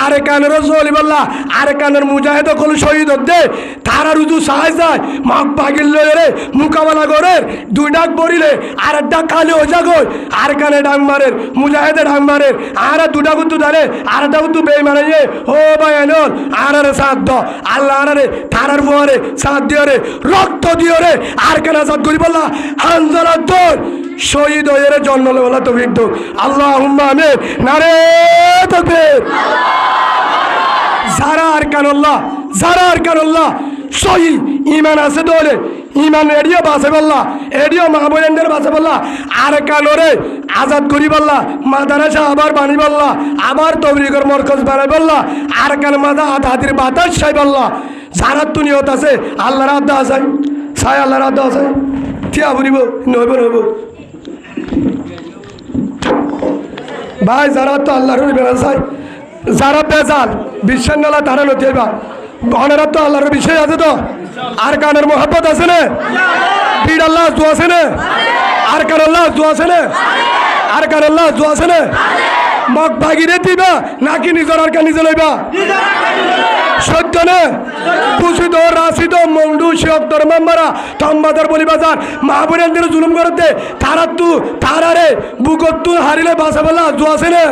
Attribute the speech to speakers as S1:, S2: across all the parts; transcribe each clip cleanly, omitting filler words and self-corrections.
S1: আরে কানের জলি বললা আরে কানের মুজাহিদ কল শহীদ দে তারা রুজু সাহায্য যায় মাপ বাগিল রে মোকাবেলা করে দুই ডাক বরিলে আর ডাক খালি হয়ে যাগো আর কানে ডাক মারে মুজাহিদে ডাক মারে আর দুটা গুতু ধরে আর ডাক গুতু বে মারে ও ভাই আনল আর সাথ দ আল্লাহ আরে তারার পরে সাথ দিও রে রক্ত দিও রে আর কানে সাথ করি বললা হানজালা দর শহীদ হয়ে রে জন্মলে বলা তো বিদ্যুৎ আল্লাহুম্মা আমিন নারে তাকবীর যারা আর কানুল্লাহ সহি ইমান আছে দলে ইমান এডিও বাসে বললা এডিও মাহবুবেন্দ্রের বাসে বললা আর কানোরে আজাদ করি বললা মাদারাসা আবার বানি বললা আবার তবলিগের মরকজ বানাই বললা আর কান মাদা আধাদির বাতাস সাই বললা যারা তুনিয়ত আছে আল্লাহর আদা আছে সাই আল্লাহর আদা আছে থিয়া বলিব নইব ভাই যারা তো আল্লাহর বেড়া চাই যারা বেজাল বিশ্বাস নালা তারা নথিবা অনেরা তো আল্লাহর বিষয় আছে তো আর কানের মোহাব্বত আছে না বীর আল্লাহ জো আছে না আর কান আল্লাহ জো আছে না আর কান আল্লাহ জো আছে না মগ ভাগিরে দিবা নাকি নিজের আর কান নিজে লইবা সত্য না পুষিত রাশিদ মন্ডু শিয়ক্তর মাম্বারা তম্বাদার বলি বাজার মাহবুবেন্দ্র জুলুম করতে তারা তু তারারে বুকত্তু হারিলে বাসা বলা জো আছে না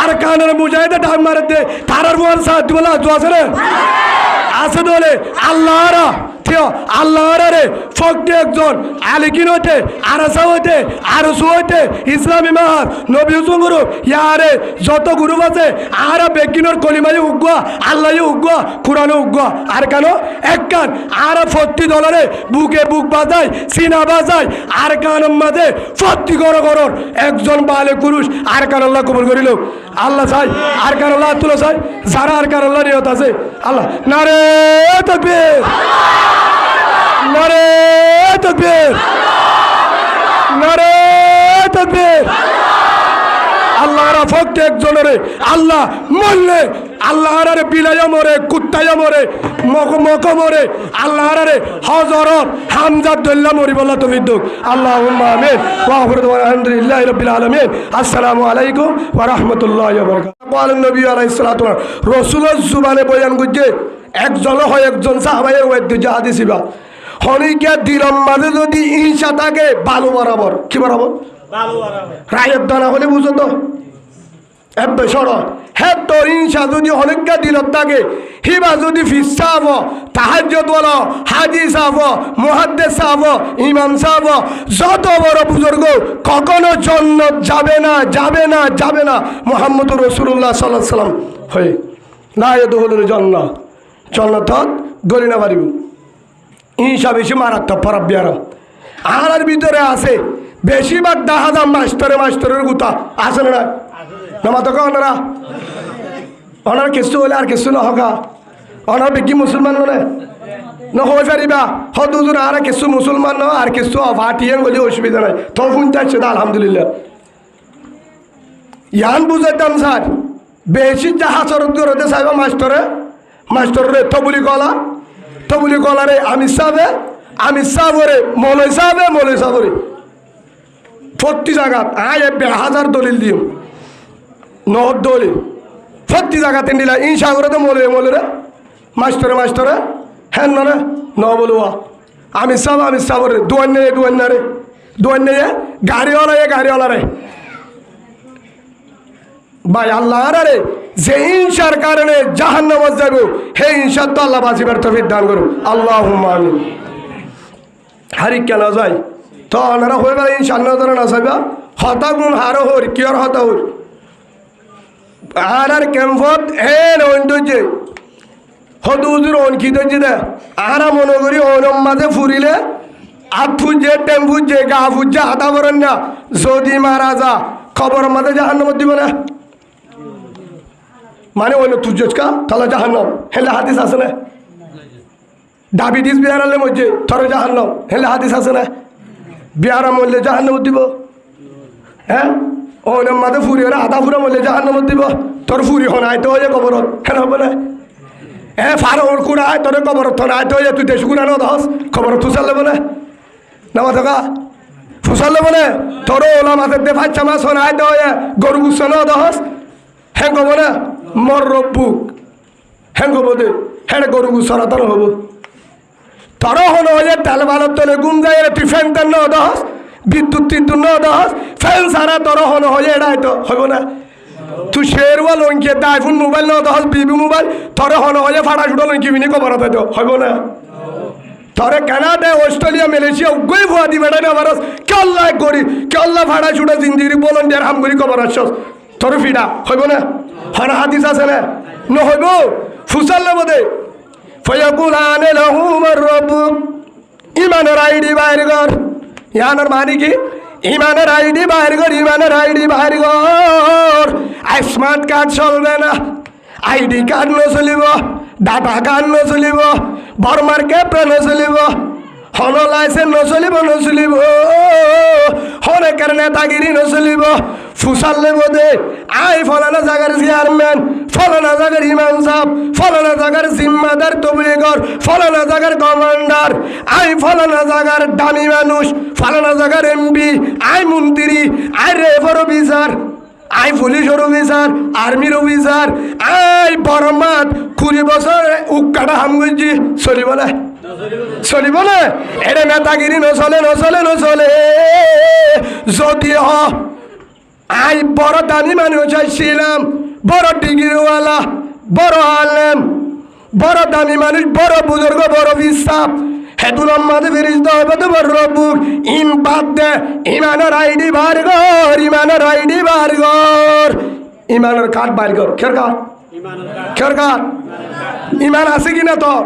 S1: আর কানের মুজাহিদে ডাক মারে দে তারার মোহর সাথ বলা জো আছে না আছে দলে আল্লাহরা থিও আল্লাহরা রে ফকতে একজন আলিকিন হইতে আরাসা হইতে আরসু হইতে ইসলামী মাহার নবী হুসুন গুরু ইয়ারে যত গুরু আছে আর বেকিনর কলিমাই উগ্গা আল্লাহ উগ্গা কোরআন উগ্গা আর কেন এক কান আর ফত্তি দলরে বুকে বুক বাজায় সিনা বাজায় আর কানের মাঝে ফত্তি গড় একজন বালে পুরুষ আর কান আল্লাহ কবুল করিল আল্লাহ চাই আর কান আল্লাহ তুলো চাই যারা আর কান আল্লাহ নিয়ত আছে আল্লাহ নারে তাকবীর নারে তাকবীর নারে তাকবীর আল্লাহরা ফক্ত একজনের আল্লাহ মরলে আল্লাহরে বিলাইয়া মরে কুত্তাইয়া মরে মক মরে আল্লাহরে হজরত হামজাদ দল্লা মরি বলা তো বিদ্যুৎ আল্লাহুম্মা আমিন ওয়া আখিরু আলহামদুলিল্লাহি রাব্বিল আলামিন আসসালামু আলাইকুম ওয়া রাহমাতুল্লাহি ওয়া বারাকাতুহু বলেন নবী আলাইহিস সালাতু রাসূলের জুবানে বয়ান করছে একজন হয় একজন সাহাবায়ে ওয়াইদ হাদিসিবা হনিকে দিলম মাঝে যদি ঈশা থাকে বালু বরাবর কি বরাবর বালু বরাবর রায়ের দানা হলে বুঝো তো এবে সর হে তোর ঈশা যদি হনিকে দিলত থাকে হিবা যদি ফিসাব তাহাজ্জুদ বলো হাজি সাহেব মুহাদ্দিস সাহেব ইমাম সাহেব যত বড় বুজুর্গ কখনো জান্নাত যাবে না মুহাম্মদুর রাসূলুল্লাহ সাল্লাল্লাহু আলাইহি সাল্লাম হয় না ইয়াদুহুল জান্নাত গলি না পারিব ঈশা বেশি মারাত্মক পরাব্যার আর ভিতরে আছে বেশিরভাগ দেখা যাম মাস্টারের গুতা আছে না নামা তো ওনারা ওনার কিছু হলে আর কিছু নহকা ওনার বেকি মুসলমান মানে নহয়ে পারিবা হদুজুর আর কিছু মুসলমান ন আর কিছু ফাটিয়েন বলে অসুবিধা নাই তো শুনতে আসছে আলহামদুলিল্লাহ ইয়ান বুঝাইতাম স্যার বেশি যাহা চরত করতে চাইবা মাস্টরে তবুলি কলারে আমি সাহেবরে মৌলাই সাহেবরে প্রতি জায়গাত আয় 1000 দলিল দিম নহর দলিল প্রতি জায়গাতে নিলা ইন সাগরে তো মৌলে মাস্টরে হ্যাঁ না ন বলুয়া আমি সাহেবরে দুয়ান্নে গাড়িওয়ালা রে ভাই আল্লাহ রে যে ইনসার কারণে জাহান্নামে যাব হে ইনশাআল্লাহ তো আল্লাহ বাঁচিবার তৌফিক দান করুন আল্লাহুম্মা আমিন হারি কেন যায় তো ওনারা হয়ে গেলে ইনশাআল্লাহ না চাইবা হতা গুণ হারো হর কিয়র হতা হর আর ক্যাম্পত হে নন্দে হদুজুর অনকি দে আরা মনে করি ওনম মাঝে ফুরিলে আট ফুজে টেম্পুজে গা ফুজে হাতা করেন না যদি মারা যা খবর মাঝে জাহান্নামে দিব না মানে ওই তুজকা তাহলে জাহান্নাম হেলে হাদিস আছে না ডায়াবেটিস বিহারালে মধ্যে থরে জাহান্নাম হেলে হাদিস আছে না বিহারা মরলে জাহান্নাম দিব হ্যাঁ ওই মাঝে ফুরি হলে আধা ফুরা মরলে জাহান্নাম দিব তোর ফুরি হন আইতে হয়ে কবরত হেন হবে না হ্যাঁ ফারুর কুড়া আয় তোর কবরত থন আইতে হয়ে তুই দেশ কুড়ানো দহস খবরত ফুসাল দেবো না নামা থাকা ফুসাল দেবো না তোর ওলা মাছের দে ফাঁচা মাছ হন আইতে হয়ে গরু গুছানো দহস হ্যাঁ কব না মর রব্বুক হেঙ্গ বোধে হেঁড়ে গরু সরাতন হব তর হন হয়ে তেল ভালো তলে গুম যায় তুই ফ্যান তেন দহস বিদ্যুৎ টিদ্যুৎ ন দহস ফ্যান সারা তর হন হয়ে এড়াই তো হইব না তুই শেরওয়া লঙ্কে আইফোন মোবাইল ন দহস বিবি মোবাইল তর হন হয়ে ফাটা ছুটো লঙ্কি বিনি খবর হতো হইব না তরে কানাডা অস্ট্রেলিয়া মালয়েশিয়া উগ্গই ভুয়া দিবে না আমার কেল্লা করি কেল্লা ফাটা ছুটো জিন্দিগি ভলেন্টিয়ার হাম করি খবর আসছস তোর ফিডা হইব না হন হাদিস আছে না ন হইব ফুসাল বোধে ফয়াকুলান লাহুম রব্বুক ইমানের আইডি বাইর কর ইয়ানোর মানে কি ইমানের আইডি বাইর কর ইমানের আইডি বাইর কর স্মার্ট কার্ড চলবে না আইডি কার্ড নচলিব ডাটা কার্ড নচলিব বর্মার ক্যাপ্রা নচলিব হন লাইসেন্স নচলিব হনেকের নেতাগিরি নচলিব ফুসালে বোধে আই ফলানা জায়গার চেয়ারম্যান ফলানা জায়গার ইমাম সাহেব ফলানা জায়গার জিম্মাদার তবলিগর ফলানা জায়গার কমান্ডার আই ফলানা জায়গার দামি মানুষ ফলানা জায়গার এমপি আই মন্ত্রী আই রেফার অফিসার আই পুলিশের অফিসার আর্মির অফিসার আই বরমাত 20 বছর উকাটা হাম করছি চলিব না চলিব না এটা নেতাগিরি নচলে যদি আই বড় দামি মানুষ চাইছিলাম বড় ডিগ্রিওয়ালা বড় আলেম বড় দামি মানুষ বড় বুজুর্গ বড় বিশ্বাস হেতুর মাঝে ফিরিস্তা হবে তো বড় রব্বুক ইম বাদ দে ইমানের আইডি বার কর ইমানের আইডি বার কর ইমানের কার্ড বার কর খের কার্ড ইমান আছে কিনা তোর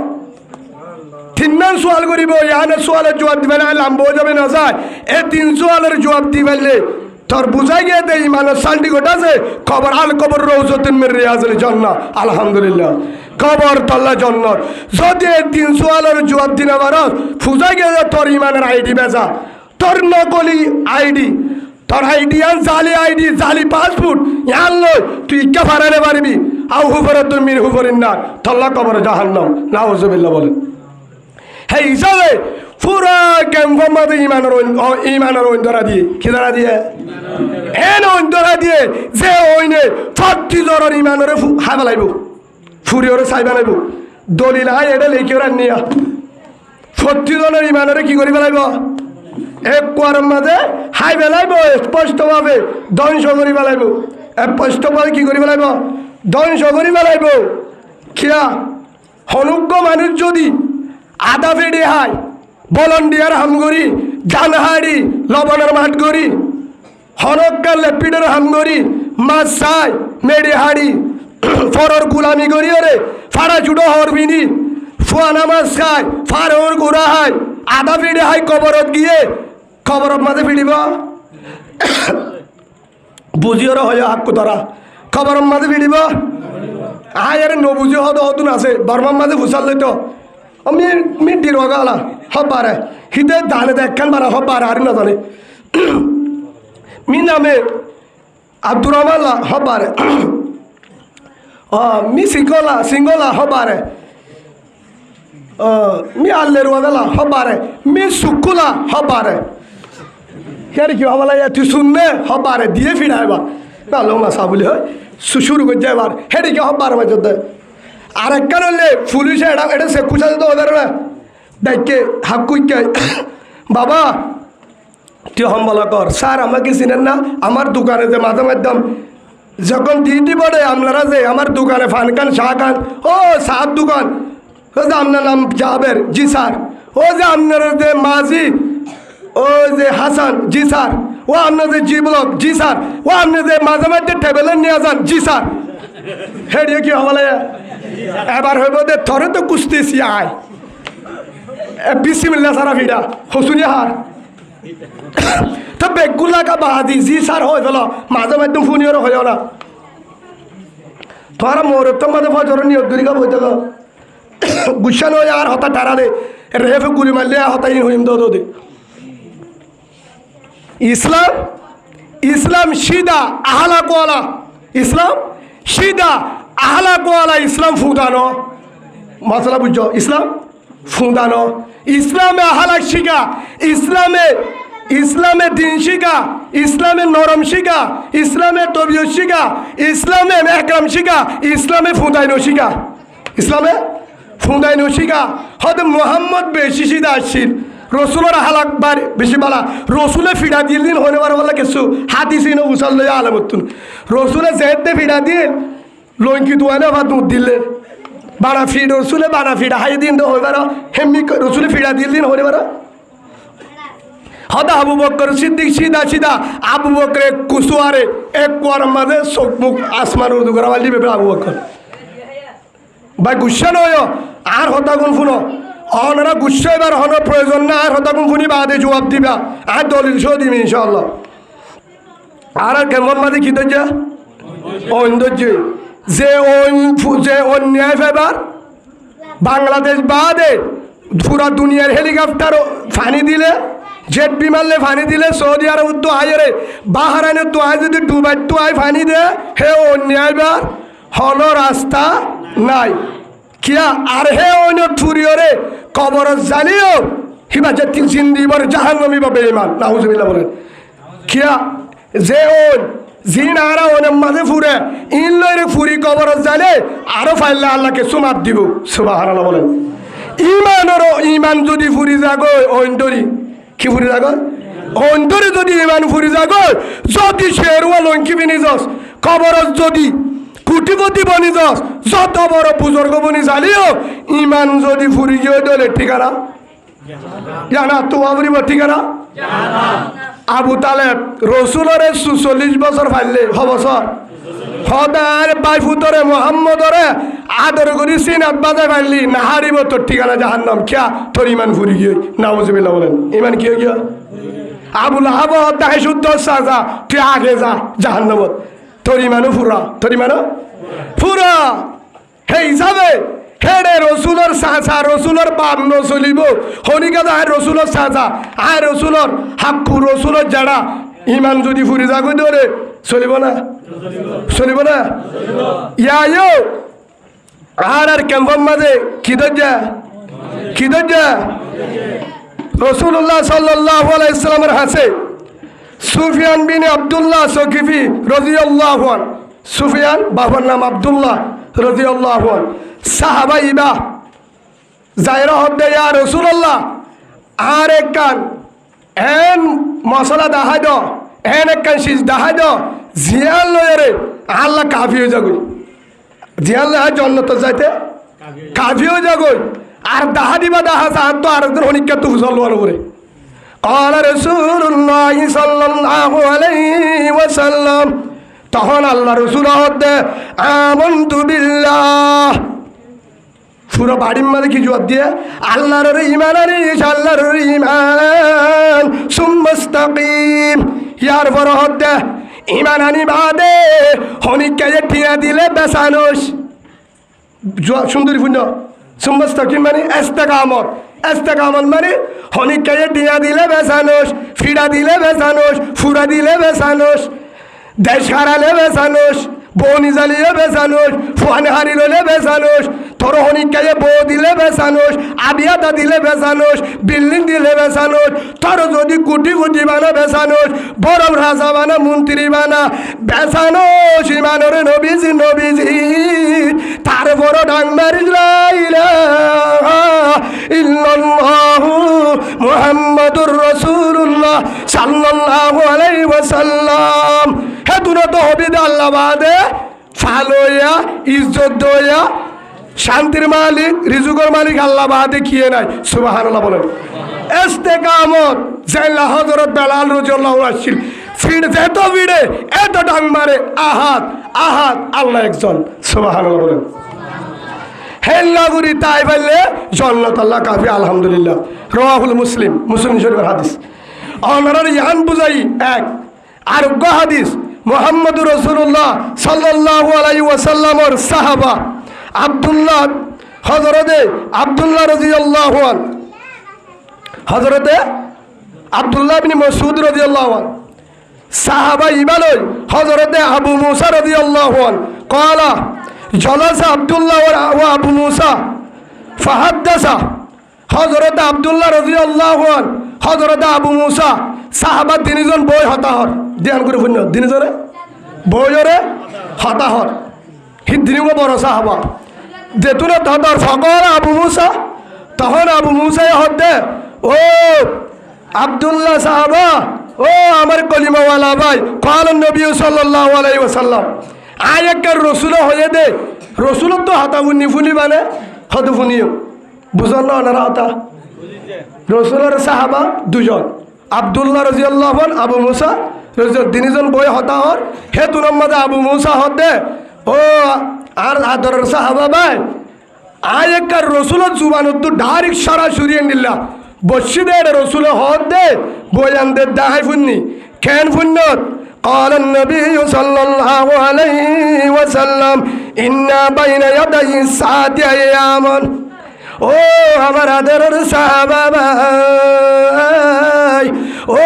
S1: তিনমান সোয়াল করিব ইয়ানের সোয়ালের জবাব দিবে না লাম্বো যাবে না যায় এই 3 সোয়ালের জবাব দিবেলে তোর বুঝাই গিয়ে দে ইমানের সার্টিফিকেট আছে খবর আল কবর রৌজতুন মির রিয়াজুল জান্নাহ আলহামদুলিল্লাহ কবর তল্লা জান্নাত যদি 3 সোয়ালের জবাব দিনা পারস বুঝাই গিয়ে তোর ইমানের আইডি বেজা তোর নকলি আইডি তোর আইডি আর জালি আইডি জালি পাসপোর্ট ইয়ান লই তুই কে ফারারে পারবি আউ হুফরাতুন মিন হুফরিন নার তল্লা কবর জাহান্নাম নাউজুবিল্লাহ বলেন হে হিসাবে পুরা ক্যাম্পের মধ্যে ইমানের অন্তরা দিয়ে কি দ্বারা দিয়ে এন অন্তরা দিয়ে যে ওইনে 40 জনের ইমানরে হাই বেলাইব ফুরিয়রে চাই বেলাইব দলিল হাই এটা লেখি ওরা নিয়া 40 জনের ইমানরে কি করি বেলাইব এক কোয়ারের মাঝে হাই বেলাইব স্পষ্টভাবে ধ্বংস করি বেলাইব স্পষ্টভাবে কি করি বেলাইব ধ্বংস করি বেলাইব খিয়া হনুজ্ঞ মানুষ যদি আদা ফেডে হাই ভলান্টিয়ার হামগরি জানহাড়ি লবণের মাঠ গড়ি হরক্কার লেপিডের হামগরি মাছ চাই মেডে হাড়ি ফরর গুলামি করি ওরে ফাড়া চুটো হরবিনি ফুয়ানা মাছ খায় ফাড়র গোড়া হাই আদা ফেডে হাই কবরত গিয়ে খবরত মাঝে ফিরিব বুঝিওর হয় হাক্কু ধরা খবরত মাঝে ফিরিব হাই আরে নবুঝি হতুন আছে বর্মার মাঝে ফুসাল তো আমি ডিরগালা হবারে হিতে দানে দেখেন বারা হবারে আর না জানে মি নামে আব্দুর রহমান হবারে মি সিঙ্গলা হবারে মি আল্লের ওয়ালা হবারে মি সুকুলা হবারে হের কি হবালা তুই শুননে হবারে দিয়ে ফিরাইবার না লোমা সাবুলি হয় শুরু করে যাইবার হেরি কি হবার মাঝে আর একখান হলে পুলিশে এটা সে কুচা যেতে হবে না ডাইকে হাক কুইকে বাবা তুই হম্বলা কর স্যার আমাকে চিনেন না আমার দোকানে যে মাঝে মাধ্যম যখন ডিউটি পড়ে আপনারা যে আমার দোকানে ফান খান শাহ খান ও সার দোকান ও যে আপনার নাম জাবের জি স্যার ও যে আপনার যে মাঝি ও যে হাসান জি স্যার ও আপনার যে জি ব্লক জি স্যার ও আপনি যে মাঝে মাঝে টেবিলে নিয়ে যান জি স্যার হেডিয়ে কি হবলে এবার হইব দে থরে তো কুস্তিছি আয় বিসমিল্লাহ সারা ভিড়া হসুনি হার তো বেগুলা কা বাহাদি জি স্যার হয়ে গেল মাঝে মাঝে ফুনিওর হয়ে না তোমার মোর তো মাঝে ফজর নিয়োগ দূরি কা বইতে গো গুসানো আর হতা টারা দে রেফে গুলি মারলে হতাই হইম দো দে ইসলাম সিদা আহলা কোয়ালা ইসলাম সিদা আহলা কোয়ালা ইসলাম ফুদানো মশলা বুঝছো ইসলাম ফুদানো ইসলামে আহলা শিখা ইসলামে ইসলামে দিন শিখা, ইসলামে নরম শিখা, ইসলামে তবিয়ত শিখা, ইসলামে একরাম শিখা, ইসলামে ফুদাইন শিখা, ইসলামে ফুদাইন শিখা। হয়তো মোহাম্মদ বেশি সিধা আসছিল, রসুলের হালাক বার বেশি বালা, রসুলে ফিরা দিল দিন হইনে বার বলে কিছু হাদিসিন উসাল লইয়া আলামতুন রসুলে জেদে ফিরা দিল লঙ্কি দুয়ানে বা দুধ দিলে বানা ফিড রসুলে বানা ফিডা হাই দিন তো হইবার হেমনি রসুলে ফিরা দিল দিন হইনে বার। হদা আবু বকর সিদ্দিক সিধা সিধা আবু বকরে কুসুয়ারে এক কুয়ার মাঝে চোখ মুখ আসমান উর্দু করা বালি বেবে আবু বকর ভাই গুসা নয় আর হতা গুণ শুনো অনারা গুসা এবার হন প্রয়োজন না আর হতা গুণ শুনি বাদে জবাব দিবা আর দলিল সহ দিবি ইনশাআল্লাহ। আর কেমন মাঝে কি ধৈর্য ঐন্দর্য যে অন্যায় ফেবার বাংলাদেশ বাদে পুরা দুনিয়ার হেলিকপ্টার ফানি দিলে জেট বিমানলে ফানি দিলে সৌদি আরব তো আয়রে বাহারাইনের তো আয় যদি ডুবাই তো আয় ফানি দে হে অন্যায়বার হন রাস্তা নাই কিয়া আর হে অন্য থুরিয়রে কবর জানিও হিবা যে জিন্দিবার জাহান্নামী বা বেঈমান নাউজুবিল্লাহ বলেন কিয়া যে ওন জিন আরা ওনের মাঝে ফুরে ইন লইরে ফুরি কবর জানে আরো ফাইলে আল্লাহকে সুমাত দিব সুবহানাল্লাহ বলেন। ইমান যদি ফুরি যাগো অন্তরি কি ফুরি যাগো অন্তরে যদি ইমান ফুরি যাগো যদি শেরওয়া লঙ্কি বিনি যাস কবর যদি কুটিপতি বনি যাস যত বড় বুজুর্গ বনি জালিও ইমান যদি ফুরি গিয়ে দলে ঠিকানা জানা তো আবরিব ঠিকানা আবু তালেব রসুলরে ৪৪ বছর ফাইলে বছর হদার বাইফুতরে মোহাম্মদরে আদর করি সিনাত বাজায় ফাইলি না হারিব তোর ঠিকানা জাহান্নাম কিয়া তোর ইমান ফুরি গিয়ে নাউজুবিল্লাহ বলেন ইমান কি গিয়া আবুল আহাব তাহে শুদ্ধ সাজা তুই আগে যা জাহান্নামত তোর ইমানও ফুরা তোর ইমানও ফুরা হে হিসাবে হেরে রসুলর সাজা রসুলর বাপ ন চলিব হনিকা আয় রসুলর সাজা আয় রসুলর হাক্কু রসুলর যারা ইমান যদি ফুরি যাগো ধরে চলিব না চলিব না ইয়াও আর কেমন মাঝে কি দরজা রসুল্লাহ সাল্লাল্লাহু আলাইহি সাল্লামের হাসে সুফিয়ান বিন আব্দুল্লাহ সকিফি রাদিয়াল্লাহু আনহু সুফিয়ান বাবার নাম আব্দুল্লাহ রাদিয়াল্লাহু আনহু সাহাবা ইবা জায়রা হদ্দে ইয়া রাসূলুল্লাহ আর এক কান এন মশলা দাহাই দ এন এক কান শীষ দাহাই দ জিয়াল লয়রে আল্লাহ কাফি হয়ে যাগো জিয়াল লয় জান্নাত যাইতে কাফি হয়ে যাগো আর দাহা দিবা দাহা সাহাত তো আরেকজন হনিকা তো হুজল্লাহর উপরে قال رسول الله صلى الله عليه وسلم তখন আল্লাহ রসুল হদ্দে আমানতু বিল্লাহ পুরো বাড়ির মাঝে কি জবাব দিয়ে আল্লাহর ঈমান আনিস আল্লাহর ঈমান সুম্মাস্তাকিম ইয়ার পর হদ্দে ঈমান আনি বাদে হনিকা যে টিয়া দিলে বেসানোস সুন্দরী পুণ্য সুম্মাস্তাকিম মানে ইস্তেকামত মানে হনিকা যে টিয়া দিলে বেসানোস ফিরা দিলে বেসানোস ফুরা দিলে বেসানোস দেশ হারালে বেসানোস বনি জ্বালিয়ে বেসানোস ফুয়ান হারিলে বেসানোস তোর হনিকায়ে বউ দিলে বেসানোস আবিয়াদা দিলে বেসানোস বিল্ডিং দিলে বেসানোস তোর যদি কোটি কোটি বানা বেসানোস বড় রাজা বানা মন্ত্রী বানা বেসানোস ইমানের নবীজি তার বড় ডাং মারি ইল্লাল্লাহু মুহাম্মাদুর রাসূলুল্লাহ সাল্লাল্লাহু আলাইহি ওয়াসাল্লাম হে দুনো তো হবি দে আল্লাহ বাদে ফালোয়া ইজ্জত দয়া শান্তির মালিক রিজুকের মালিক আল্লাহ বাদে কিয়ে নাই সুবহানাল্লাহ বলেন। ইস্তেকামত জাইলা হযরত বেলাল রাদিয়াল্লাহু আসছিল ফিড এত ভিড়ে এত ডাং মারে আহাদ আল্লাহ একজন সুবহানাল্লাহ বলেন। হেল্লাগুড়ি তাই বললে জান্নাত আল্লাহ কাফি আলহামদুলিল্লাহ রাওয়াহুল মুসলিম শরীফের হাদিস। ওনার ইয়ান বুঝাই এক আরোগ্য হাদিস মুহাম্মদুর রাসূলুল্লাহ সাল্লাল্লাহু আলাইহি ওয়াসাল্লামের সাহাবা আব্দুল্লাহ হযরতে আব্দুল্লাহ রাদিয়াল্লাহু আনহু হযরতে আব্দুল্লাহ ইবনে মাসউদ রাদিয়াল্লাহু আনহু সাহাবা ইবালই হযরতে আবু মুসা রাদিয়াল্লাহু আনহু قال جلس عبد الله وابو موسى فحدث হযরত আব্দুল্লাহ রাদিয়াল্লাহু আনহু হযরত আবু মুসা সাহাবা তিনজন বই হতাহর ধ্যান করে পুণ্য তিনজনে বইরে হতাহর হিদিনও বড় সাহাবা যেতুনে তদর ফকর আবু মুসা তখন আবু মুসাই হদ্দে ও আব্দুল্লাহ সাহাবা ও আমার কলিমাওয়ালা ভাই কাল নবী সাল্লাল্লাহু আলাইহি ওয়াসাল্লাম আয়াক্কার রসুল হয়ে দে রসুল তো হাতা ফুনি ফুনি মানে হত ফুনিও বুঝল না ওনারা হতা রসুলের সাহাবা দুজন আব্দুল্লাহ রাদিয়াল্লাহু আনহু আবু মুসা তিনজন বই হতাহর হে তুনার মধ্যে আবু মুসা হদ্দে ও আর আদরের সাহাবা ভাই আয়াক্কার রসুলের জুবানত তো ডাইরেক্ট সরাসরি নিল্লা বসিদের রসুল হদ্দে বয়ানদের দাহাই ফুননি কেন ফুন্নত قال النبي صلى الله عليه وسلم إنا بين يدي الساعة أياما ও আমার আদরের সাহাবা ভাই ও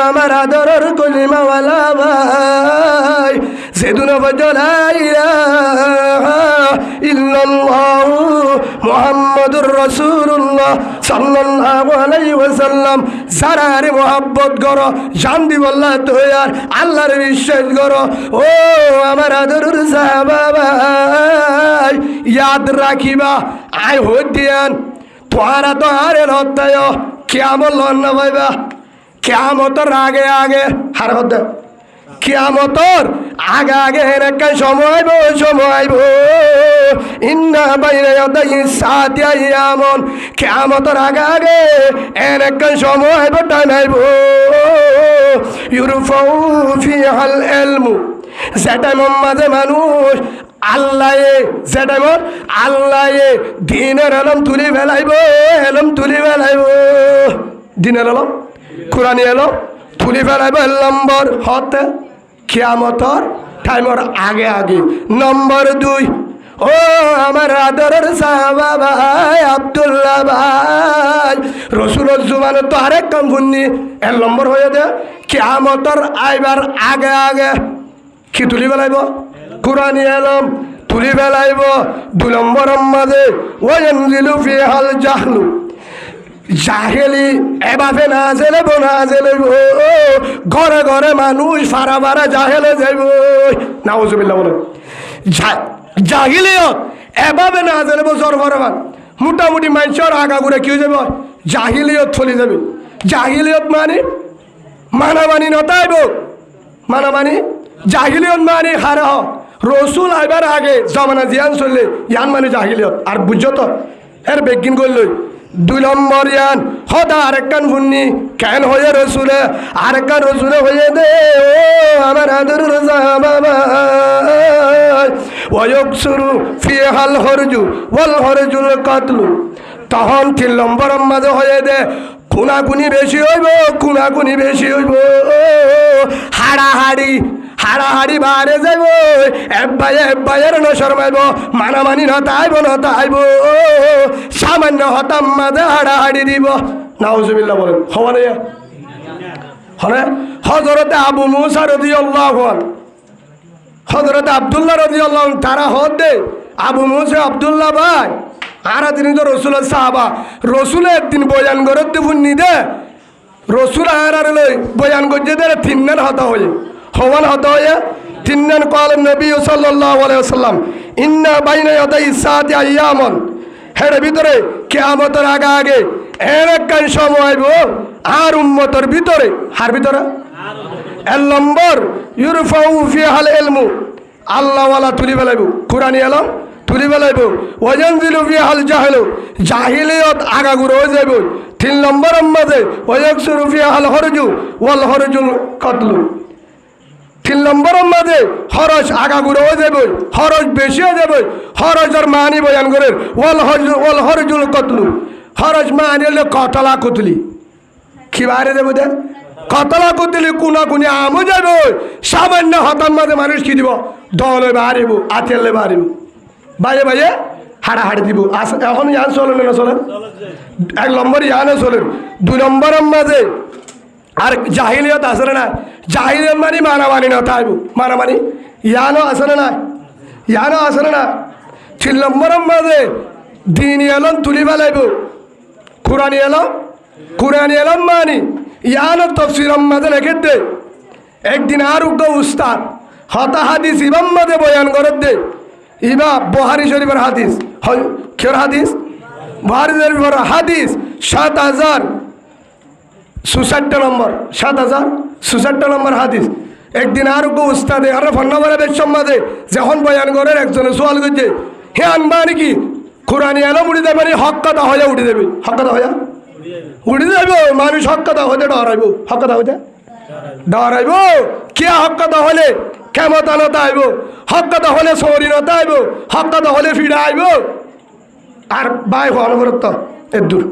S1: আমার আদরের কলিমাওয়ালা ভাই সেদিন লা ইলাহা ইল্লাল্লাহু মুহাম্মাদুর রাসূলুল্লাহ সাল্লাল্লাহু আলাইহি ওয়াসাল্লাম যারার মোহাব্বত করো জান দিবল্লাহ তোয়ার আল্লাহর বিশ্বাস করো ও আমার আদরের সাহাবা ভাই ইয়াদ রাখিবা আয় হদিয়ান তোরা তো আরে লত্তায় কিয়ামত লন্না ভাইবা কিয়ামতর আগে আগে হার হতে কিয়ামতর আগে আগে একটা সময় ইন্না বাইনা ইয়াদাই সাতি আয়ামন কিয়ামতর আগে আগে একটা সময় টাইম ইউরফাউ ফিহাল ইলমু যেটা মাঝে মানুষ আল্লাহ যেটা আল্লাহ দিনের আলম তুলি ফেলাইব দিনের আলম কোরআন এলম তুলি ফেলাইব নম্বর হতে কিয়ামতর টাইমর আগে আগে নম্বর 2 ও আমার আদরের সাহাবা ভাই আব্দুল্লাহ ভাই রসুলের জুবানে তো আরেক কাম শুননি এর নম্বর হয়ে দে কিয়ামতর আইবার আগে আগে কি তুলি ফেলাইব কোরআন এলম তুলি ফেলাইব 2 নম্বরের মাঝে ওয়ানজিলু ফিহাল জাহলু জাহেলি এভাবে না জেলে ঘরে ঘরে মানুষ ফারা ফারা জাহেলে যাইব নাউজুবিল্লাহ বলে জাহিলিয়ত এভাবে না জেলে জরফরমান মোটামুটি মানুষের আগা ঘুরে কি হয়ে যাবে জাহিলিয়ত চলে যাবে জাহিলিয়ত মানে মানামানি নতাইব মানামানি জাহিলিয়ত মানে হারা রসুল আইবার আগে জমানা জিয়ান চললে ইয়ান মানে জাহিলিয়ত আর বুঝছো তো এর বেগিন করলই 2 নম্বর ইয়ান হদা আরেকখান ফুন্নি কেন হয়ে রসুলে আরেকখান রসুলে হয়ে দে ও আমার আদরের সাহাবা ভাই ওয়ায়ুকসুরু ফিহাল হরজু ওয়াল হরজুল কাতলু তখন 3 নম্বরের মাঝে হয়ে দে খুনাখুনি বেশি হইব হাড়াহাড়ি বাড়ে যাইব এব্বাইয়ের নসর মাইব মানামানি নতাইব সামান্য হতাম মাঝে হাড়াহাড়ি দিব নাউজুবিল্লাহ বলেন হওয়ানে হনে হযরতে আবু মুসা রাদিয়াল্লাহু আনহু হযরতে আব্দুল্লাহ রাদিয়াল্লাহু আনহু তারা হদে আবু মুসা আব্দুল্লাহ ভাই আরা দিন তো রসুলের সাহাবা রসুলের একদিন বয়ান করতে ফুন্নি দে রসুল আরার লই বয়ান করছে দে 3 দিন হতা হয়ে হওয়ান হতা হয়ে 3 দিন কাল নবী সাল্লাল্লাহু আলাইহি ওয়াসাল্লাম ইন্না বাইনা ইয়াদাই সাতি আয়ামান এর ভিতরে কিয়ামতের আগে আগে এরকম সময় আইব আর উম্মতের ভিতরে হার ভিতরে এর নম্বর ইউরফাউ ফিহাল ইলমু আল্লাহ ওয়ালা তুলি ফেলাইব কোরআন এলম তুলি ফেলাইব ওয়ানজিলু ফিহাল জাহলু জাহিলিয়ত আগাগুড়ো হয়ে যাইব 3 নম্বরের মাঝে ওয়ায়ুকসুরু ফিহাল হরজু ওয়াল হরজুল কাতলু 3 নম্বরের মাঝে খরচ আগাগুড়ো হয়ে যাবে খরচ বেশি হয়ে যাবে খরচের মানি বয়ান করে ওয়াল হরজুল কাতলু খরচ মানি হলে কতলা কুতলি কি বাইরে যাবো দেন কতলা কুতলি কুনি আমও যাবে সামান্য হতার মাঝে মানুষ কি দিব দলে বাড়িব আতেলে বাড়িব বাইয়ে হাড়াহাড়ি দিব এখন ইয়ান চলেন না চলেন 1 নম্বর ইয়ানে চলেন 2 নম্বরের মাঝে আর জাহিলিয়ত আসলে না জাহিলিয়ত মানে মানামানি না তাইব মানামানি ইয়ানো আসলে না 3 নম্বরের মাঝে দিন এলম তুলি ফেলাইব কোরআন এলম মানি ইয়ানো তফসির মাঝে লেখে দে একদিন আর উগ্র উস্তাদ হতা হাদিস ইমাম মাঝে বয়ান করে দে ইবা বুখারী শরীফের হাদিস কের হাদিস বুখারী শরীফের হাদিস 7066 নম্বর 7066 নম্বর হাদিস একদিন আর উগ্র উস্তাদে আর ফন্নবরে বেশম মাঝে যখন বয়ান করে একজনে সোয়াল করছে হে আনবা নাকি কোরআনি আলো উড়ি দেবে মানে হক কথা হয়ে উঠে দেবে হক কথা হয়ে উড়ে যাইব মানুষ হক কথা হতে ডরাইব হক কথা হতে ডরাইব কে হক কথা হলে ক্ষমতানতা আইব হক কথা হলে সৌরিনতা আইব হক কথা হলে ফিরে আইব আর বাই অনবরত এর দূর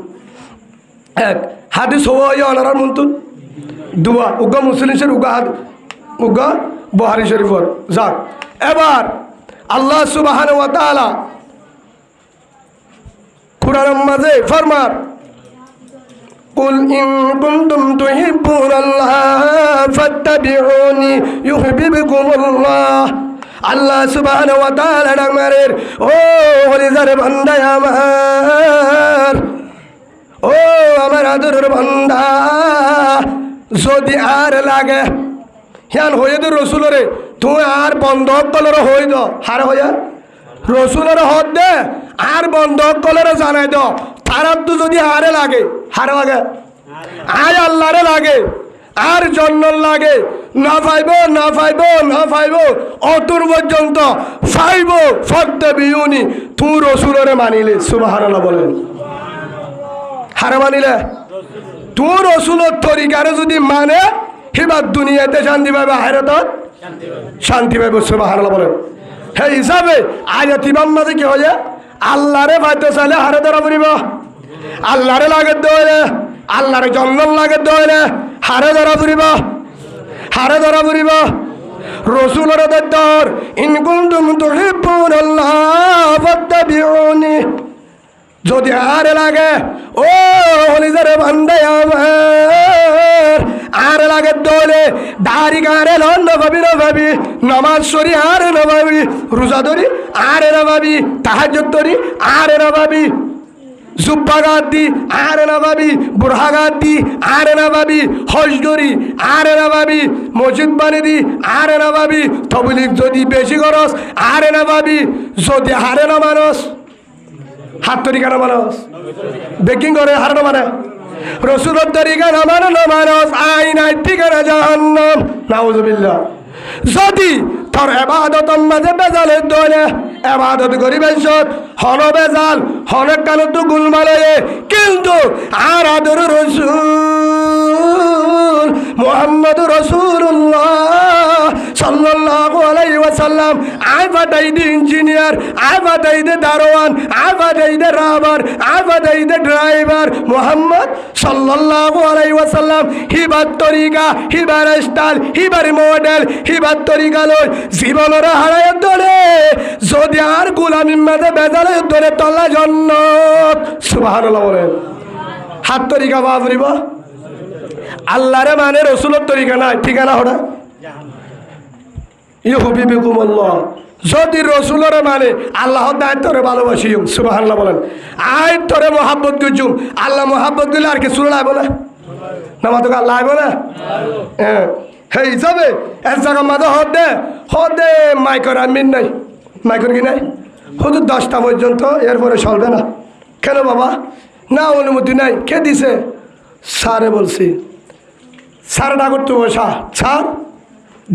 S1: এক হাদিস হওয়া অনারার মন্তুন দুয়া উগা মুসলিমের উগা বুখারী শরীফর যাক এবার আল্লাহ সুবহানাহু ওয়া তাআলা কুরআনের মাঝে ফরমান قل إن كنتم تحبون الله فاتبعوني يحببكم الله আল্লাহ সুবহানাহু ওয়া তাআলা আমাদের ও হলিজার বান্দা আমার ও আমার আদরের বান্দা যদি আর লাগে হিয়ান হয়ে দে রসুলরে তুই আর বন্ধ কলর হয়ে দ হার হয়ে রসুলের হদ দে আর বন্ধ কলরে জানাই দ তারার তো যদি হারে লাগে হারে লাগে আয় আল্লাহরে লাগে আর জন্য লাগে না পাইব না পাইব না পাইব অতুর পর্যন্ত পাইব ফতে বিউনি তুই রসুলরে মানিলে সুবহানাল্লাহ বলেন হারে মানিলে তুই রসুলের তরিকারে যদি মানে হিবার দুনিয়াতে শান্তি পাইবে আখিরাতে শান্তি পাইব সুবহানাল্লাহ বলেন সেই হিসাবে আজ তিবাম মাঝে কি হয়ে আল্লাহরে পাইতে চাইলে হারে ধরা পড়িব আল্লাহরে লাগে দৌড়ে আল্লাহরে জঙ্গল লাগে দৌড়ে হারে ধরা পড়িব হারে ধরা পড়িব রসুলের দর ইন কুনতুম তুহিব্বুনাল্লাহ ফাত্তাবিউনি যদি হারে লাগে ও হলিজারে বান্দা আমার আর লাগে দৌড়ে দাড়ি গারে লন্ড ভাবি না ভাবি নামাজ সরি আর না ভাবি রোজা ধরি আর না ভাবি তাহাজ্জুদ ধরি আর না ভাবি জুব্বা গাদ দি আর না ভাবি বুরহা গাদ দি আর না ভাবি হজ ধরি আর না ভাবি মসজিদ বানি দি আর না ভাবি তবলিগ যদি বেশি খরচ আর না ভাবি যদি হারে না মানুষ হাত তরিকা না মানুষ বেকিং করে হারে না মানে রসুলের তরিকা না মানে না মানুষ আইনাই ঠিকানা জাহান্নাম নাউজুবিল্লাহ যদি তোর এবাদত মাঝে বেজালের দলে এবাদত করিবে হন বেজাল হন কানত গুলমালে কিন্তু আর আদর রসুল মুহাম্মদ রাসূলুল্লাহ সাল্লাল্লাহু আলাইহি ওয়াসাল্লাম আই বাটাই দে ইঞ্জিনিয়ার আই বাটাই দে দারোয়ান আই বাটাই দে রাবার আই বাটাই দে ড্রাইভার মুহাম্মদ সাল্লাল্লাহু আলাইহি ওয়াসাল্লাম হিবার তরিকা হিবার স্টাইল হিবার মডেল হিবার তরিকা লই জীবনের হারায় দলে যদি আর গোলামির মাঝে বেজালে দলে তল্লা জান্নাত সুবহানাল্লাহ বলেন হাত তরিকা বাবরিব আল্লাহরে মানে রসুলের তরিকা নাই ঠিকানা হড়া ইউহিব্বুকুমুল্লাহ যদি রসুলের মানে আল্লাহর দায়িত্বরে ভালোবাসি সুবহানাল্লাহ বলেন আই তোরে মোহাব্বত করছুম আল্লাহ মোহাব্বত দিলে আর কিছু লাগবে না নামা তো আল্লাহ লাগবে না হ্যাঁ সেই হিসাবে এক জায়গার মাঝে হদে মাইকর আমিন নাই মাইকর কি নাই শুধু 10টা পর্যন্ত এরপরে চলবে না কেন বাবা না অনুমতি নাই কে দিছে স্যারে বলছি স্যার ডাকর তো বসা স্যার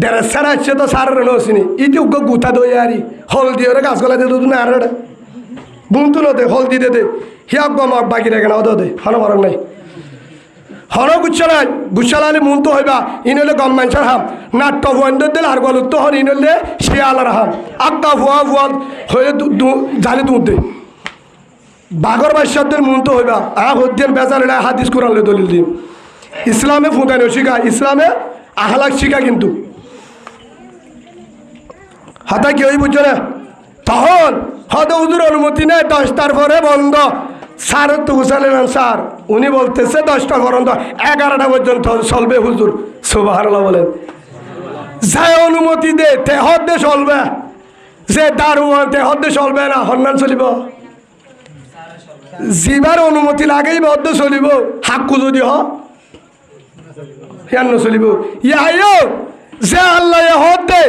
S1: ডেরা স্যার আসছে তো স্যারের নসিনি ইটি উগ্র গুথা দই আরি হলদি ওরে গাছ গলা দিয়ে দুধ না আর বুনতু নদে হলদি দে দে হিয়া গমক বাকি রেখে না ওদে হন মরক নাই হন গুচ্ছালাই গুচ্ছালালে মুন তো হইবা ইনলে গম মানুষের হাম নাট্য ভুয়ান দিলে আর গল তো হন ইনলে শিয়ালার হাম আত্মা ভুয়া ভুয়া হয়ে জালি দুধ দে বাগর বাদশাদের মুন তো হইবা হদ্দিন বেজাল হাদিস কোরআনলে দলিল দিন ইসলামে ফুঁদানো শিখা ইসলামে আহলাক শিখা কিন্তু হাতা কি হই বুঝছো না তখন হয়তো হুজুর অনুমতি নেই 10টার পরে বন্ধ স্যার তো গুছালেন স্যার উনি বলতেছে 10টা পর্যন্ত 11টা পর্যন্ত চলবে হুজুর সুবহানাল্লাহ বলেন যাই অনুমতি দে তে হদ্দে চলবে যে দারুয়ান তে হদ্দে চলবে না হন্নান চলিব জিবার অনুমতি লাগেই বদ্ধ চলিব হাক্কু যদি ইয়ান নচলিব ইয়াইও যে আল্লাহ হদ দে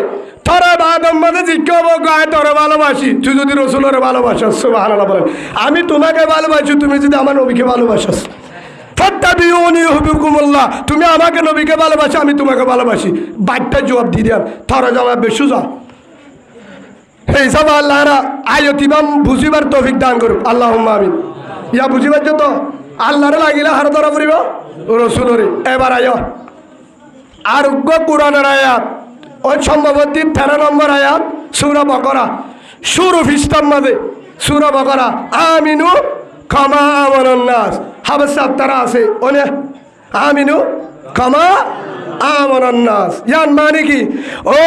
S1: তোরা বাদম মাঝে জিজ্ঞাব গায়ে তোরা ভালোবাসি তুই যদি রসুলের ভালোবাসাস সুবহানাল্লাহ বলেন আমি তোমাকে ভালোবাসি তুমি যদি আমার নবীকে ভালোবাসাস ফাত্তাবিউনি ইউহিব্বুকুমুল্লাহ তুমি আমাকে নবীকে ভালোবাসো আমি তোমাকে ভালোবাসি বাইকটা জবাব দিয়ে দেন তোরা জবাব বেশু যা এই সব আল্লাহরা আয়তিবাম বুঝিবার তৌফিক দান করুক আল্লাহুম্মা আমিন ইয়া বুঝিবার যত আল্লাহরে লাগিলে হার ধরা পড়িব রসুলরে এবার আয় আরোগ্য কোরআনের আয়াত ওই সম্ভবতী 13 নম্বর আয়াত সূরা বাকারা শুরু ফিস্তাম মাঝে সূরা বাকারা আমিনু কামা আমানান নাস হাবস তারা আছে ওনে আমিনু কামা আমানান নাস ইয়ান মানে কি ও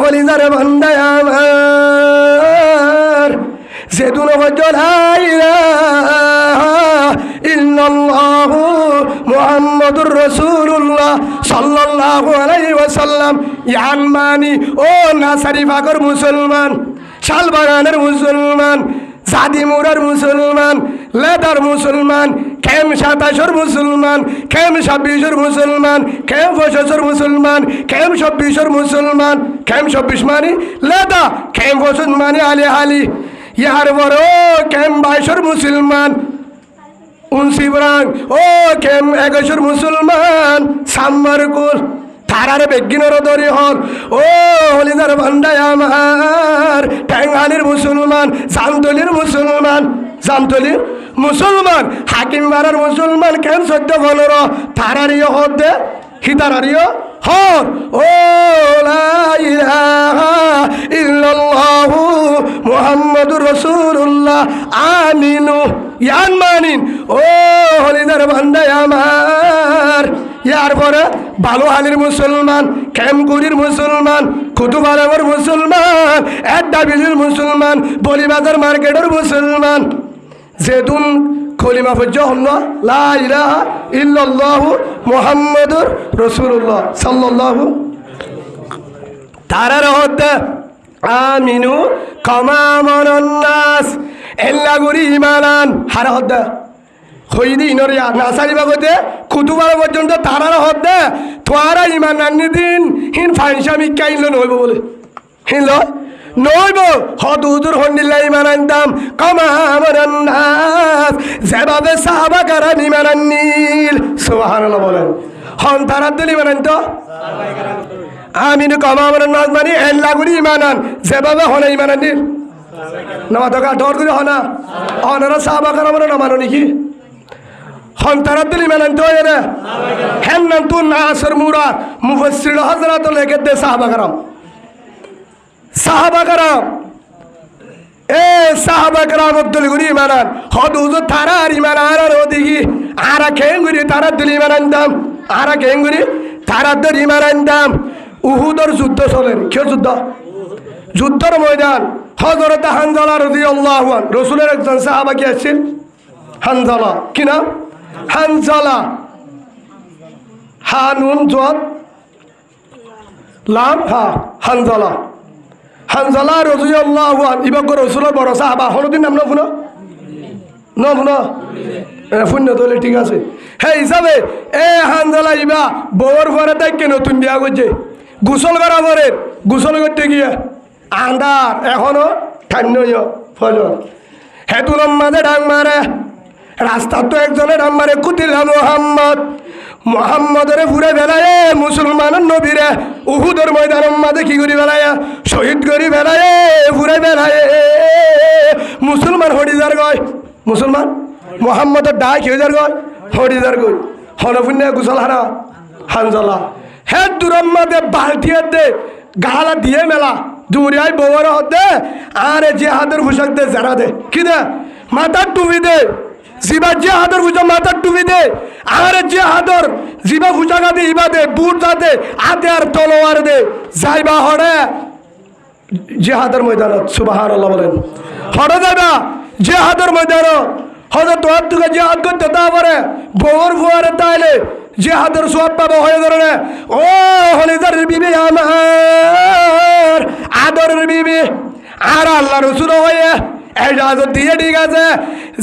S1: হলিদার বান্দা আমার যেদুন লা ইলাহা ইল্লাল্লাহু মুহাম্মাদুর রাসূলুল্লাহ সাল্লাল্লাহু আলাইহি ওয়াসাল্লাম ইয়ান মানি ও নাসারি বাগর মুসলমান শালবাগানের মুসলমান জাদিমুরার মুসলমান লেদার মুসলমান কেম 27-এর মুসলমান কেম 26-এর মুসলমান কেম 25-এর মুসলমান কেম 26-এর মুসলমান কেম 26 মানে লেদা কেম 25 মানে আলি হালি ইয়ার বড় কেম 22-এর মুসলমান উনসিবরাং ও কেম 21-এর মুসলমান সাম্মারকুল তারার বেগিনের দরি হল ও হলিদার ভান্ডায় আমার ট্যাঙ্গালির মুসলমান জামতলির মুসলমান জামতলির মুসলমান হাকিম বাড়ার মুসলমান কেন 14-15 তারারিও হদে হিতারারিও হর ও লা ইলাহা ইল্লাল্লাহু মুহাম্মাদুর রাসূলুল্লাহ আমিনু ইয়ান মানিন ও হলিদার ভান্ডায় আমার ইয়ার পরে বালুহালির মুসলমান ক্যামকুড়ির মুসলমান কুতুবালাগর মুসলমান এড্ডাবিলির মুসলমান বলিবাজার মার্কেটের মুসলমান যেদুন কলিমা পর্য হল লা ইলাহা ইল্লাল্লাহু মুহাম্মাদুর রাসূলুল্লাহ সাল্লাল্লাহু তারার হতে আমিনু কামা আমানান নাস এল্লাগুরি ইমানান হার হতে হইদি ইনরিয়া নাসারি বাগতে কুতুবার পর্যন্ত তারার হদে তোয়ারা ইমান আনি দিন হিন ফাইনসামি কাইল নইব বলে হিন নইব হদ হুজুর হন্ডিল্লা ইমান আনতাম কামা আমানান নাস যেভাবে সাহাবা কারাম ইমান আননিল সুবহানাল্লাহ বলেন হন তারার দিল ইমান আনতো আমিনু কামা আমানান নাস মানে এল্লাগুরি ইমানান যেভাবে হনে ইমান আননিল নামা তো ডর করে হনা অনারা সাহাবা কারাম নামানো নাকি হন্তারাতুল ইমান আনতে হয় না হেন নান্তু নাসর মুরাদ মুফাসসির হযরত লেগে দে সাহাবা কারাম এ সাহাবা কারাম আব্দুল গুরি ইমানান হদুজ তারার ইমান আর ওদিকে আরা কেঙ্গুরি তারাতুল ইমান আনতাম আরা কেঙ্গুরি তারাতুল ইমান আনতাম উহুদের যুদ্ধ চলেন কি যুদ্ধের ময়দান হযরত হানজালা রাদিয়াল্লাহু আনহু রাসূলের একজন সাহাবা কি আছেন হানজালা কি নাম হানজালা হানুন জদ লাম হা হানজালা হানজালা রাদিয়াল্লাহু আনহু ইবাক রাসূলের বড় সাহাবা হলদিন নাম না ফুন্য তোলে ঠিক আছে হে হিসাবে এ হানজালা ইবা বউর ঘরে দেখে নতুন বিয়া করছে গোসল করা পরে গোসল করতে গিয়ে আন্ধার এখনো ঠান্ডা ফজর হেতুর মাঝে ডাং মারে রাস্তা তো একজনের নাম্বারে কুতিলা মোহাম্মদের ফুরে বেলায় মুসলমানের নবীরে উহুদের ময়দানের মাঝে কি করি বেলায় শহীদ করি বেলায় ফুরে বেলায় মুসলমান হরিদার গয় মুসলমান মোহাম্মদের ডাক হরিদার গয় হরিদার গয় হনফুন্য গুসল হারা হানজালা হে দূরের মাঝে বালতিয়ে দে গালা দিয়ে মেলা দূরিয়ায় বউর হতে আরে যে হাতের পোশাক দে যারা দে কি দে মাথার টুপি দে জিবা যে হাতের পূজা মাথার টুপি দে আর যে হাতর জিবা পূজা দে ইবা দে বুট দে হাতে আর তলোয়ার দে যাইবা হরে যে হাতের ময়দানত সুবহানাল্লাহ বলেন হরে যাইবা যে হাতের ময়দানত হরে তোর তুকে যে হাত করতে তা পারে বউর ফুয়ারে তাইলে যে হাতের সব পাবো হয়ে ধরে ও হলিদার বিবি আমার আদরের বিবি আর আল্লাহ রসুল হয়ে এজাজত দিয়ে ঠিক আছে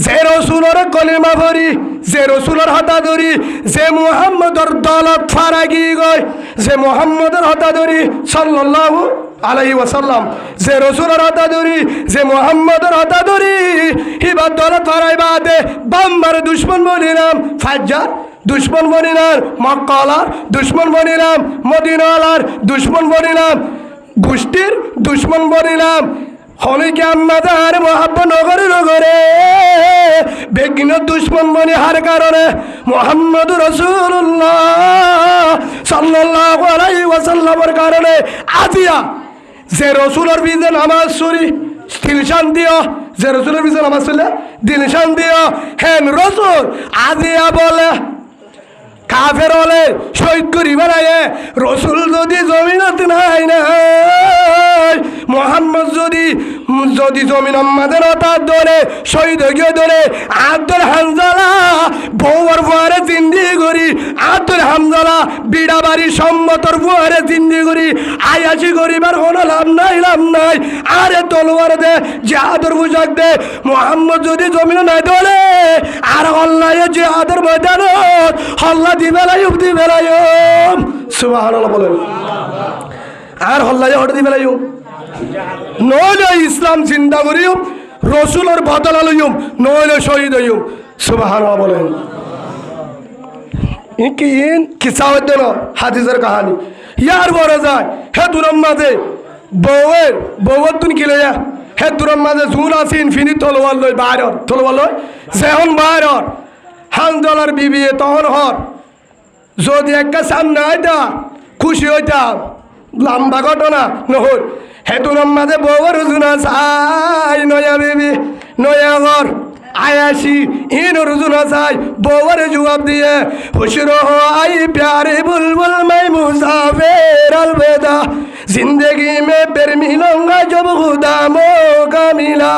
S1: যে রসুলের কলিমা পড়ি যে রসুলের হাতা ধরি যে মুহাম্মদর দলত ফারাগি গয় যে মুহাম্মদের হাতা ধরি সাল্লাল্লাহু আলাইহি ওয়াসাল্লাম যে রসুলের হাতা ধরি যে মুহাম্মদের হাতা ধরি হিবার দলত ফারাই বাদে বাম্বার দুশ্মন বলিলাম ফাজ্জার দুশ্মন বলিলাম মক্কালার দুশ্মন বলিলাম মদিনালার দুশ্মন বলিলাম গোষ্ঠীর দুশ্মন বলিলাম হলিকে আম্মাদার মোহাব্বত নগরে নগরে বেগিন দুশ্মন বনি হার কারণে মুহাম্মদ রাসূলুল্লাহ সাল্লাল্লাহু আলাইহি ওয়াসাল্লামের কারণে আজিয়া যে রসুলের বিজে নামাজ ছড়ি দিল শান্তিও যে রসুলের বিজে নামাজ ছড়লে দিল শান্তিও হেন রসুল আজিয়া বলে কাফের হলে শহীদ করি বেড়ায় রসুল যদি জমিনত নাই নাই মোহাম্মদ যদি জমিন আমাদের তার ধরে শহীদ হয়ে ধরে আব্দুল হামজালা বউর ফুয়ারে জিন্দি করি আব্দুল হামজালা বিড়া বাড়ি সম্মতর ফুয়ারে জিন্দি করি আয়াসি করিবার কোনো লাভ নাই আরে তলোয়ার দে জিহাদের পোশাক দে মোহাম্মদ যদি জমিন নাই ধরে আর হল্লায় জিহাদের ময়দানত হল্লা দিবেলায়ুম সুবহানাল্লাহ বলেন আর হল্লায় হট দিবেলায়ুম নইলে ইসলাম চিন্তা করিম রসুলের বদলা লইম নইলে শহীদ হইম সুবহানাল্লাহ বলেন কিসাওয়াত দেন হাদিসের কাহানি ইয়ার বড় যায় হে দুরম মাঝে বউয়ের তুন কি লইয়া হে দুরম মাঝে জুন আসিন ফিনি তলোয়ার লই বাইরর তলোয়ার লই যেহন বাইরর হানজলার বিবি তখন হর যদি একটা সামনে আইতা খুশি হইতাম লম্বা ঘটনা নহর হেতুর মাঝে বউর রুজুনা চাই নয়া বেবি নয়া ঘর আয়াসি ইন রুজুনা চাই বউর জবাব দিয়ে খুশির আই প্যারে বুলবুল মাই মুসাফির अलविदा जिंदगी में फिर मिलूंगा जब खुदा मौका मिला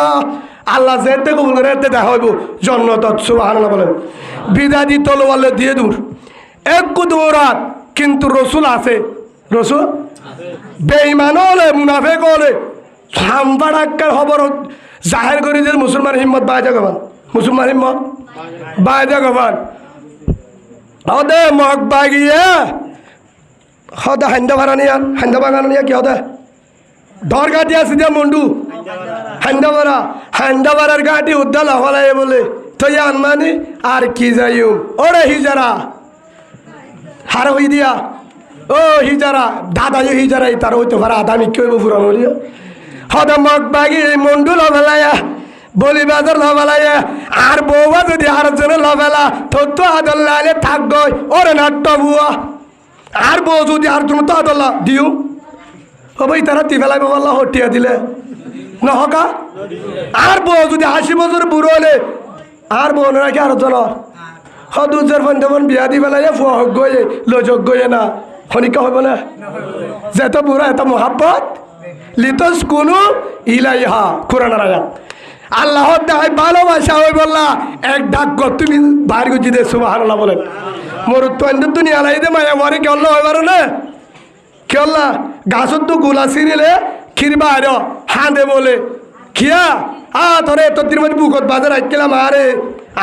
S1: আল্লাহ যেতে কবুল করে দেখা হইব জন্নত সুবহানাল্লাহ বলেন বিদাদি তলোয়ালে দিয়ে দূর এক কুদরাত কিন্তু রসুল আছে রসুল বেঈমান হলে মুনাফিক হলে সাম্পাড়াক্কার খবর জাহের করে যে মুসলমান হিম্মত বাইজা গবান মুসলমান হিম্মত বাইজা গবান হদে মগ বাগিয়ে হদে হান্দা ভাড়া নিয়ান হান্দা বাগান নিয়া কি হদে ধর গাটি আছে যে মন্ডু হান্দা ভাড়ার গাটি উদ্দাল হলায় বলে তো ইয়ান মানে আর কি যাইও ওরে হিজারা হার হই দিয়া ও হিজারা দাদা হিজারা তার হইতে পারে আদামি কেউ পুরান হলিও হদা মগ বাগি মন্ডু লবেলায়া বলি বাজার লবেলায়া আর বউবা যদি আর জন লবেলা তো আদল লালে থাক ওরে নাট্য বুয়া আর বউ যদি আর জন তো আদল্লা দিও হবাই তারা তিবেলা বাবা হটিয়া দিলে নহকা আর বউ যদি 80 বছর বুড়ো হলে আর বউ নাকি আর জন হদুজের বন্ধন বিয়া দি বেলায় ফুয়া হোক গয়ে লোজক গয়ে না খনিকা হইব না যেত বুড়া এত মোহাব্বত লিতস কোনো ইলাইহা কোরআনের আয়াত আল্লাহ দেখাই ভালোবাসা হই বললা এক ডাক গো তুমি বাইর গুজি দে সুবহানাল্লাহ বলেন মোর তো দুনিয়া লাই দে মায়া মরে কি আল্লাহ হইবার না কি আল্লাহ গাছত তো গুলা সিরিলে খিরবা আর হাঁদে বলে খিয়া তোরে তো তিরমত বুকত বাজার আইছিলাম আরে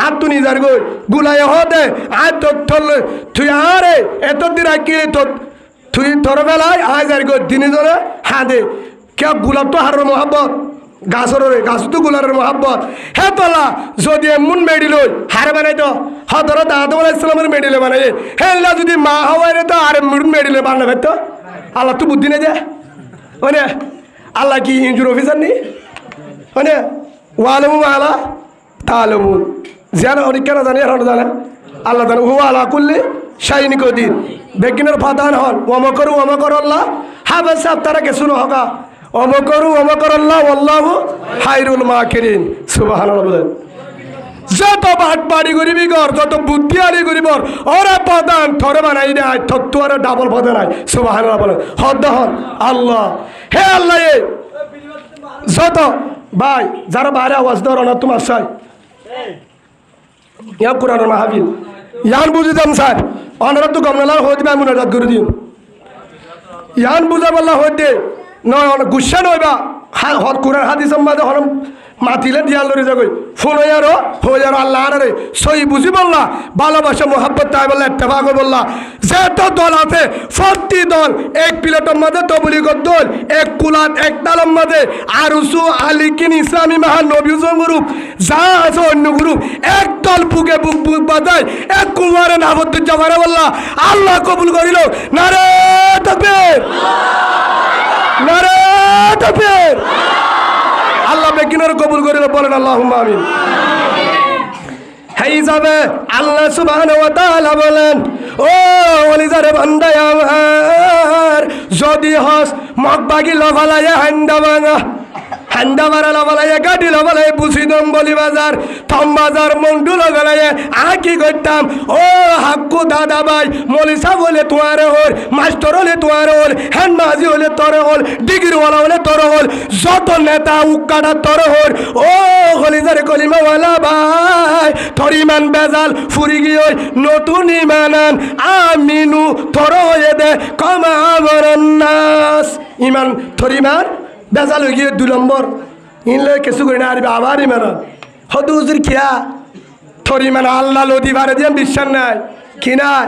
S1: আর তুই নিজার গই গুলাই হদে আর তোর থল তুই আরে এত দিন আইকি তুই তোর বেলায় আয় যার গই দিনে ধরে হাঁদে কে গুলাব তো হার মহাব্বত গাছর গাছ তো গুলার মহাব্বত হে তোলা যদি এমন মেডিল হার বানাই তো হদর দাদু ইসলামের মেডিলে বানাই হে যদি মা হওয়াই রে তো আর মেডিলে বানাবে তো আল্লাহ তো বুদ্ধি নেই দে মানে আল্লাহ কি ইঞ্জুর অফিসার নি মানে ওয়ালামু আলা তালামুন যারা অনেক কেন জানে আর জানে আল্লাহ জানে হুয়া আলা কুল্লি শাইনি কদির বেকিনের ফাদান হন ওমকর আল্লাহ হাফেজ সাহেব তারা কে শুনো হকা ওমকর আল্লাহ আল্লাহু খায়রুল মাকিরিন সুবহানাল্লাহ বলেন যত বাটবাড়ি করিবি গর যত বুদ্ধি আরি করিবর ওরে প্রধান থরে বানাই দেয় তত্ত্ব আর ডাবল প্রধান আয় সুবহানাল্লাহ বলেন হদ হন আল্লাহ হে আল্লাহ যত ভাই যারা বাইরে আওয়াজ ধরো না তোমার চাই ইয়া কোরআনের মাহফিল ইয়ান বুঝি দাম স্যার অনারা তো গমনালার হয়ে দিবে আমি নাজাত করে দিও ইয়ান বুঝা বললা হয়ে দে নয় গুসা নইবা কোরআন হাদিস সম্বাদে হরম মাতিলে দিয়াল ধরে যাগই ফোন হয়ে আল্লাহ আরে সই বুঝি বললা ভালোবাসা মোহাব্বত তাই বললা ইত্তেফাক বললা যে তো দল আছে প্রতি দল এক প্লেটের মধ্যে তবলিগত দল এক কুলাত এক তালম মধ্যে আরুসু আলিকিন ইসলামী মহান নবী গ্রুপ যা আছে অন্য গ্রুপ এক দল বুকে বুক বাজায় এক কুমারে নাবদ্দ জামারে বললা আল্লাহ কবুল করিল নারে তাকবীর নারে তাকবীর আল্লাহ বেকিনার কবুল করিল বলেন আল্লাহুম্মা আমিন হেই যাবে আল্লাহ সুবহানাহু ওয়া তাআলা বলেন ও ওলিজারে বান্দা আমার যদি হস মগবাগি লভালায়া হান্ডা ভাঙা হান্ডা মারা লভালায়া গাড়ি লভালায়া বুঝিদম বলি বাজার থম বাজার মন্ডু লভালায়া কি করতাম ও হাক্কু দাদা ভাই মলিসা বলে তোমারে হল মাস্টার হলে তোমারে হল হ্যান্ড মাঝি হলে তোর হল ডিগ্রিওয়ালা হলে তোর হল যত নেতা উক্কাটা তোর হল ও হলিজারে কলিমাওয়ালা ভাই তোর ইমান বেজাল ফুরি গিয়ে নতুন ইমান আন আমিনু তোর হয়ে দে কমা আমরন নাস ইমান তোর ইমান বেজাল হয়ে গিয়ে 2 নম্বর ইনলে কিছু করে না আরবি আবার ইমান হদু হুজুর খিয়া তোর ইমান আল্লাহ লদি বারে দিয়ে বিশ্বাস নাই কি নাই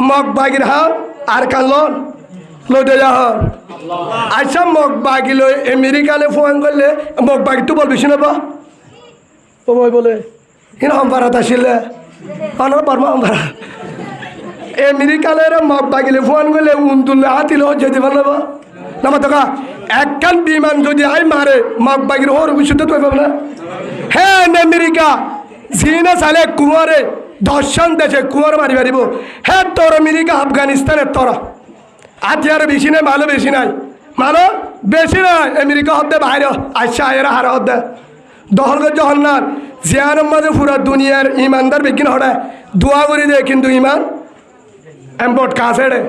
S1: মগ বাগির হাও আর কানলন লদে যা হন আচ্ছা মগ বাগি লই আমেরিকালে ফোন করলে মগ বাগি তো বলবি শুনে বা ও বই বলে ইন হমবারাত আসিলে অনর পারমা হমবারা আমেরিকালে মগ বাগিলে ফোন করলে উনতুল্লে হাতিল যেতে পারলে বা নামা তোকা একখান বিমান যদি আই মারে মগ বাগির ওর ভবিষ্যতে তুই পাব না হ্যাঁ আমেরিকা জিনা সালে কুমারে দর্শন দেশে কুমার মারি মারিব হ্যাঁ তোর আমেরিকা আফগানিস্তানের তোরা হাতিয়ার বেশি নাই মালও বেশি নাই মালও বেশি নাই আমেরিকা হতে বাইরে আচ্ছা এরা হারা হতে দখল করে যখন না জিয়ানের মাঝে পুরা দুনিয়ার ইমানদার বিজ্ঞান হঠাৎ দোয়া করি দে কিন্তু ইমান এম্পোর্ট কাছে রে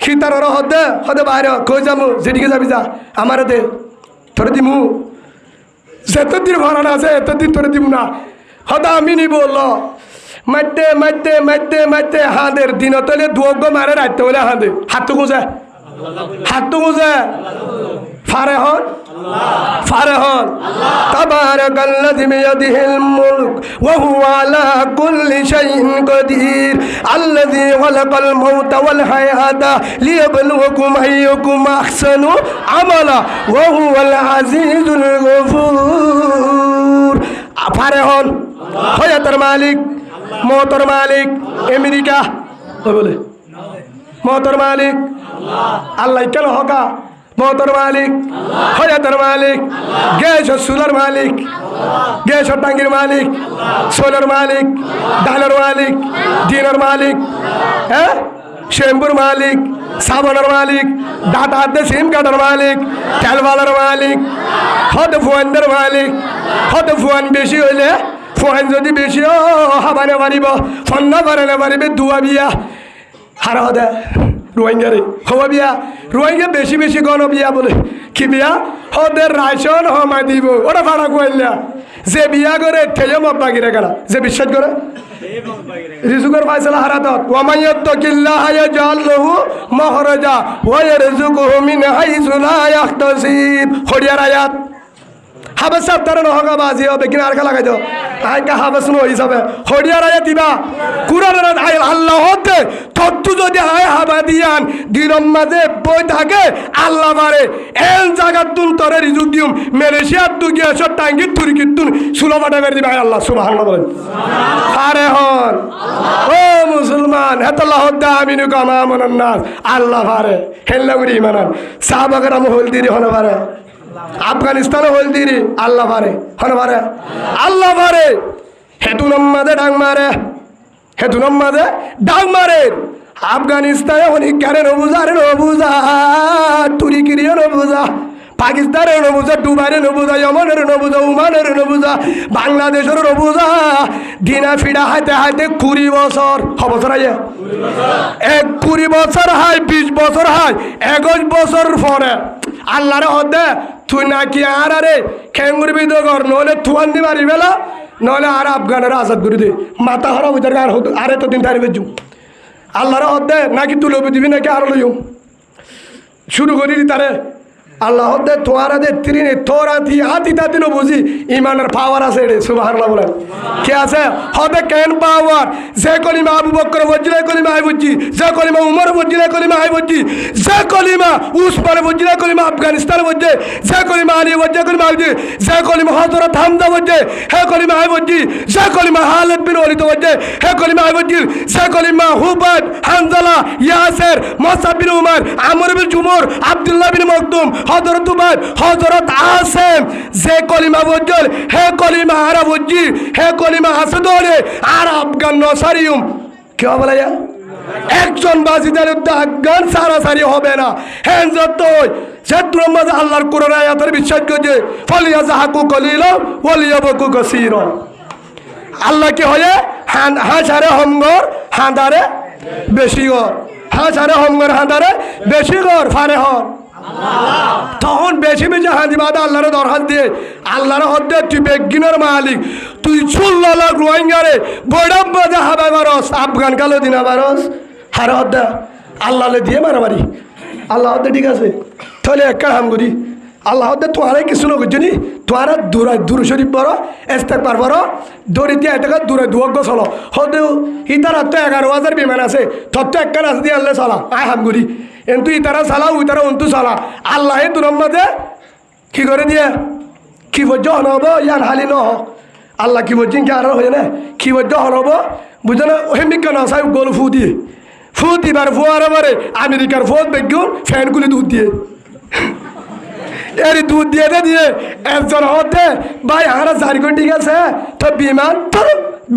S1: খিতার হতে বাইরে কই যাবো যেদিকে যাবি যা আমার দে তোর দিমু যেতদিন ভাড়া আছে এতদিন তোর দিব না হতা আমি নি বলল মারতে মারতে মারতে মারতে হাঁদের দিন তলে দুয়োগ মারে রাখতে বলে হাঁদে হাত তো গুজে ফারে হন তাবারাকাল্লাযী বিয়াদিহিল মুলক ওয়া হুয়া আলা কুল্লি শাইইন কাদির আল্লাযী খালাকাল মাউতা ওয়াল হায়াতা লিয়াবলুয়াকুম আইয়ুকুম আহসানু আমালা ওয়া হুয়াল আজিজুল গফুর ফারে হন হয়াতের মালিক মওতের মালিক আমেরিকা বলে মওতের মালিক আল্লাহ কেন হকা মওতের মালিক হয়াতের মালিক গ্যাস সুলার মালিক গ্যাস টাঙ্গির মালিক সোলার মালিক ডালের মালিক দিনের মালিক হ্যাঁ শ্যাম্পুর মালিক সাবানের মালিক ডাটা হাতে সিম কার্ডের মালিক তেলওয়ালার মালিক হতে ফোয়ানদের মালিক হতে ফোয়ান বেশি হইলে ফোয়ান যদি বেশি হাবানে পারিব ফোন না পারে পারিবে দুয়া বিয়া হারা হতে রোহিঙ্গারে হওয়া বিয়া রোহিঙ্গা বেশি বেশি গণ বিয়া বলে কি বিয়া ওদের রাশন হমা দিব ওরা ভাড়া কইলা যে বিয়া করে ঠেয়ে মত বাগিরে গেলা যে বিশ্বাস করে রিজুকের ফায়সালা হারাতত ওয়ামাইয়াত্তাকিল্লাহ ইয়াজআল লাহু মাখরাজা ওয়া ইয়ারযুকুহু মিন হাইসু লা ইয়াহতাসিব হরিয়ার আয়াত হাবেস তার নহগা বাজি হবে কিনা আর লাগাই দাও আইকা হাবেস নো হিসাবে হরিয়ার আয়াত দিবা কুরআনের আয়াত আল্লাহ হতে তত্তু যদি আয় হাবা দিয়ান দিনম মাঝে বই থাকে আল্লাহ বারে এল জায়গাত তুন তরে রিজুক দিউম মালয়েশিয়াত তু গিয়া সব টাঙ্গি তুর্কি তুন সুলাবাটা বের দিবা আল্লাহ সুবহানাল্লাহ বলেন আরে হন ও মুসলমান আল্লাহ দা আমিনু কামা মানান নাস আল্লাহ বারে হেল্লা করি ইমানান সাহাবা کرام হল দিরি হন বারে আফগানিস্তানে হল দিরি আল্লাহ বারে হন বারে আল্লাহ বারে হেতুনম মাঝে ডাং মারে আফগানিস্তানে অনেক কারে নবুজা তুরিকিরিও নবুজা পাকিস্তানের নবুজা দুবাইয়ের নবুজা ইয়েমেনের নবুজা ওমানের নবুজা বাংলাদেশের নবুজা দিনা ফিরা হাইতে হাইতে 20 বছর বছর আইয়ে 20 বছর হাই 20 বছর হাই 21 বছর পরে আল্লাহর হদে তুই নাকি আর আরে খেঙ্গুর বিদগর নলে তুয়ান দি মারি বেলা নলে আর আফগানের আজাদ করে দে মাথা হারা হইতে আর আরে তো দিন তারি বেজু আল্লাহর হদে নাকি তুলবি দিবি নাকি আর লইও শুরু করি তারে আল্লাহ দে তোয়ারা দে তিরিনে তোরা দি আতি দাদিনো বুঝি ইমানের পাওয়ার আছে রে সুবহানাল্লাহ বলেন কে আছে হবে কেন পাওয়ার যে কলিমা আবু বকর বজিলে কলিমা আই বুঝি যে কলিমা উমর বজিলে কলিমা আই বুঝি যে কলিমা উসমান বজিলে কলিমা আফগানিস্তান বজে যে কলিমা আলী বজে কলিমা আই বুঝি যে কলিমা হযরত হামজা বজে হে কলিমা আই বুঝি যে কলিমা খালিদ বিন ওয়ালিদ বজে হে কলিমা আই বুঝি যে কলিমা হুবাদ হানজালা ইয়াসির মুসাব বিন উমর আমর বিন জুমর আব্দুল্লাহ বিন মাকতুম হযরত উবাদ হযরত আসিম যে কলিমা বজল হে কলিমা আরা বুঝি হে কলিমা আসদরে আর আফগান নসারিয়ম কি বলে একজন বাজিদার আফগান সারাসারি হবে না হ্যাঁ যত শত্রুর মাঝে আল্লাহর কোরআন আয়াতের বিশ্বাস করছে ফলিয়াজাহাকু কলিলা ওয়ালিয়াবকু কাসীরা আল্লাহ কি হয় হাসারে হমগর হাঁদারে বেশি গর হাসারে হমগর হাঁদারে বেশি গর ফারে হর তখন বেশি বেশি হাঁদিবাদা আল্লাহরে দরখাস্ত দিয়ে আল্লাহর হদ্দে তুই বেগিনের মালিক তুই চুল্লালা রোহিঙ্গারে বৈরাম বাজে হাবাই বারস আফগান কালো দিনা বারস হারে হদ্দা আল্লাহলে দিয়ে মারামারি আল্লাহ হদ্দে ঠিক আছে তাহলে একটা হাম করি আল্লাহ হদ্দে তোয়ারে কিছু না করছি নি তোয়ারা দূর শরীফ বড় ইস্তেগফার বড় দড়ি দিয়ে এটাকে দূরে দুয়ক চলো হদেও ইতারা তো 11,000 বিমান আছে তোর তো একটা আছে দিয়ে আল্লাহ চলা আয় হাম করি কিন্তু ইতারা চালা উইতারা অন্তু চালা আল্লাহ তোর মাঝে কি করে দিয়ে কি বজ্য হনব ইয়ার হালি ন আল্লাহ কি বলছেন কি আর হয়ে না কি বজ্য হনব বুঝে না হেমিকা না সাহেব গোল ফু দিয়ে ফু দিবার ফুয়ারে মারে আমেরিকার ফোন বেগুন ফ্যানগুলি দুধ দিয়ে এর দুধ দিয়ে দিয়ে একজন হতে ভাই হারা 4 ঘন্টা ঠিক আছে তো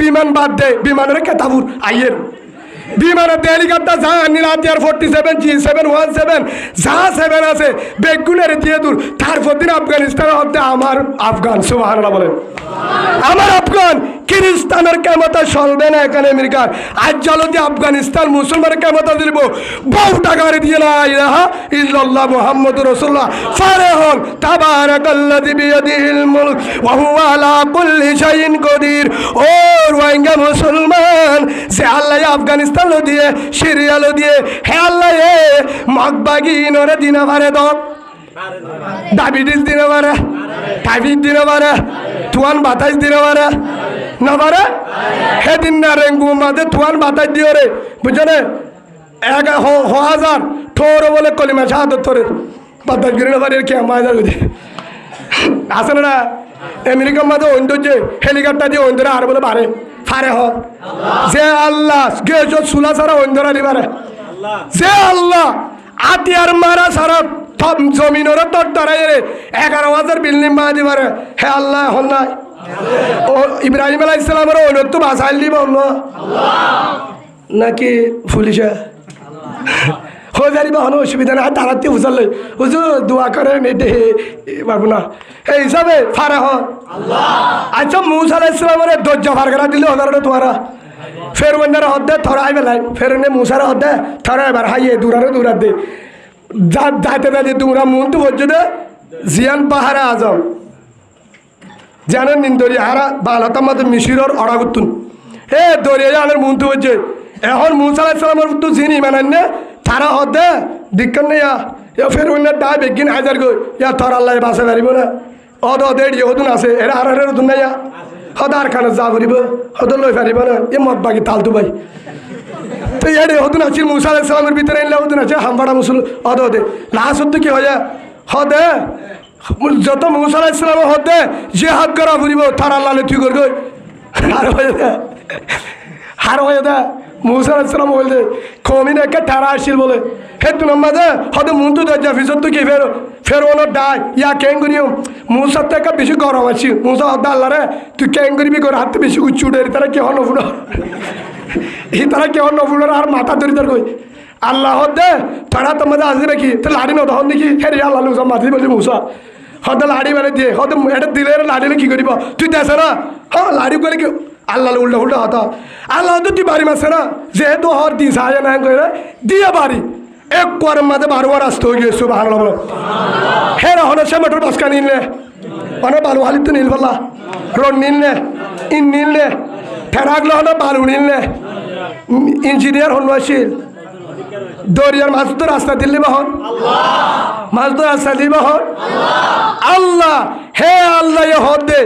S1: বিমান বাদ দে বিমানের কেতাবুর আইয়ের বিমানের হেলিকপ্টার যা নিরাতিয়ার 47 G717 যা 7 আছে বেগুনের দিয়ে দূর তারপর দিন আফগানিস্তানের হতে আমার আফগান সুবহানাল্লাহ বলেন আমার আফগান খ্রিস্টানের কেমতা চলবে না এখানে আমেরিকার আজ যদি আফগানিস্তান মুসলমানের কেমতা দিব বহু টাকার দিয়ে লা ইলাহা ইল্লাল্লাহ মুহাম্মাদুর রাসূলুল্লাহ ফারহন তাবারাকাল্লাযী বিয়াদিহিল মুলক ওয়া হুয়া আলা কুল্লি শাইইন কদির ও রোহিঙ্গা মুসলমান সে আল্লাহ আফগানিস্তান লো দিয়ে সিরিয়া লো দিয়ে হে আল্লাহ এ মগবাগি নরে দিনা পারে দাও ডায়াবেটিস দিনে পারে টাইফয়েড দিনে পারে তুয়ান বাতাস দিনে পারে না পারে সেদিন না রেঙ্গু মাঝে তুয়ান বাতাস দিও রে বুঝছো না 1,000 ঠোর বলে কলিমা শাহাদত তোরে বাতাস গিরে না পারে কে মাঝে বুঝি আছে না আমেরিকার মাঝে অন্য যে হেলিকপ্টার দিয়ে অন্যরা আর বলে পারে ফারে হক যে আল্লাহ গেজ চুলা ছাড়া অন্যরা নিবারে যে আল্লাহ আতিয়ার মারা ছাড়া জমিনের তোর দাঁড়াই রে 11,000 বিল্ডিং মা দিবারে হে আল্লাহ হল নাই ও ইব্রাহিম আলাইহিস সালামের অনত্য বাসাইল দিব নাকি পুলিশে হয়ে যাবি কোনো অসুবিধা না তাড়াতে উজালে হুজুর দোয়া করে মেটে পারবো না এই হিসাবে ফারে হন আচ্ছা মুসা আলাইহিস সালামের দরজা ফার করা দিলে হজার তোমারা ফের বন্যারা হদ্দে থরাই বেলাই ফের নে মুসারা হদ্দে থরাই এবার হাইয়ে দূরা দে যাইতে যাইতে তোমরা মন তো বলছো দে জিয়ান পাহাড়ে আজম জানেন নিন দরিয়া হারা বালতার মধ্যে মিশিরর অড়াগুতুন হে দরিয়া জানের মন তো বলছে এখন মুসা আলাইহিস সালামের তো চিনি মানান্নে তারা হদে দিক্কন নেই ফের অন্য ডাই বেগিন হাজার গই ইয়া তোর আল্লাহ বাসে পারিব না অদ অদের ইহুদুন আছে এরা আর হুদুন নাই হদার খানে যা করিব হদ লই পারিব না এ মত বাকি তালতু ভাই তো এর ইহুদুন আছে মুসা আলাইহিস সালামের ভিতরে এলে ইহুদুন আছে হামবাড়া মুসল অদে লাস্ট কি হয় হদে যত মুসা আলাইহিস সালাম হদে জিহাদ করা ফুরিব তার আল্লাহ তুই কর গই আর হয়ে দে মুসা আলাইহিস সালাম বলতে কমিনে একটা ঠাড়া আসছিল বলে হে তুই মাঝে হয়তো মন তো দরজা ফিসত তো কি ফের ওনো ডাই ইয়া কেন করিও মুসার তো একটা বেশি গরম আছি মুসা হদ্দা আল্লাহ রে তুই কেন করবি করে হাতে বেশি উচ্চ উঠে তারা কেহ নফুড়ো তারা কেহ নফুড়ো আর মাথা ধরি তার কই আল্লাহ হদ্দে তারা তো মাঝে আসবে কি তো লাড়ি ন তখন দেখি হে রে আল্লাহ মুসা মাথি বলছি মুসা হয়তো লাড়ি বেড়ে দিয়ে হয়তো এটা দিলে লাড়িলে কি করিব তুই দেশ না হ্যাঁ লাড়ি করে কি আল্লাহ উল্টা হতা আল্লাহ তো তুই বাড়ি মাসে না যেহেতু হর দিস আয় না করে দিয়ে বাড়ি এক কোয়ারের মাঝে 12 আসতে হয়ে গিয়েছো ভালো বলো হে রহনের সে মোটর বাসকা নিলে অনেক বালু হালি তো নীল বললা রোড নিলে ইন নিলে ফেরাগলো হলো বালু নিলে ইঞ্জিনিয়ার হল আসিল দরিয়ার মাছ তো রাস্তা দিল্লি বহন মাছ তো রাস্তা দিল বহন আল্লাহ হে আল্লাহ হদ দে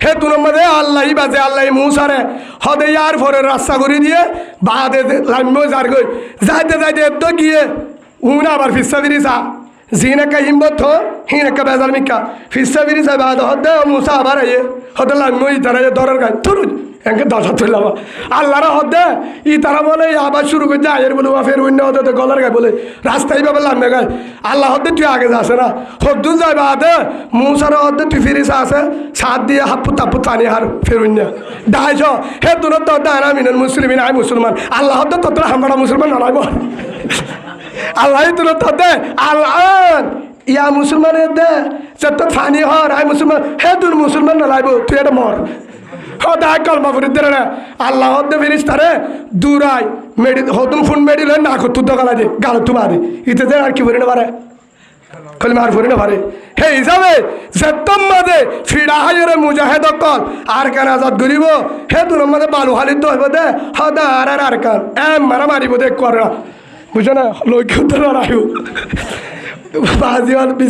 S1: হে তুলের মধ্যে আল্লাহ বাজে আল্লাহ মুসারে হদে ইয়ার ফরের রাস্তা করে দিয়ে বাদে লাম্বো যার গই যাইতে যাইতে তো গিয়ে উনা আবার ফিসা ফিরিসা জিনাকা হিম্মত হিনাকা বেজাল মিকা ফিসা ফিরিসা বাদ হদে মুসা আবার আইয়ে হদে লাম্বো ই তারা দরের গায় তুরুজ একে দশা তুললাম আল্লাহরা হদে ই তারা বলে আবার শুরু করে যায় এর বলে ফের অন্য হতে গলার গায়ে বলে রাস্তায় ভাবে লাম্বে গায় আল্লাহ হদে তুই আগে যাস না হদ্দু যাই বাদে মুসার হদে তুই ফিরিসা আছে সাত দিয়ে হাপ্পু তাপ্পু টানি হার ফের অন্য ডাইছ হে তোর তো দানা মিনেন মুসলিম আই মুসলমান আল্লাহ হদে তোর হামড়া মুসলমান নাইব আল্লাহ তোর তো দে আল্লাহ ইয়া মুসলমানের দে যে তো ফানি হর আই মুসলমান হে তোর মুসলমান নাইব তুই এটা মর হদায় কলমা করে দিলে না আল্লাহ হদ্দে ফিরিস তারে দূরাই মেডি হতুন ফোন মেডিল না করতু দোকালা দে গালো তুমা দে ইতে দে আর কি করি না পারে কলমা আর করি না পারে হে হিসাবে যেতম মাঝে ফিরা হাইরে মুজাহেদ কল আর কান আজাদ করিব হে তোর মাঝে বালু হালিত হইব দে হদা আর কান মারা মারিব দে করে না বুঝো না লক্ষ্য তো লড়াইও বাজি আলাদা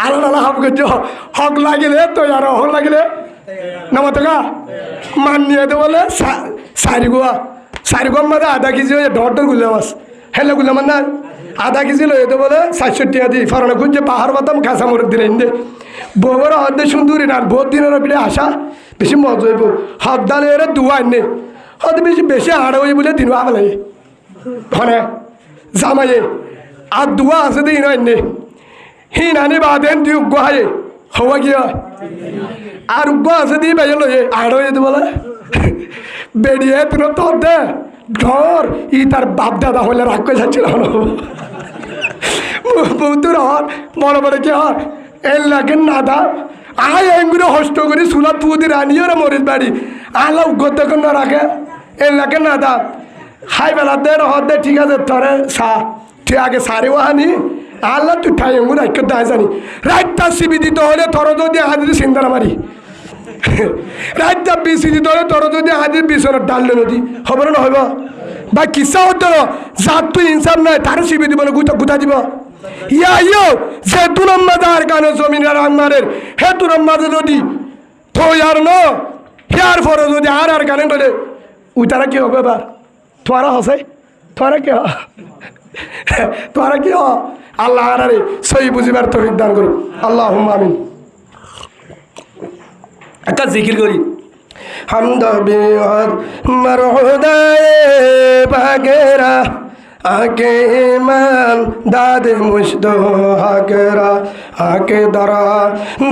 S1: আলাদা হক করছ হক লাগিলে তো আর হক লাগিলে নামতকা মান নিয়ে দে বলে সারি গোয়া মাঝে আধা কেজি ডর গুলে মাছ হেলে গুলে মান না আধা কেজি লয়ে দে বলে 60 টাকা দিই ফরানো খুঁজছে পাহাড় বাতাম খাসা মরে দিলে ইন্দে বউর হদ্দে সুন্দরী না বহুত দিনের বিড়ে আসা বেশি মজা হইব হদ্দালে এর দুয়া নে হদ বেশি বেশি হাড় হই বলে দিন আবার লাগে মানে জামাইয়ে আর দুয়া আছে দিন নে হি নানি বাদেন তুই গোহায়ে হওয়া কি হয় আর উগ্র আছে দিয়ে বেজে লয়ে আড় হয়ে যেতে বলে বেরিয়ে তুলো তোর দে ঘর ই তার বাপ দাদা হলে রাগ করে যাচ্ছিল বৌতুর হর বড় বড় কি হর এর লাগে নাদা আয় এগুলো হস্ত করি সুলা পুদি রানিও রে মরিস বাড়ি আলা উগ্র দেখুন না রাখে এর লাগে নাদা হাই বেলা দে হর দে ঠিক আছে তোরে সা তুই আগে সারিও আনি আল্লাহ তুই ঠাই এমন এক দায় জানি রাতটা সিবি দিতে হলে তোর যদি হাজির সিন্দারা মারি রাতটা বিসি দিতে হলে তোর যদি হাজির বিছনের ডাললে নদী হবে না হইব বা কিসা হতো যার তুই ইনসাফ নাই তার সিবি দিব না গুতা দিব ইয়া ইয়ো যে তুলম মাঝে আর গানো জমিনের আন্নারের হে তুলম মাঝে যদি থই আর ন হেয়ার পরে যদি আর গানে বলে ওই তারা কি হবে এবার তোরা হসে তোরা কি তোরা কি আল্লাহ আরে সহি বুঝিবার তৌফিক দান করুন আল্লাহুম্মা আমিন একটা জিকির করি হামদ বিহদ মরহুদায়ে বাগেরা আকে ইমান দাদে মুশদো হাগরা আকে দরা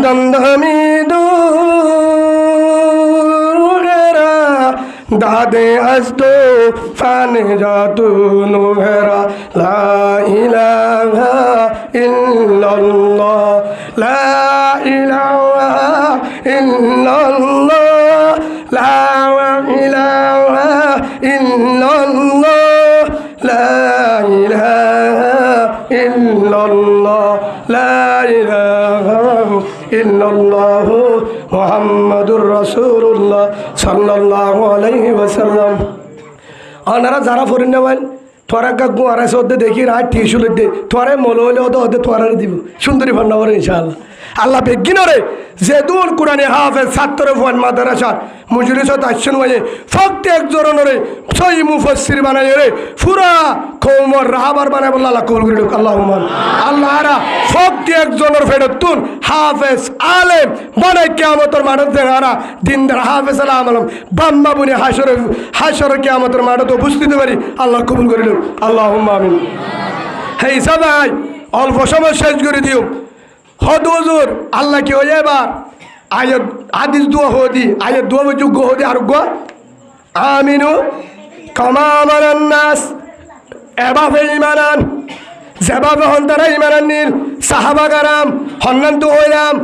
S1: দমদমি দুরেরা দাদে আস্তো ফানে জাতু নুহেরা লা ইলাহা ইল্লাল্লাহ লা ইলাহা ইল্লাল্লাহ লা ইলাহা ইল্লাল্লাহ লা ইলাহা ইল্লাল্লাহ লা ইলাহা ইল্লাল্লাহ মুহাম্মাদুর রাসূলুল্লাহ সাল্লাল্লাহু আলাইহি ওয়াসাল্লাম আনারা যারা ফরিন নেবেন তোরা কাকু আড়াইশ হতে দেখি রাত টিউশন দে তোরে মল হলে হতে তোরার দিব সুন্দরী ভান্ডার ইনশাআল্লাহ আল্লাহ বেগিনরে যে দূর কোরআনে হাফেজ ছাত্র ফুয়ান মাদ্রাসার মুজলিসত আসছেন ওয়ে ফক্ত এক জোরনরে সহি মুফাসসির বানাই রে পুরা কওমর রাহাবার বানাই বল্লা আল্লাহ কবুল করে আল্লাহুম্মা আল্লাহ আরা ফক্ত এক জনের ফেরতুন হাফেজ আলেম বানাই কিয়ামতের মাঠে দেখারা দিনদার হাফেজ আলম বাম্মা বুনি হাসর কিয়ামতের মাঠে উপস্থিত পারি আল্লাহ কবুল করে আল্লাহুম্মা আমিন হেই সবাই অল্প সময় শেষ করে দিও হদ হুজুর আল্লাহ কি হয়ে এবার আয়াত হাদিস দোয়া হদি আয়াত দোয়া যোগ্য হদি আর গো আমিনু কামা আমানান নাস এভাবে ইমানান যেভাবে হন তারা ইমানান নীল সাহাবা কারাম হন্নান তো হইলাম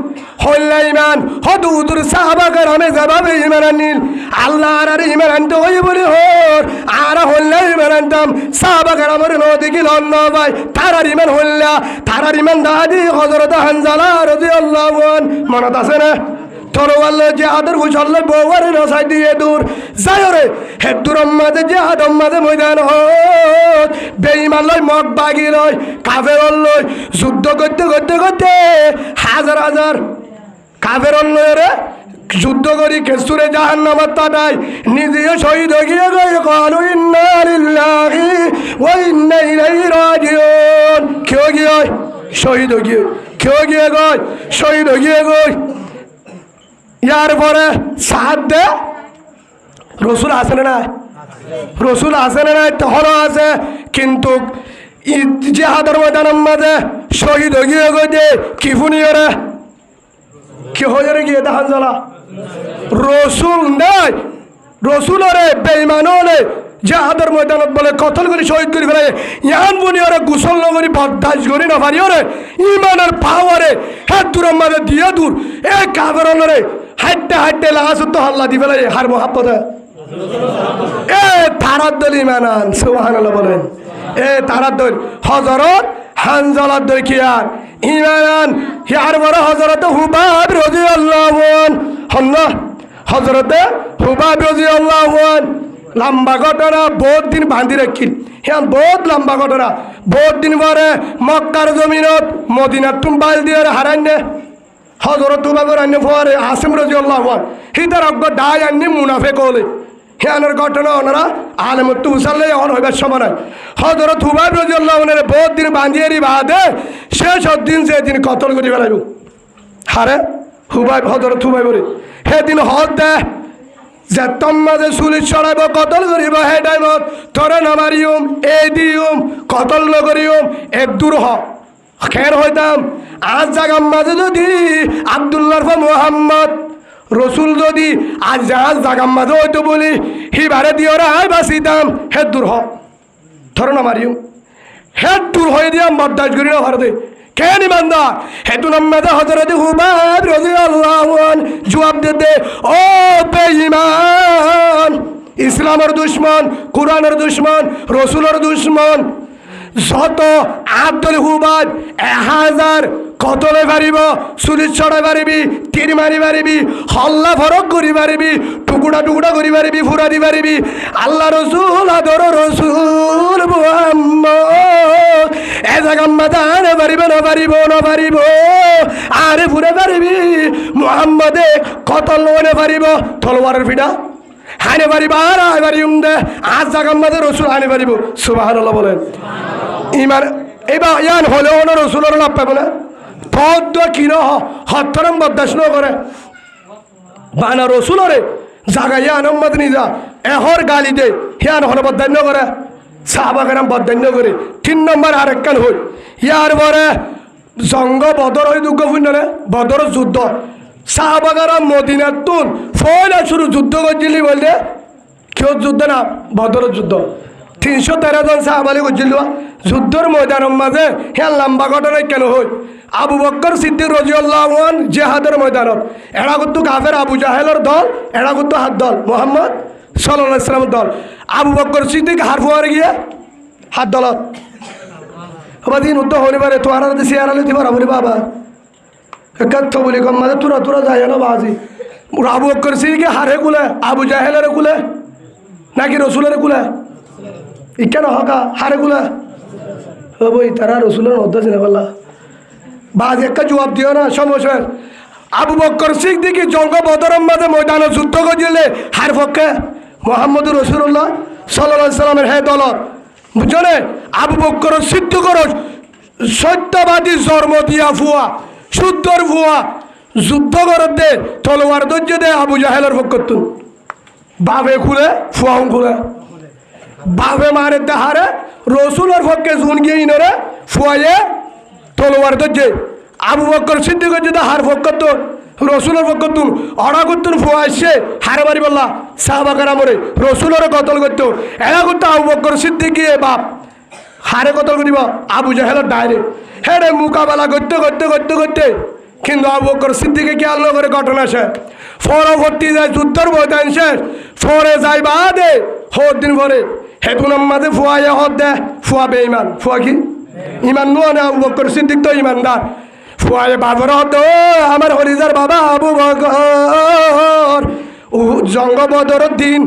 S1: হল্লা ইমান হদ হুজুর সাহাবা কারামে যেভাবে ইমানান নীল আল্লাহ আর ইমান আনতে হই বলে হর আর হল্লা ইমান আনতাম সাহাবা কারামের নদী কি লন্ন ভাই তারার ইমান হল্লা তারার ইমান দাদি হযরত হানজালা রাদিয়াল্লাহু আন মনত আছে না তরোয়াল যে আদর হুসল বউয়ারে রসাই দিয়ে দূর যায় রে হে দূরম মাঝে যে আদম মাঝে ময়দান হয় বেঈমান লয় মগ বাগি লয় কাফের লয় যুদ্ধ করতে করতে করতে হাজার হাজার কাফের লয় রে যুদ্ধ করি কেসুরে জাহান্নামাত তাটাই নিজেও শহীদ হয়ে গিয়ে কালু ইন্না লিল্লাহি ওয়া ইন্না ইলাইহি রাজিউন কেউ গিয়ে শহীদ হয়ে কেউ গিয়ে গয় শহীদ হয়ে গয় ইয়ার পরে সাহায্য দে রসুল আছে না রসুল আছে না তখন আছে কিন্তু জিহাদের ময়দানের মাঝে শহীদ হয়ে গই দে কি ফুনিয়ে রে কি হয়ে রে গিয়ে দেখান জ্বালা রসুল নাই রসুল রে বেঈমান হলে জিহাদের ময়দানত বলে কতল করে শহীদ করে ফেলে ইয়ান বুনি ওরে গোসল নগরী বরদাস্ত করি না পারি ওরে ইমানের পাওয়ারে হ্যাঁ দূরের মাঝে দিয়ে দূর এ কাফের রে হাইটে হাইটে লাগাছ তো হাল্লা দি ফেলে হার মহাপদে এ তারার দল ইমানান সুবহানাল্লাহ বলেন এ তারার দল হযরত হানজালার দল কি আর ইমানান ইয়ার বড় হযরত হুবাব রাদিয়াল্লাহু আনহু হযরত হুবাব রাদিয়াল্লাহু আনহু লম্বা ঘটনা বহুত দিন বাঁধি রাখিল হ্যাঁ বহুত লম্বা ঘটনা বহুত দিন পরে মক্কার জমিনত মদিনার তুমবাইল দিয়ে হারাইনে হযরত হুবাবের আন্য পরে আসিম রাদিয়াল্লাহু আনহু হিতার অজ্ঞ ডাই আন্য মুনাফিক হলে হ্যাঁর ঘটনা ওনারা আলেমত উসাল্লে অন হইবার সময় নাই হযরত হুবাব রাদিয়াল্লাহু আনহু বহুত দিন বাঁধিয়েরি বাদে শেষ দিন যেদিন কতল করে ফেলাইব হারে হুবাব হযরত হুবাবরে সেদিন হদ দে যে তোমাদের চুলিত চড়াইব কতল করিব সেই টাইমত তোরে নামারিম এই দিম কতল নকরিম এক দূর খের হইতাম আজ জাগার মাঝে যদি আব্দুল্লাহ মোহাম্মদ রসুল যদি আজ জাগার মাঝে হইতো বলি হিবারে দিয়ে ওরা আই বাঁচিতাম হে দূর তোরে নামারিম হে দূর হয়ে দিয়াম বরদাস্ত করি না ভারতে কেন ইমানদার হেতু নাম্মাদে হযরত হুবাব রাদিয়াল্লাহু আনহু জবাব দে ও বেঈমান ইসলামের দুশমন কোরআনের দুশমন রসুলের দুশমন যত আব্দুল হুবাব 1000 কতলে পারিব চুলিত চড়াই পারিবি তীর মারি পারিবি হল্লা ফরক করি পারিবি টুকুরা টুকুরা করি পারিবি ফুরা দি পারিবি আল্লাহ রসুল আদর রসুল মুহাম্মদ এ জাগাম মাথা আনে পারিব না পারিব না পারিব আরে ফুরে পারিবি মুহাম্মদে কতল লনে পারিব তলোয়ারের ফিডা হানে পারিব আর আয় পারি দে আজ জাগাম মাঝে রসুল হানে পারিব সুবহানাল্লাহ বলেন ইমান এবার ইয়ান হলেও না রসুলের লাভ পাবো না পদ্ম কিনো হত্তরম বরদাস্ত করে বানা রসুলরে জাগাইয়া আনম্মদ নিজা এহর গালি দে হিয়ান হল বদান্য করে সাহাবাকেরাম বদান্য করে 3 নম্বর আরেকখান হই ইয়ার পরে জঙ্গ বদর হই দুঃখ ফুন্ডলে বদর যুদ্ধ সাহাবাকেরাম মদিনার তুন ফয়লা শুরু যুদ্ধ করছিলি বললে কেউ যুদ্ধ না বদর যুদ্ধ 313 জন সাহাবালি করছিল যুদ্ধর ময়দানের মাঝে হ্যাঁ লম্বা ঘটনা কেন হই আবু বকর সিদ্দিক রাদিয়াল্লাহু আনহু জিহাদের ময়দানত এরা কিন্তু কাফের আবু জাহেলের দল এরা কিন্তু হাত দল মুহাম্মদ সাল্লাল্লাহু আলাইহি ওয়াসাল্লামের দল আবু বকর সিদ্দিক হার ফুয়ার গিয়ে হাত দলত আবাদিন উদ্দ হইলে পারে তোরা দেশে আড়ালে দিবার বলি বাবা একাত্ত বলি কম মাঝে তোরা তোরা যায় না বাজি আবু বকর সিদ্দিক হারে কুলে আবু জাহেলের কুলে নাকি রসুলের কুলে কেন হকা হারে কুলে বই তারা রসুলের মধ্যে চিনে পারলা বাজ একটা জবাব দিও না সমস্যা আবু বকর সিদ্দিক জঙ্গ বদরের মাঝে ময়দানে যুদ্ধ করছিলে হার পক্ষে মুহাম্মদ রাসূলুল্লাহ সাল্লাল্লাহু আলাইহি সাল্লামের হে দলত বুঝলে আবু বকর সিদ্দিক সত্যবাদী জন্ম দিয়া ফুয়া শুদ্ধর ফুয়া যুদ্ধ করত দে তলোয়ার ধৈর্য দে আবু জাহেলের পক্ষ বাবে খুলে ফুয়াও খুলে বাবে মারে দেহারে রসুলের পক্ষে জুন গিয়ে ইনরে ফুয়াইয়ে তলোয়ার ধৈর্য আবু বকর সিদ্দিক যদি হার পক্ষ রসুলের পক্ষ অড়া করতুন ফুয়া আসছে হারে মারি বললা সাহাবাকেরা মরে রসুলের কতল করতো এরা করতো আবু বকর সিদ্দিক গিয়ে বাপ হারে কতল করিব আবু জাহেলের ডাইরেক্ট হ্যাঁ রে মোকাবেলা করতে করতে করতে করতে কিন্তু আবু বকর সিদ্দিকে কি আল্লাহ করে ঘটনা শেষ পরবর্তী যায় যুদ্ধের ময়দান শেষ ফরে যাই বাদে হর দিন পরে হেতুনাম মাঝে ফুয়াইয়া হদ দে ফুয়া বেঈমান ফুয়া কি ইমান নুয়া না আবু বকর সিদ্দিক তো ইমানদার ফুয়ায় বাবর হতো আমার হরিজার বাবা আবু বকর জঙ্গ বদরের দিন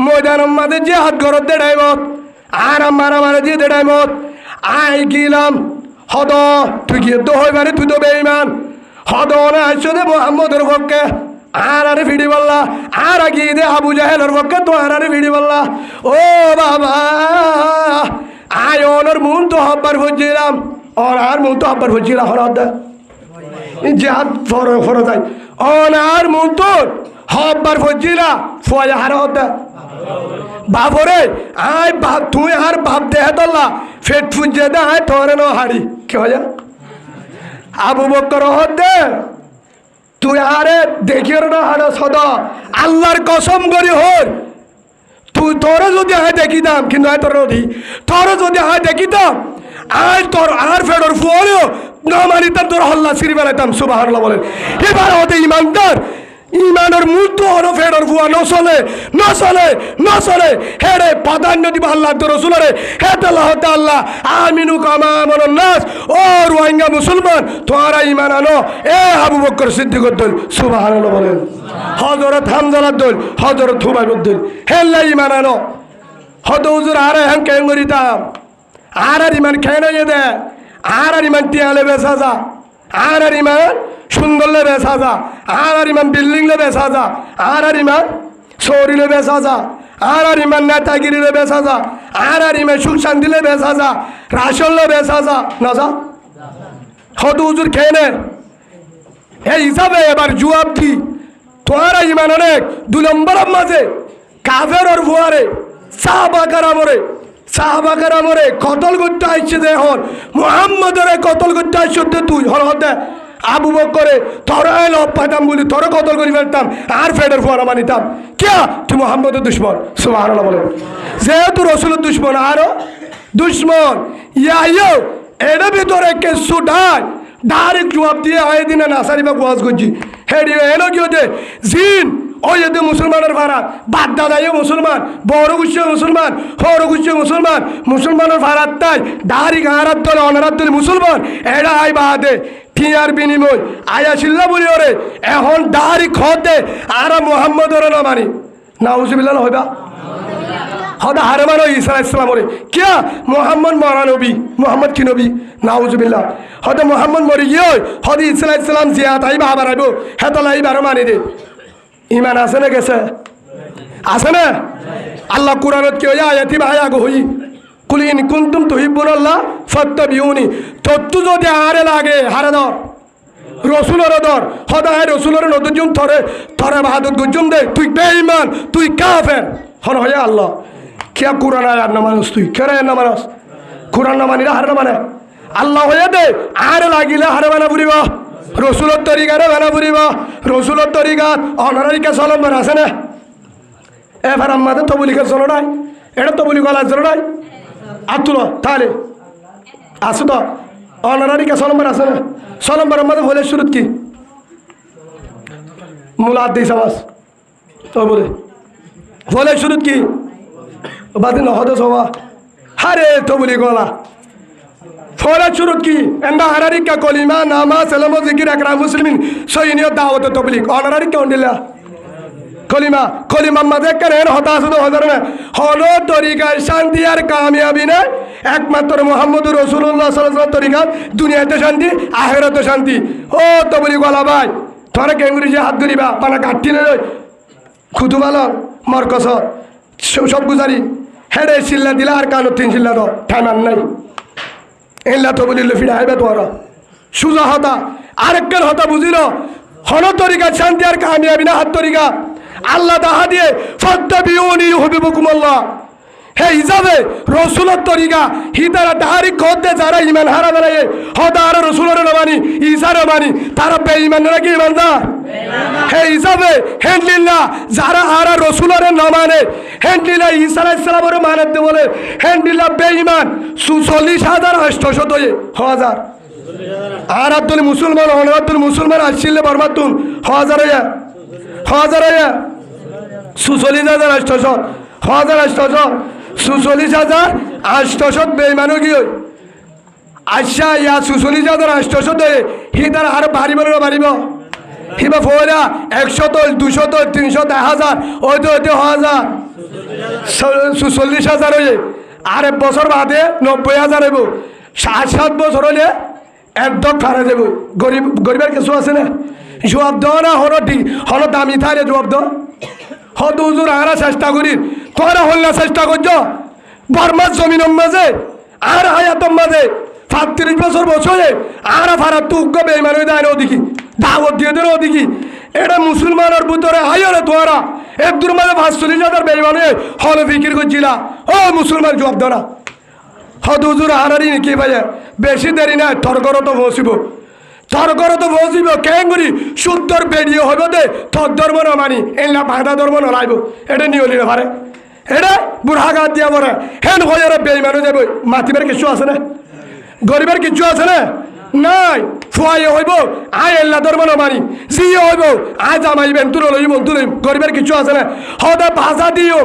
S1: ময়দানের মাঝে যে হাত গরত দেড়াইমত আর মারামারি দিয়ে দেড়াইমত আই গিলাম হদ তুই গিয়ে তো হইবারে তুই তো বেঈমান হদ না আইসো দে মোহাম্মদের পক্ষে আর আরে ভিড়ি বললা আর গিয়ে দে আবু জাহেলের পক্ষে তো আর আরে ভিড়ি বললা ও বাবা আয় ওনার মন তো হব্বার হচ্ছিলাম আর মন তো হব্বার হচ্ছিলাম হরদ যে হাত ফর যায় অনার মন তো হব্বার হচ্ছিলা ফয়া হার হদ্দা বাবরে আয় বাপ তুই আর বাপ দেহে তোলা ফেট ফুঞ্জে দে আয় তোরে ন হাড়ি কি হয় আবু বকর হদ্দে তুই আরে দেখির না হাড় সদ আল্লাহর কসম করি হর তুই তোরে যদি আয় দেখিতাম কিন্তু আয় তোর নদী তোরে যদি আয় দেখিতাম আয় তোর আর ফেডর ফুয়ারেও না মানিতাম তোর হল্লা সিঁড়ি বেড়াইতাম সুবহানাল্লাহ বলেন এবার হতে ইমানদার ইমানের মূর্ত হলো ফেডর ফুয়া নচলে হেরে প্রাধান্য দিব আল্লাহ তো রসুলরে হেতাল্লাহ আল্লাহ আমিনু কামা আমন নাস ও রোহিঙ্গা মুসলমান তোরা ইমান আনো এ আবু বকর সিদ্দিকর দল সুবহানাল্লাহ বলেন হযরত হামজালার দল হযরত হুমায়ুনের দল হেল্লা ইমান আনো হদ হুজুর আরে হ্যাঁ কেন করিতাম আর ইমান খেয়ে নিয়ে দে আর ইমান টিয়ালে বেসা যা আর ইমান সুন্দর লে বেসা যা আর ইমান বিল্ডিং লে বেসা যা আর ইমান শহরিলে বেসা যা আর ইমান নেতাগিরিলে বেসা যা আর ইমান সুখ শান্তিলে বেসা যা রাসলে বেসা যা না যা হদ হুজুর খেয়ে নে এই হিসাবে এবার জুয়াব কি তোরা ইমান অনেক 2 নম্বরের মাঝে কাফের ওর ভুয়ারে সাহাবা কারামরে কতল করতে আসছে যে হন মুহাম্মদের কতল করতে আসছে তুই হর হতে আবু বকরে তোরা এলো পাইতাম বলি তোরা কতল করি ফেলতাম আর ফেডের ফোয়ারা মানিতাম কে তুই মুহাম্মদের দুশ্মন সুবহানাল্লাহ বলে যেহেতু রসুলের দুশ্মন আরো দুশ্মন ইয়া এর ভিতরে কিছু ডাইরেক্ট জবাব দিয়ে আয় দিনে নাসারি বা গোয়াজ করছি হেডি এলো কি হতে জিন ওই যদি মুসলমানের ভাড়া বাদ দাদাইও মুসলমান বড় গুচ্ছ মুসলমান হর গুচ্ছ মুসলমানের ভাড়ার তাই ডাহারি গাঁরার দলে অনারার দলে মুসলমান এরা আই বাদে টিয়ার বিনিময় আয়া শিল্লা বলি ওরে এখন ডাহারি খতে আর মোহাম্মদ ওরে না মানি নাউজুবিল্লাহ হইবা হদা হারে মানো ঈসা ইসলাম ওরে কে মোহাম্মদ মরা নবী মোহাম্মদ কি নবী নাউজুবিল্লাহ হদা মোহাম্মদ মরি গিয়ে হদি ঈসা ইসলাম জিয়াত আইবা আবার আইব হেতলা আইবার মানি দে ইমান আছে না গেছে আছে না আল্লাহ কুরআনত কি হইয়া আয়াতি ভায়া গো হই কুল ইন কুনতুম তুহিব্বুনাল্লাহ ফাত্তাবিউনি তত্তু যদি আরে লাগে হারে দর রসুলের দর হদায় রসুলের নদুজুম থরে বাহাদুর গুজুম দে তুই বেঈমান তুই কাফের হন হইয়া আল্লাহ কিয়া কুরআন আয়াত না মানুষ তুই কেরে না মানুষ কুরআন না মানিরা হারে না মানে আল্লাহ হইয়া দে আরে লাগিলে হারে বানা বুড়িবা রসুলের তরিকারে বানা বুড়িবা রসুলের তরিকাত অনারিকা চলন বার আছে না এবার আমাদের তো বলিকে চলো নাই এটা তো বলি গলা চলো নাই আর তুলো তাহলে আসো তো অনারিকা চলম্বার আছে না চলম্বার আমাদের হলে শুরুত কি মুলাদ দিস আবাস তো বলে হলে শুরুত কি বাদে নহদ সবা হারে তো বলি গলা ফলে শুরুত কি এন্ডা হারারিকা কলিমা নামা সালাম জিকির আকরাম মুসলিমিন সৈনিয় দাওয়াত তবলিগ অনারিকা উন্ডিলা কলিমা মাঝে কেন হতাশ হজরে হলো তরিকার শান্তি আর কামিয়াবি না একমাত্র মোহাম্মদ রসুল্লাহ সাল্লাল্লাহু তরিকাত দুনিয়াতে শান্তি আখিরাতে শান্তি ও তো বলি গলা ভাই তোরা কেঙ্গুরিজে হাত ধরিবা পানা কাটি লই খুদু ভালো মরকস সব গুজারি হেডে চিল্লা দিলা আর কানো 3 চিল্লা দাও ঠানার নাই এলা তো বলিল ফিরে আইবে তোরা সুজা হতা আরেককের হতা বুঝিল হলো তরিকার শান্তি আর কামিয়াবি না হাত তরিকা আল্লাহ দাহা দিয়ে ফাত্তাবিউনি ইউহিব্বুকুমুল্লাহ হে হিসাবে রসুলের তরিকা হিতারা দাহারি করতে যারা ইমান হারা বেড়ায় হদা আর রসুলের মানি ঈসার মানি তারা বেঈমান নাকি ইমানদার হে হিসাবে হেনলিল্লাহ যারা আর রসুলের না মানে হেনলিল্লাহ ঈসা আলাইহিস সালামের মানতে বলে হেনলিল্লাহ বেঈমান 44800 আর আব্দুল মুসলমান অনাব্দুল মুসলমান আসছিল বরমাতুন হাজার 44800 বেঈমানও কি আচ্ছা ইয়া ৪৬,৮০০ হিদার আর বাড়িব না বাড়িব হিবা ফোরা ১০০ তো ২০০ তো ৩০০ ১০০০ ওই তো ১০০০ ৪০,০০০ হয়ে আর এক বছর বাদে ৯০,০০০ হইব ৭ বছর হলে একদম খারা যাব গরিবের কিছু আছে না জবাব দেওয়া না হল দামি থাকে জবাব দাও হত হুজুর আরা চেষ্টা করি তোরা হল না চেষ্টা করছ বর্মার জমিনের মাঝে আর হায়াতর মাঝে ৩৫ বছর বছরে আর ফারা তুগ্য বেইমান হয়ে দেয় ওদিকে দাওয়াত দিয়ে দেন ওদিকে এটা মুসলমানের ভিতরে হাইরে তোরা একদূর মাঝে ৪৫,০০০ বেইমান হয়ে হল ফিকির করছিলা ও মুসলমান জবাব দেওয়া হত হুজুর আরারি নাকি ভাই বেশি দেরি না তর্কর তো বসিব কেন করি শুদ্ধর বেরিয়ে হইব দে থর ধর্ম না মানি এলা বাধা ধর্ম নলাইব এটা নিয়লি না পারে এটা বুড়া গাত দিয়া পরে হেন হয়ে বেইমানো যাব মাতিবার কিছু আছে না গরিবের কিছু আছে না নাই ফুয়াইয়ে হইব আয় এল্লা ধর্ম না মানি জিয়ে হইব আয় জামাইবেন তুলো লইব গরিবের কিছু আছে না হদা ভাষা দিও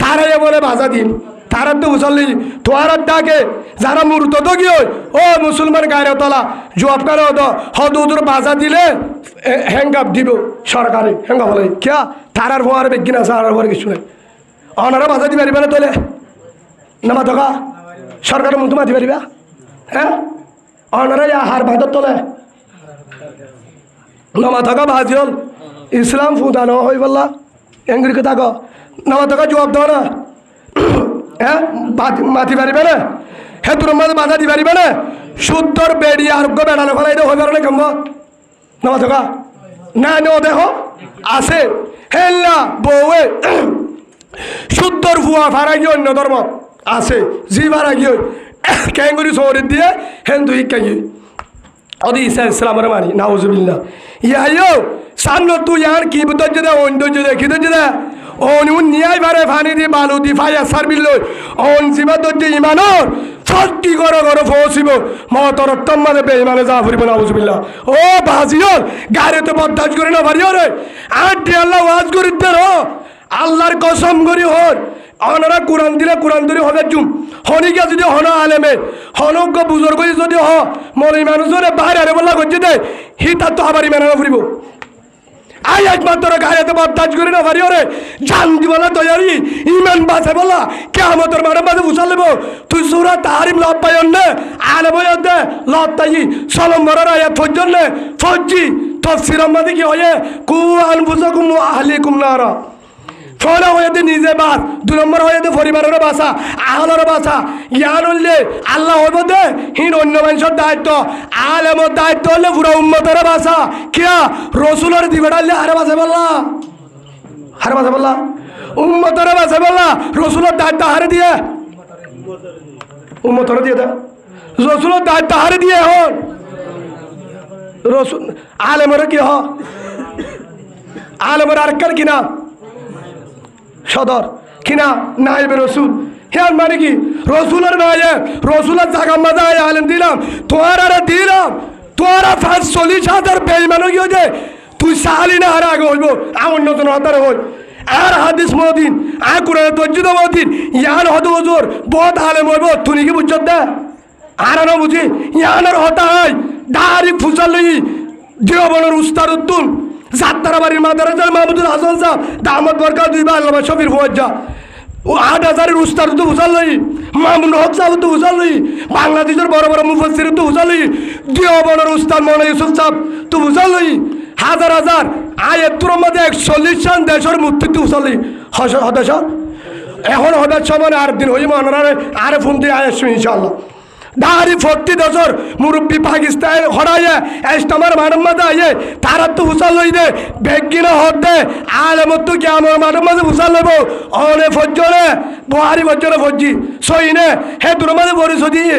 S1: তারাই বলে ভাষা দিন তারা তো বুঝলি তোয়ার ডাকে যারা মূর্ত তো কি ও মুসলমান গায়ের তলা জবাব করে হদ উদুর বাজা দিলে হ্যাঙ্গাপ দিব সরকারি হ্যাঙ্গা বলে কিয়া তারার ভোয়ার বেগিন আছে আর ভোয়ার কিছু নেই অনারা বাজা দিবে পারিবা না তোলে নামা থকা সরকারের মুখ মাতি পারিবা হ্যাঁ অনারা হার বাঁধর তোলে নামা থকা বাজি হল ইসলাম ফুদানো হই বললা এঙ্গুরিকে থাকো নামা থকা জবাব দাও না হ্যাঁ মাতি পারিবে না হে তোর মাঝে বাধা দি পারিবে না শুদ্ধর বেড়ি আরোগ্য বেড়ানো ফেলাই হয়ে পারে না কম্ব নামা থকা না নো দেখো আছে হেল্লা বউয়ে শুদ্ধর ভুয়া ফারা গিয়ে অন্য ধর্ম আছে জি ফারা গিয়ে ক্যাঙ্গুরি শহরের দিয়ে হেন্দু হিকাই অদি ইসা ইসলামের মানি নাউজুবিল্লাহ ইয়ো সামনে তুই আর কি বুঝতে দে অন্য দে কি দে অন নিয়াই বারে ফানি দি বালু দি ফাইয়া সার্বিল অন জিমা দে ইমানর ফটি করো ফসিব মতর তম্মাদে বেইমানে যা ফুরিব নাউজুবিল্লাহ ও বাজিও গাড়িতে বরদাস্ত করে না পারিও রে আন্টি আল্লাহ ওয়াজ করি দে আল্লাহর কসম করি হন অনারা কোরআন দিলে কোরআন ধরে হবে জুম হনিকা যদি হন আলেমে হনজ্ঞ বুজুর্গ যদি হ মলি মানুষরে বাইরে আরে বললা করছে দে হি তার তো আবার ইমান ফুরিব আই একমাত্র গাড়িতে বরদাস্ত করে না পারিও রে জান দিবলা তৈরি ইমান বাঁচে বলা কেমতের মাঠে মাঝে বুঝা লেব তুই সুরা তাহারিম লব পাইন নে আলেম দে লব তাই সলম্বরের আয়াত ফজ্জন নে ফজ্জি তফসির মাঝে কি হয়ে কু আনফুসাকুম ওয়া আহলিকুম নারা ফলে হয়ে নিজে বাস ২ নম্বর হয়ে পরিবারের বাসা আহলের বাসা জ্ঞান হলে আল্লাহ হইব দে হিন অন্য মানুষের দায়িত্ব আলেমর দায়িত্ব হলে পুরো উম্মতের বাসা কিয়া রসুলের দিবে ডাললে হারে বাসে বললা উম্মতের বাসে বললা রসুলের দায়িত্ব হারে দিয়ে উম্মতের দিয়ে দে রসুলের দায়িত্ব হারে দিয়ে হন রসুল আলেমরে কি হ আলেমর আরেককার কিনা সদর কিনা নাইবে রসুল হ্যাঁ মানে কি রসুলের নায়ে রসুলের জায়গা মাঝে আলেম দিলাম তোরা দিলাম তোরা ৪০,০০০ বেইমান গিয়ে দে তুই সাহালি না আর আগে হইব আমার নতুন হতারে হই আর হাদিস মদিন আর কোরআন তজ্জিদ মদিন ইয়ান হদ হজুর বহুত আলেম হইব তুই কি বুঝছ দে আর না বুঝি ইয়ানের হতা হয় দাড়ি ফুসালি দেওবনের উস্তাদ উদ্দুন যাত্রা বাড়ির মাদারাজার মাহমুদুল হাসান সাহেব দামদ বরকা ২ বার আল্লামা শফির ফৌজা ও ৮,০০০-এর উস্তাদ তো বুঝাল লই মামুন হক সাহেব তো বুঝাল লই বাংলাদেশের বড় বড় মুফাসসির তো বুঝাল লই দেওবনের উস্তাদ মৌলানা ইউসুফ সাহেব তো বুঝাল লই হাজার হাজার আয়াতুর মধ্যে ৪১ জন দেশের মুক্তি তো বুঝাল লই হদেশ এখন হঠাৎ সময় আর দিন হই মনারে আরে ফোন দিয়ে আসছো ইনশাআল্লাহ দাঁড়ি ৪০ বছর মুরব্বী পাকিস্তান হরাইয়ে এস্টামার মাঠের মাঝে আইয়ে তারা তো ভুষাল লই দে বেগিনা হতে আলেমত তো কি আমার মাঠের মাঝে ভুষাল লইব অনে ফজ্জরে বহারি ফজ্জরে ফজ্জি সইনে হে তোর মাঝে বরিস দিয়ে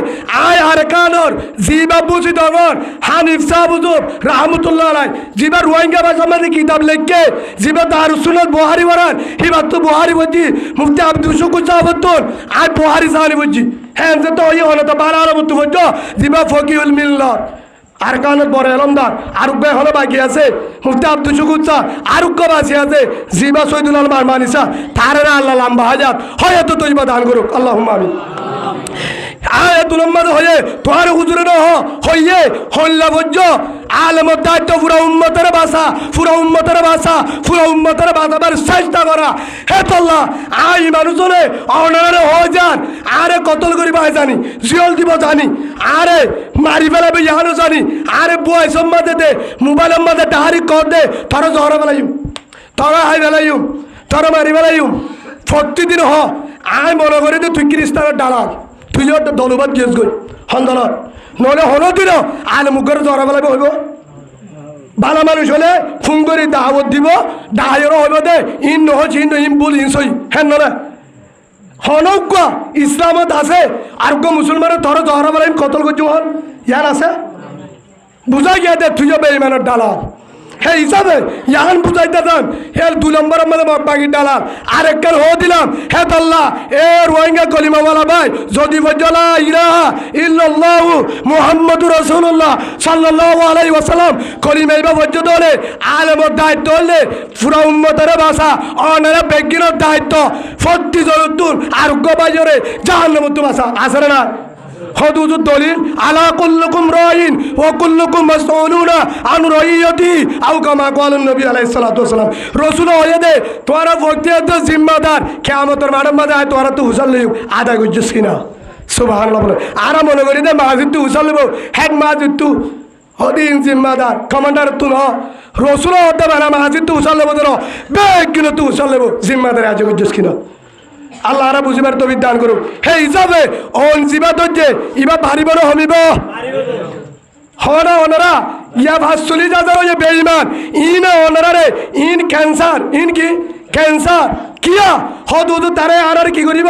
S1: আয় আর কানর জিবা বুঝি তখন হানিফ সাহ বুঝুব রহমতুল্লাহ আলাই জিবা রোহিঙ্গা ভাষার মাঝে কিতাব লেখকে জিবা দারুসুন্নাত বহারি বরান হিবার তো বহারি ফজ্জি মুফতি আব্দুল শুকুর সাহাবতুন আর বহারি সাহানি ফজ্জি হ্যাঁ যে তো ইয়ে হলো তো বারার মতো ফজ্জ জিবা ফকিউল মিল্লাত আর কানত বড় এলমদার আরুগ্য হলো বাকি আছে মুফতি আব্দুল শুকুর সাহ আরুগ্য বাসি আছে জিবা সৈদুল আলম আরমানিসা তারা আল্লাহ লাম্বা হাজাত হয়তো তৈবা দান করুক আল্লাহুম্মা আমিন আয় তুলম্মাদ হয়ে তোর হুজুরে ন হইয়ে হল্লা ভোজ্য আলেমত দায়িত্ব পুরা উম্মতের বাসা পুরা উম্মতের বাসা পুরা উম্মতের বাসাবার চেষ্টা করা হে তল্লা আই মানুষজনে অনারে হয়ে যান আরে কতল করিবা জানি জিয়ল দিব জানি আরে মারি ফেলাবে ইয়ানো জানি আরে বয়সের মাঝে দে মোবাইলের মাঝে তাহারি কর দে তোর জহরা বেলাইম তোর হাই বেলাইম তোর মারি বেলাইম প্রতিদিন হ আয় মনে করি যে তুই খ্রিস্টানের ডালাল তুই দলবাদ গিয়েছ গই হন্দলত নহলে হলো দিন আলে মুখের জহরা বেলাইব হইব ভালো মানুষ হলে ফোন করে দাওয়াত দিব দায়েরও হইব দে ইন নহজ ইন ইম বল ইন সই হ্যাঁ না হনজ্ঞ ইসলামত আছে আর মুসলমানের ধরো জহরা বেলাইম কতল করছি হন ইয়ার আছে বুঝা গিয়া দে তুই বেঈমানের ডালাল হে হিসাবে ইয়ান বুঝাইতে দাম হে 2 নম্বরের মধ্যে বাকি ডালাল আরেকবার হো দিলাম হে আল্লাহ এ রোহিঙ্গা কলিমাওয়ালা ভাই যদি বজলা ইলাহা ইল্লাল্লাহু মুহাম্মাদুর রাসূলুল্লাহ সাল্লাল্লাহু আলাইহি ওয়াসাল্লাম কলিমাইবা বজ্জ দলে আলেমর দায়িত্ব হলে পুরা উম্মতের ভাষা অনারা বেগিনের দায়িত্ব ফত্তি জরুতুন আরোগ্য বাজারে জাহান্নামত ভাষা আসরে না হদুদ দলিল আলা কুল্লুকুম রাইন ওয়া কুল্লুকুম মাসউলুনা আন রাইয়াতি আও কামা ক্বালা নবী আলাইহিস সালাতু ওয়াসালাম রাসূল হয়ে দে তোরা বক্তিয়াত জিম্মাদার কিয়ামতের মাঠের মধ্যে আয় তোরা তো হুসাল লইও আদা গজ্জস কিনা সুবহানাল্লাহ বলে আর মনে করি দে মাজিদ তো হুসাল লইব হেক মাজিদ তো হদিন জিম্মাদার কমান্ডার তো ন রাসূল হতে বানা মাজিদ তো হুসাল লইব ধরো বেগিন তো হুসাল লইব জিম্মাদার আজ গজ্জস কিনা আল্লাহ আরা বুঝিবার তো বিধান করুক হে হিসাবে অন জিবা ধরছে ইবা ভারিব না হমিব হনা ওনারা ইয়া ভাস চলি যাদের ওই বেঈমান ইন ওনারা রে ইন ক্যান্সার ইন কি ক্যান্সার কিয়া হদুদ তারে আর কি করিব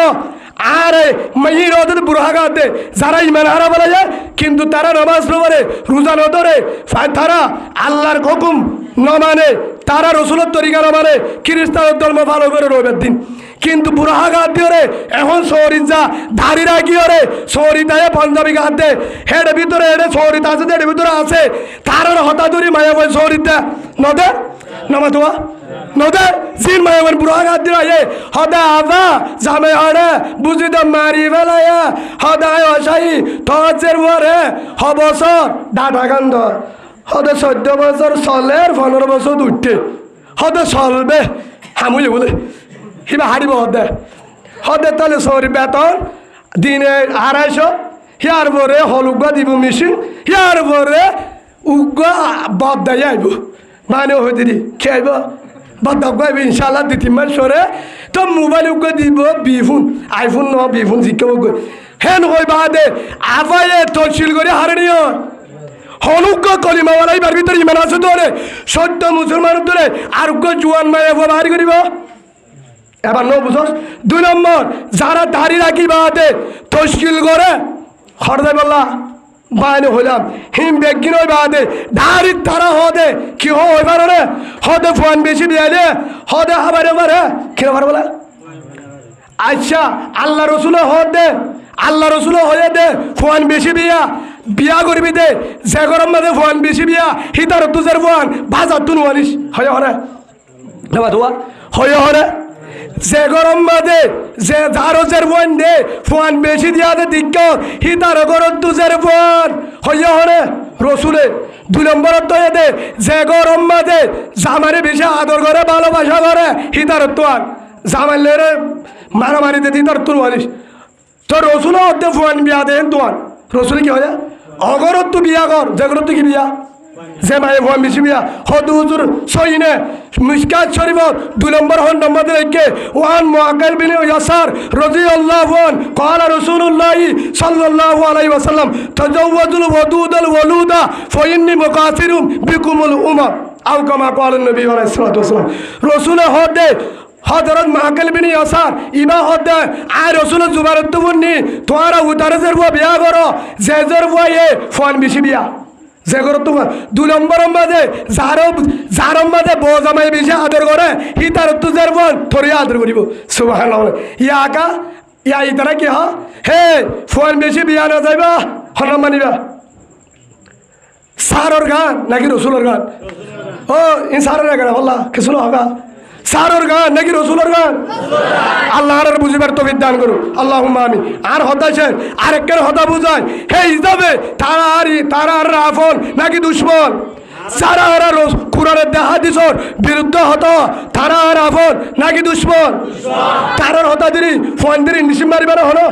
S1: আরে মহির ওদের বুড়াগা দে যারা ইমান হারা বলা যায় কিন্তু তারা নামাজ পড়ে রোজা না ধরে তারা আল্লাহর হুকুম না মানে তারা রসুলের তরিকা না মানে খ্রিস্টানের ধর্ম ভালো করে রবের দিন কিন্তু বুড়া গাত দিয়ে এখন শহরিত যা ধারি রাখি রে শহরিত পাঞ্জাবি গাত দে হেড ভিতরে হেডে শহরিত আছে হেড ভিতরে আছে তার হতাদুরি মায়া বই শহরিত নদে নমাতোয়া নদে জিন মায়া বই বুড়া গাত দিয়ে হদা আবা জামে হরে বুঝি তো মারি ফেলায় হদায় অসাই তজের পরে হবছর ডাটা কান্দ হদে 14 বছর চলে 15 বছর উঠতে হদে চলবে হামুই বলে হিবা হারিব হদে হদে তাহলে সরি বেতন দিনে 250 হিয়ার পরে হলুগা দিব মেশিন হিয়ার পরে উগা বদাই আইব মানে হয়ে দিদি খেয়াইব বদাব গাইব ইনশাল্লাহ 2-3 মাস সরে তো মোবাইল উগা দিব বিফোন আইফোন ন বিফোন জিজ্ঞাব হেন হই বাদে আবাইয়ে তহসিল করে হারে নিও হলুক কলিমাওয়ালাই বার ভিতরে ইমান আছে ধরে সত্য মুসলমান ধরে আরোগ্য জুয়ান মায়া বাহারি করিব এবার ন বুঝস 2 নম্বর যারা দাড়ি রাখি বাদে তশকিল করে হরদে বললা বাইনে হইলাম হিম বেগিন ওই বাদে দাড়ি তারা হদে কি হই পারে হদে ফোন বেশি দিয়ে হদে হাবারে পারে কি পারে বলে আচ্ছা আল্লাহ রসুল হদে আল্লাহ রসুল হয়ে দে ফোন বেশি বিয়া করবি দে যে গরম মাঝে ফোন বেশি বিয়া হিতার তুজের ফোন বাজার তুন আনিস হয় হরে নেবা ধোয়া হয় হরে যে গরম মাঝে যে জারজের ফোন দে ফোন বেশি দিয়া দে দিক হিতার গরম তুজের ফোন হয় হরে রসুলে 2 নম্বরত তো দে যে গরম মাঝে জামারে বেশি আদর করে ভালোবাসা করে হিতার তোয়ান জামাইলে মারামারি দে হিতার তুন আনিস তো রসুল হতে ফোন বিয়া দেন তোয়ান রসুল কি হয় অগরত তো বিয়া কর যেগরত কি বিয়া যে মায়ে ফোন বেশি বিয়া হদু হুজুর সইনে মিশকাত শরীফ 2 নম্বর হন নম্বর রেখে ওয়ান মুআক্কাল বিন ইয়াসার রাদিয়াল্লাহু আন ক্বালা রাসূলুল্লাহ সাল্লাল্লাহু আলাইহি ওয়াসাল্লাম তাজাওয়াজুল ওয়াদুদাল ওয়ালুদা ফাইন্নী মুকাসিরুম বিকুমুল উমাম আও কামা ক্বালা নবী আলাইহিস সালাতু ওয়াসালাম রসুল হদে হযরত মুআক্কাল বিন ইয়াসার ইমা হদে আর রসুল জুবারত বন্নি তোরা উতারজের বিয়া করো জেজের বয়ে ফোন বেশি বিয়া যে করো তোমার 2 নম্বর মাঝে যার মাঝে বউ জামাই বেশি আদর করে হি তার তুজের বোন থরি আদর করিব সুবহানাল্লাহ ইয়া আকা ইয়া ইতারা কি হে ফোন বেশি বিয়া না যাইবা হন মানিবা সারর গান নাকি রসুলের গান ও ইন সারের গান আল্লাহ কিছু না হবে সারর গান নাকি রসুলের গান আল্লাহর বুঝিবার তৌফিক দান করুন আল্লাহুম্মা আমিন। আর হতাশে আরেকটা হতা বুঝায় হে হিসাবে তারা আর আফন নাকি দুশ্মন, যারা আর কুরআনের হাদিসের বিরুদ্ধে হতো তারা আর আফন নাকি দুশ্মন, তারার হতা দিরি ফোন দিরি নিশিম মারিবার হলো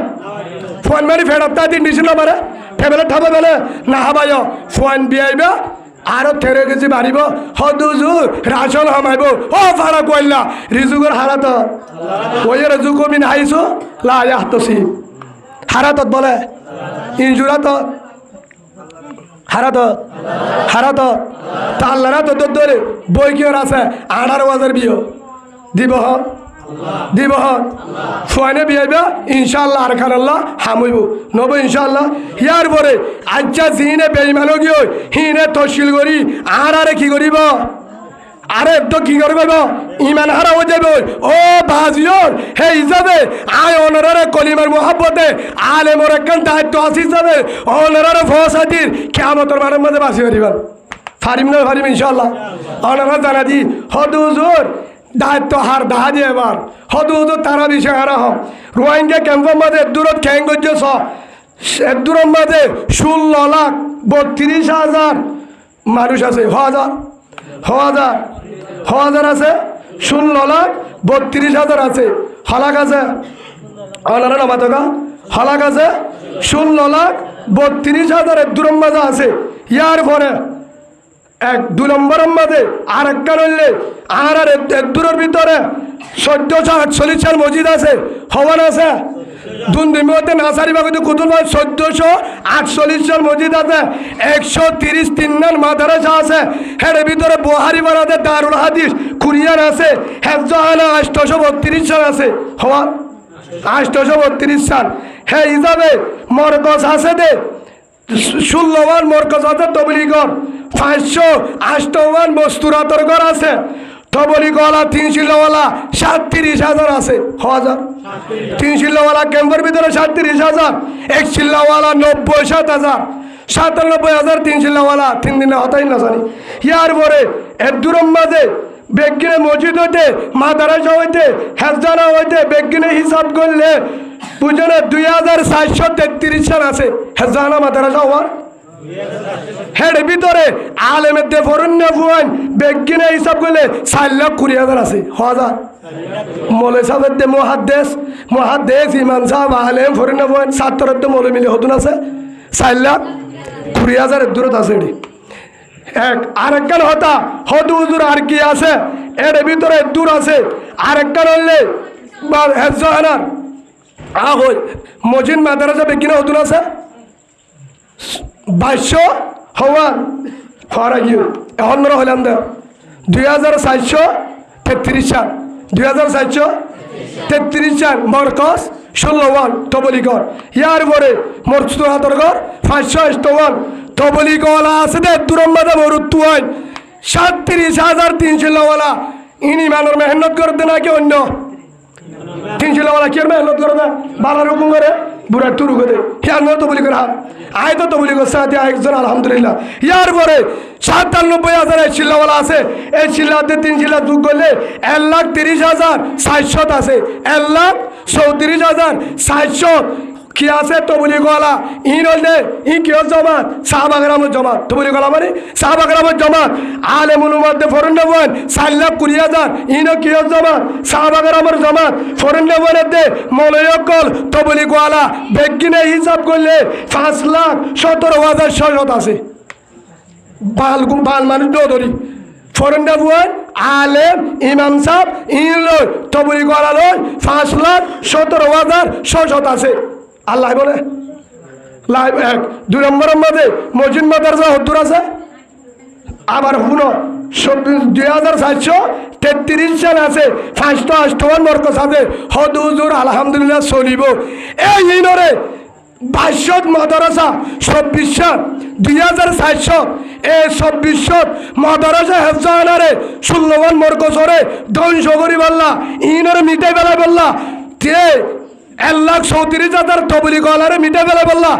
S1: ফোন মারি ফেরত দিন নিশিম না মারে ফেবেলে ঠাবে বেলে না হাবায় ফোন বিয়াইবা আরো তেরে গেছি বাড়িব হদুজুর রাশন হামাইব ও ফারা কইলা রিজুগর হারাত ওই রিজু কমিন হাইছো লা ইয়াহতসি হারাতত বলে ইনজুরাত হারাত তা আল্লাহরা তো ধরে বই কি আছে 18,000 বিয়ে দিব ফোনে বিয়াইবা ইনশাআল্লাহ আর খান আল্লাহ হামইব নব ইনশাআল্লাহ ইয়ার পরে আচ্ছা জিনে বেঈমানো গিয়ে হিনে তশিল করি আরে কি করিব আরে তো কি করবে ইমান হারা হয়ে যাবে ও বাজিওর হে হিসাবে আয় অনরারে কলিমার মোহাব্বতে আলেমর একখান দায়িত্ব আসি যাবে অনরারে ফসাদির কিয়ামতের মানের মধ্যে বাসি করিবার ফারিম ইনশাআল্লাহ অনরা জানা দি হদুজুর দায়িত্ব হার দাহা দিয়ে এবার হদুজুর তারা বিষয় হারা হম রোহিঙ্গা ক্যাম্পের মধ্যে দূরত খ্যাং গজ্জ দূরের মধ্যে 16,32,000 মানুষ আছে হাজার আছে 16,32,000 আছে হলাক আছে অনারা নামাতকা হলাক আছে 16,32,000 দূরের মাঝে আছে ইয়ার পরে 2 নম্বরের মধ্যে আর একটা রইলে আর দূরের ভিতরে 1448 সাল মসজিদ আছে হওয়ান আছে দুনদিমতে নাসারি বাগতে কুতুল 1448 সাল মসজিদ আছে 133 নং মাদ্রাসা আছে এর ভিতরে বুহারি বারাতে দারুল হাদিস কুরিয়ান আছে হেফজাহানা 832 সাল আছে হওয়া 832 সাল হে হিসাবে মরকজ আছে দে 16 মরকজ আছে তবলিগর 558 মস্তুরাতর ঘর আছে তবলিগওয়ালা 3 শিল্লাওয়ালা 37,000 আছে হাজার 3 শিল্লাওয়ালা ক্যাম্পের ভিতরে 37,000 এক শিল্লাওয়ালা 90,000 97,000 3 শিল্লাওয়ালা 3 দিনে হতাই না জানি ইয়ার পরে এর দূরের মাঝে বেগিনে মসজিদ হইতে মাদ্রাসা হইতে হেফজানা হইতে বেগিনে হিসাব করলে বুঝলে 2,433 সাল আছে হেফজানা মাদ্রাসা হওয়ার হেড ভিতরে আলেমের দে ফরন্য ফুয়ান বেগিনে হিসাব করলে 4,20,000 আছে হাজার মৌলভী সাহেবের দে মহাদ্দেশ ইমাম সাহেব আলেম ফরন্য ফুয়ান ছাত্রের দে মৌলভী মিলে হতুন আছে 4,20,000 দূরত আছে এটি আরেকখান হতা হদু হুজুর আর কি আছে এর ভিতরে দূর আছে আরেকখান হলে হেফজাহানার হই মজিদ মাদ্রাসা বেগিনে হতুন আছে 2200 হওয়ার হওয়ার গিয়ে এখন হইলাম দে 2,433 সাল 2,433 সাল মরকজ 16 তবলিগর ইয়ার পরে মরচুদ হাতর ঘর 551 তবলিগওয়ালা আছে দে দূরের মাঝে মরুত্তু হয় 37,300 ইনি মানুষ মেহনত করতে নাকি অন্য 300 কি মেহনত করে না বালা রকম করে বুড়া টুরু করে হিয়ার তো বলি করে আয় তো বলি করছে একজন আলহামদুলিল্লাহ ইয়ার পরে 97,000 এই চিল্লাওয়ালা আছে এই চিল্লাতে 3 চিল্লা যোগ করলে 1,30,400 আছে 1,34,400 কি আছে তবলি গলা ইন হলে ই কি জমাত সাহাবাগরামের জমাত তবলি গলা মানে সাহাবাগরামের জমাত আলেমুল মধ্যে ফরন্নবন 4,20,000 ইন কি জমাত সাহাবাগরামের জমাত ফরন্নবনের মৌলয়কল তবলি গলা বেগিনে হিসাব করলে 5,17,600 আছে বাল মানুষ ধরি ফরন্নবন আলেম ইমাম সাহেব ইন লই তবলি গলা লই 5,17,600 আছে আল্লাহ বলে লাইভ 2 নম্বরের মধ্যে মসজিদ মাদ্রাসা হদ্দুর আছে আবার হুনো 2,433 সাল আছে 558 মরকজ আছে হদ হুজুর আলহামদুলিল্লাহ চলিব এই ইনরে 22 মাদ্রাসা 26 2,400 এই 26 মাদ্রাসা হেফজানারে 16 মরকজরে ধ্বংস করি বললা ইনরে মিটাই বেলা বললা তে 1,34,000 তবলি গলারে মিটা বেলা বললা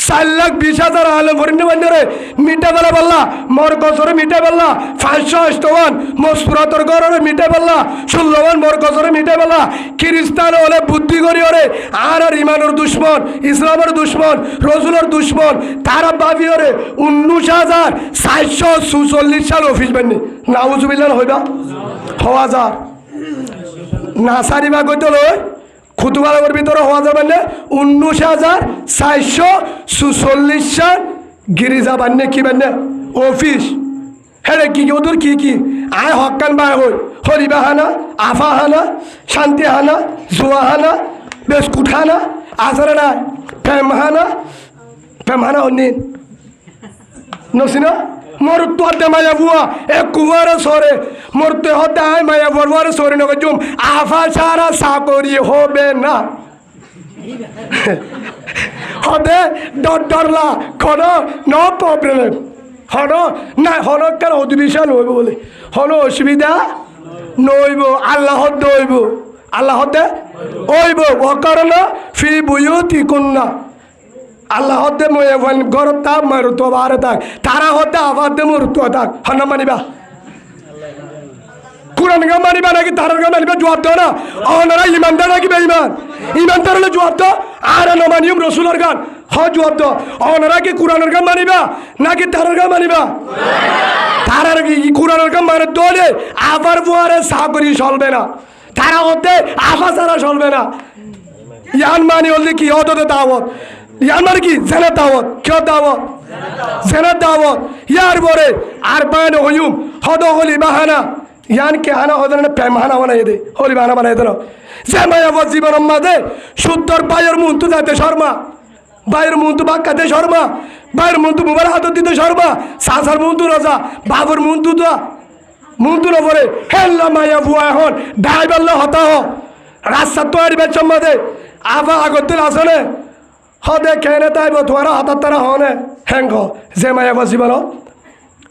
S1: 4,20,000 আলেম ফরিন্দি বন্ধরে মিটা বেলা বললা মরকজরে মিটা বেলা 558 মসপুরাতর গড়রে মিটা বেলা 16 মরকজরে মিটা বেলা বাবা খ্রিস্টান হলে বুদ্ধি করি ওরে আর ইমানের দুশ্মন ইসলামের দুশ্মন রসুলের দুশ্মন তারা ভাবি ওরে 19,446 সাল অফিস বানি নাউজুবিল্লাহ হইবা হওয়া যা না সারিবা কইতে লয় খুতুবালের ভিতরে হওয়া যাবে না 19,446 সাল গিরিজা বান্নে কি বান্নে অফিস হ্যাঁ কি ওদের কি আয় হকান বায় হই হরিবা হানা আফা হানা শান্তি হানা জুয়া হানা বিস্কুট হানা আসারে না প্রেম হানা অন্যিন নসিনা মরতে হতে মায়া বুয়া এক কুয়ারে সরে মরতে হতে আয় মায়া বুয়ার সরে নগে জুম আফা সারা চাকরি হবে না হবে ডরলা কোনো নো প্রবলেম হন না হনকার অধিবেশন হইব বলে হন অসুবিধা নইব আল্লাহত দইব আল্লাহতে ওইব অকারণ ফি বুয়ুতি কুন্না আল্লাহতে ময়ে ঘরত তাপ মারুত বারে থাক তারা হতে আবাদে মরুত থাক হন মানিবা কুরআন গা মানিবা নাকি তারার গা মানিবা জবাব দাও না ওনারা ইমানদার নাকি বেঈমান ইমানদার হলে জবাব দাও আর নমানিয়ম রসুলের গান জবাব দাও ওনারা কি কুরআনের গান মানিবা নাকি তারার গান মানিবা তারার কুরআনের গান মানে দলে আবার বুয়ারে চাকরি চলবে না তারা হতে আফা ছাড়া চলবে না ইয়ান মানি হলে কি হতে দাওয়াত ইয়ান মানে কি জেনার দাওয়াত কেউ দাওয়াত জেনার দাওয়াত ইয়ার পরে আর বান হইম হদ হলি বাহানা ইয়ান কে হানা হতে না প্রেম হানা বানাই দে হলি বাহানা বানাই দেন যে মায়াবত জীবন মাঝে সুন্দর বাইয়ের মুন্তু যাতে শর্মা বাইরের মুন্তু বাক্কাতে শর্মা বাইরের মুন্তু মোবাইল হাত দিতে শর্মা সাসার মুন্তু রাজা বাবুর মুন্তু তো মুন্তু না পরে হেল্লা মায়া বুয়া এখন ড্রাইভার হতা হ রাস্তা তো আর বেচম মাঝে আবা আগত আসনে হদে খেয়ে তাইব তোমার হাতার তারা হনে হ্যাঙ্গ যে মায়া বা জীবন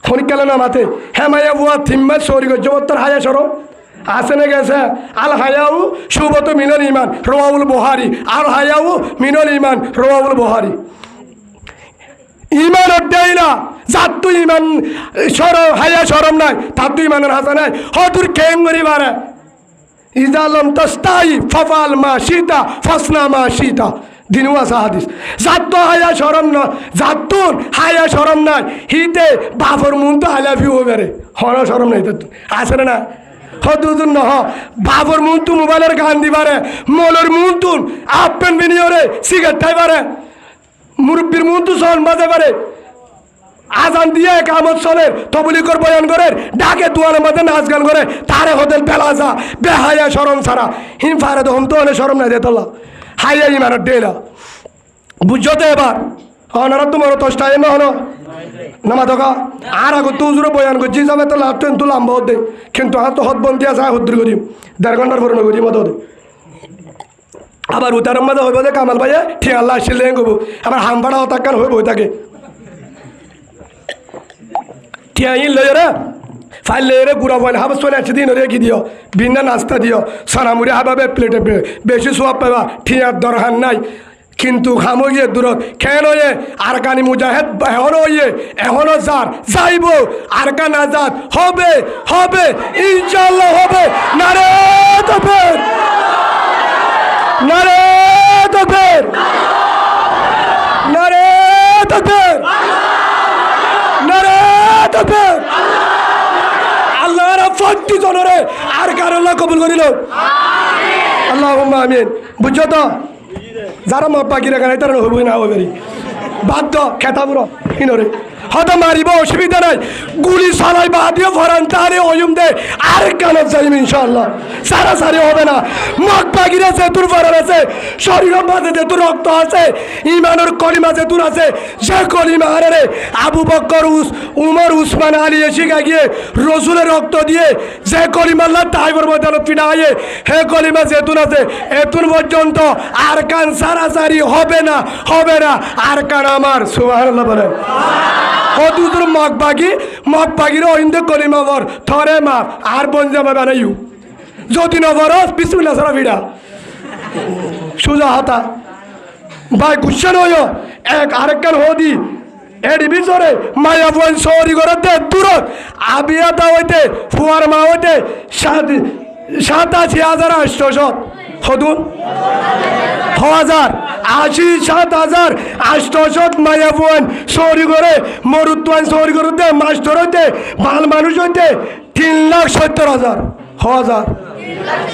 S1: খনিকালে না মাতে হ্যাঁ মায়া বুয়া থিম্মা সরি জবত্তর হায়া সরম আসেনে গেছে আল হায়াউ সুবত মিনল ইমান রওয়াউল বুখারী আর হায়াউ মিনল ইমান রওয়াউল বুখারী ইমান অধ্যায়না জাতু ইমান হায়া শরম নাই তাতু ইমানের হাসা নাই হতুর কেং করি বারে ইজালম তস্তাই ফফাল মা সীতা ফসনা মা সীতা দিনু আসা হাদিস জাত হায়া শরম না জাতুন হায়া শরম নাই হিতে বাফর মুন তো হালাফি হবে রে হন শরম নাই তো আসে না হদুদুন নহ বাবর মুন্তু মোবাইলের গান দিবারে মলের মুন্তুন আপেন বিনিয়রে সিগারেট খাইবারে মুরব্বীর মুন্তু সন বাজে পারে আজান দিয়ে কামত চলে তবলিগর বয়ান করে ডাকে দুয়ারের মধ্যে নাচ গান করে তারে হোটেল পেলাজা বেহায়া শরম ছাড়া হিম ফারে তো হম তো অনেক শরম নাই দেতলা হাইয়া ইমানত ডেলা বুঝছো তো এবার অনারা তোমার তষ্টায় না হলো নামা থকা আর আগত তুজুরে বয়ান করছি যাবে তো লাভ তো লাম্বা হতে কিন্তু আর তো হদবন্দি আছে হদ্রি করিম 1.5 ঘন্টার পরে নগরি মতো হতে আবার উতারের মধ্যে হইব যে কামাল ভাইয়ে ঠিক আল্লাহ আসলে গব আবার হাম ভাড়া হতাকান হইব থাকে ঠিয়াইন লই রে ফাইল লই রে গুড়া বল হাব চলে আছে দিন রেখে দিও বিনা নাস্তা দিও সারামুড়ি হাবাবে প্লেটে বেশি সোয়াব পাবা ঠিয়ার দরকার নাই কিন্তু খামগিয়ে দূরত কেন আর কানি মুজাহেদ এখনো এখনো যার যাইব আর কান আজাদ হবে হবে ইনশাআল্লাহ হবে নারে তাকবীর নারে তাকবীর নারে তাকবীর নারে তাকবীর আল্লাহর ফতি জনরে আর কার আল্লাহ কবুল করিল আমিন আল্লাহুম্মা আমিন বুঝছো তো যারা মাপা কিনে গাড়ি তারা হইবই না হইবারি বাধ্য খেতাবুর ইনরে হয়তো মারিব অসুবিধা নাই গুলি চালাই বা দিয়ে ফরান তারে ওয়ুম দে আর কানত যাইম ইনশাআল্লাহ সারা সারি হবে না মগ বাগির আছে তোর ফরান আছে শরীরের মাঝে যে তোর রক্ত আছে ইমানের কলিমা যে তোর আছে যে কলিমা আরে আবু বকর উমর উসমান আলী এসিগা গিয়ে রসুলের রক্ত দিয়ে যে কলিমা আল্লাহ তাইবর ময়দানে পিড়ায়ে হে কলিমা যে তোর আছে এতুন পর্যন্ত আর কান সারা সারি হবে না আর কান আমার সুবহানাল্লাহ বলেন হদুদুর মগবাগির অহিন্দে কলিমা বর থরে মাপ আর বঞ্জামা বানাইউ যদি নবরস বিসমিল্লাহ সারা ভিড়া সুজা হাতা ভাই গুচ্ছা নয় এক আরেকখান হদি এর ভিতরে মায়া বোন সৌরি করতে দূরত আবিয়াতা হইতে ফুয়ার মা হইতে 87,800 হদুন 87,800 মায়া বোন চুরি করে মরুত্বান চুরি করে দে মাস্টার হইতে ভাল মানুষ হইতে 3,70,000 হাজার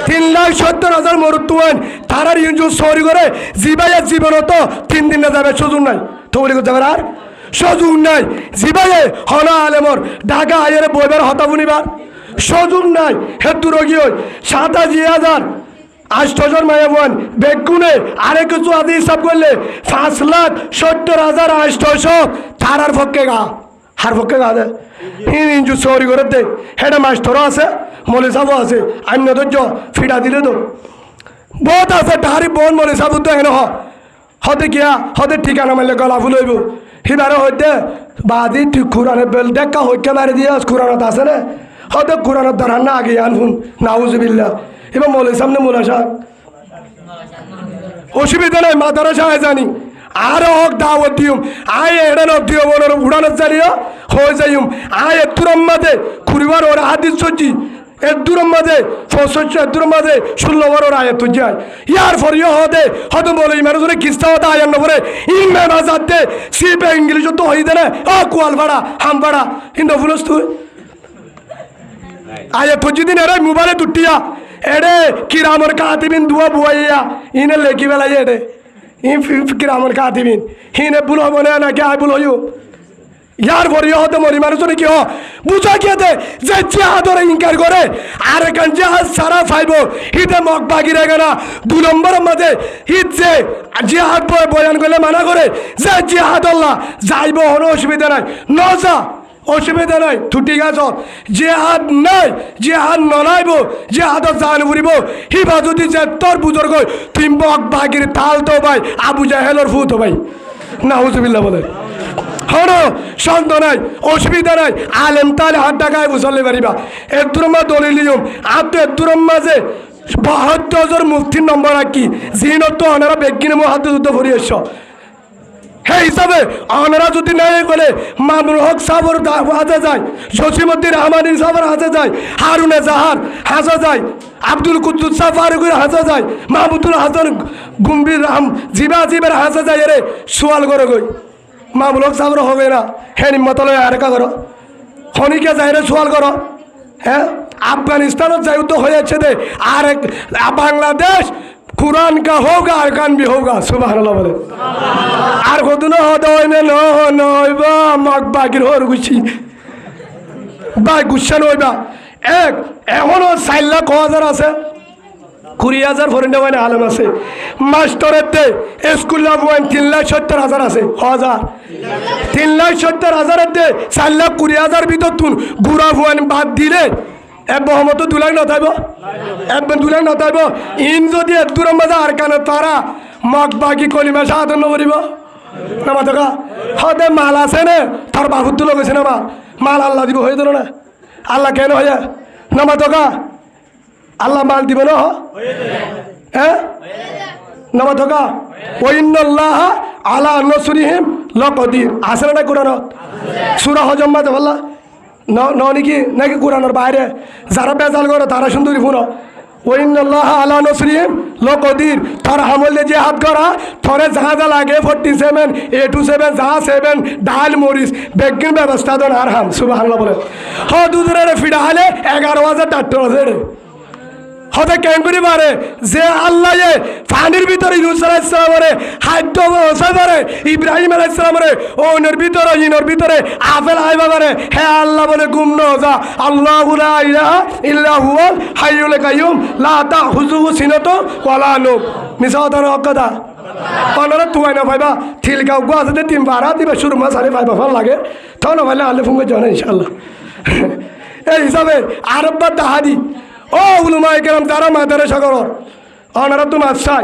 S1: 3,70,000 মরুত্বান তারার ইঞ্জুর চুরি করে জিবাইয়ের জীবনত 3 দিন না যাবে সুযোগ নাই তৈরি করতে পারে আর সুযোগ নাই জিবাইয়ে হনা আলেমর ঢাকা আইয়ারে বইবার হতাবুনিবার সুযোগ নাই হেতু রোগী হই 87,800 মায়া বোন বেগুনে আরে কিছু আদি হিসাব করলে 5,70,800 তারার পক্ষে গা হার পক্ষে গা দে হিন ইঞ্জু চৌরি করে দে হেটা মাস্টারও আছে মলে সাবও আছে অন্য ধৈর্য ফিটা দিলে তো বহুত আছে তাহারি বোন মলে সাবু তো হেন হতে গিয়া হতে ঠিকানা মারলে গলা ফুল হইব হিবারে হইতে বাদি তুই কোরআনের বেল দেখা হইকে মারি দিয়ে কোরআনত আছে না হতে কোরআনত ধরার না আগে আনফুন নাউজুবিল্লাহ এবার মলে সামনে মোলা শাহ অসুবিধা নাই মাদারা শাহ জানি আর হোক দাওয়াত দিউম আয় এড়ানো দিও বলোর উড়ানো চালিও হয়ে যাইম আয় এতুরম মাঝে খুরিবার ওর হাদিস সজ্জি এদুরম মাঝে ফসচ্ছ এদুরম মাঝে 16 বার ওর আয়াত যায় ইয়ার ফরিও হদে হদম বলে ইমার জন্য কিস্তা হতা আয়ান নবরে ইমে বাজাতে সিবে ইংলিশ তো হই দেনা ও কোয়াল ভাড়া হাম ভাড়া হিন্দু ফুলস তুই আয়াত দিন এরে মোবাইলে দুটিয়া এড়ে কিরামর কাতিবিন দুয়া বুয়াইয়া ইনে লেখি বেলাই এড়ে ইন কিরামর কাতিবিন হিনে বুলো মনে না কে আই বুলো ইয়ার ভরিয়া হতে মরি মানুষজনে কি বুঝা খেতে যে জিহাদরে ইনকার করে আর এখান জিহাদ সারা ফাইব হিতে মগ বাগি রেগে না 2 নম্বরের মাঝে হিত যে জিহাদ বয়ান করলে মানা করে যে জিহাদ আল্লাহ যাইব কোনো অসুবিধা নাই ন যা অসুবিধা নাই তু ঠিক আছ জিহাদ নাই জিহাদ নলাইব জিহাদত জান ফুরিব হিবা যদি যে তোর বুজুর্গ তুই মগ বাগির তাল তো ভাই আবু জাহেলর ফুত ভাই না হুজুবিল্লাহ বলে হনো সন্দ নাই অসুবিধা নাই আলেম তালে হাত ডাকায় বুঝলে পারিবা এদুরম্মা দলিলিয়ম আপনি এদুরম্মা যে 72 মুক্তির নম্বর কি জিনত আনারা বেগিনে মো হাতে যুদ্ধ ভরি এস সেই হিসাবে আনারা যদি নাই বলে মামুল হক সাবর হাজা যায় জসিমুদ্দিন রহমানি সাবর হাজা যায় হারুনে জাহার হাজা যায় আব্দুল কুদ্দুস সাহ ফারুকের হাজা যায় মাহমুদুল হাসান গুম্বির রাম জিবের হাজা যায় রে সোয়াল করে গই মামুল হক সাবর হবে না হ্যাঁ নিম্মতলে আরেকা করো খনিকে যাই রে সোয়াল করো হ্যাঁ আফগানিস্তানত যাই তো হয়েছে দে আর বাংলাদেশ कुरान का होगा अरकान भी होगा सुबहानाल्लाह बोले আর কতনো হতে হয় না নইবা মগ বাগির হর গুছি বাই গুছানো হইবা এক এখনো 4,00,000 আছে 20,000 ফরেন্ডে মানে আলম আছে মাস্টারেতে স্কুল লাভ 3,70,000 আছে 3,70,000 এতে 4,20,000 ভিতর তুন গুড়া ভুয়ান বাদ দিলে এবহমত 2 লাখ নতাইব এবন 2 লাখ নতাইব ইন যদি এদুর মাঝে আর কানে তারা মগ বাকি কলিমা সাধন করিব না মাতকা হদে মাল আছে নে তার বাহুত তুলো গেছে না মাল আল্লাহ দিব হয়ে দিল না আল্লাহ কেন হয়ে না মাতকা আল্লাহ মাল দিব না হ্যাঁ না মাতকা ওয়াইন্নাল্লাহ আলা নসরিহিম লাকাদির আছে না কোরআনত সূরা হজম মাঝে বললা নাকি নাকি কোরআনের বাইরে যারা বেজাল করে তারা সুন্দরী ফুনো ওয়াইন্নাল্লাহ আলা নসরিহিম লাকাদির তার আমলে যে হাত করা থরে জাহাজ লাগে 47 A27 যা 7 ডাল মরিস বেগিন ব্যবস্থা দন আর হাম সুবহানাল্লাহ বলে দুদরে ফিডা হলে 11,000 ডাক্তার আছে রে হতে কেন করি পারে যে আল্লাহ পানির ভিতরে ইউনুস আলাইহিস সালামের হাইদ্য বসে পারে ইব্রাহিম আলাইহিস সালামের ওনের ভিতরে ইনর ভিতরে আপেল আইবা পারে হে আল্লাহ বলে গুম ন যা আল্লাহু লা ইলাহা ইল্লা হুয়াল হাইয়ুল কাইয়ুম লা তাখুযুহু সিনাতু ওয়ালা নওম মিসাওদার হকদা পানারা তুই না পাইবা থিলগাঁও গোয়াতে 3 বারা দিবা শুরু মাস আরে পাইবা ভাল লাগে তখন ভাইলে আলে ফুঙ্গে জানা ইনশাআল্লাহ এই হিসাবে আরব্বা তাহাদি ও উলুমায়ে কেরাম যারা মাদ্রাসা করো ওনারা তো মাস্টার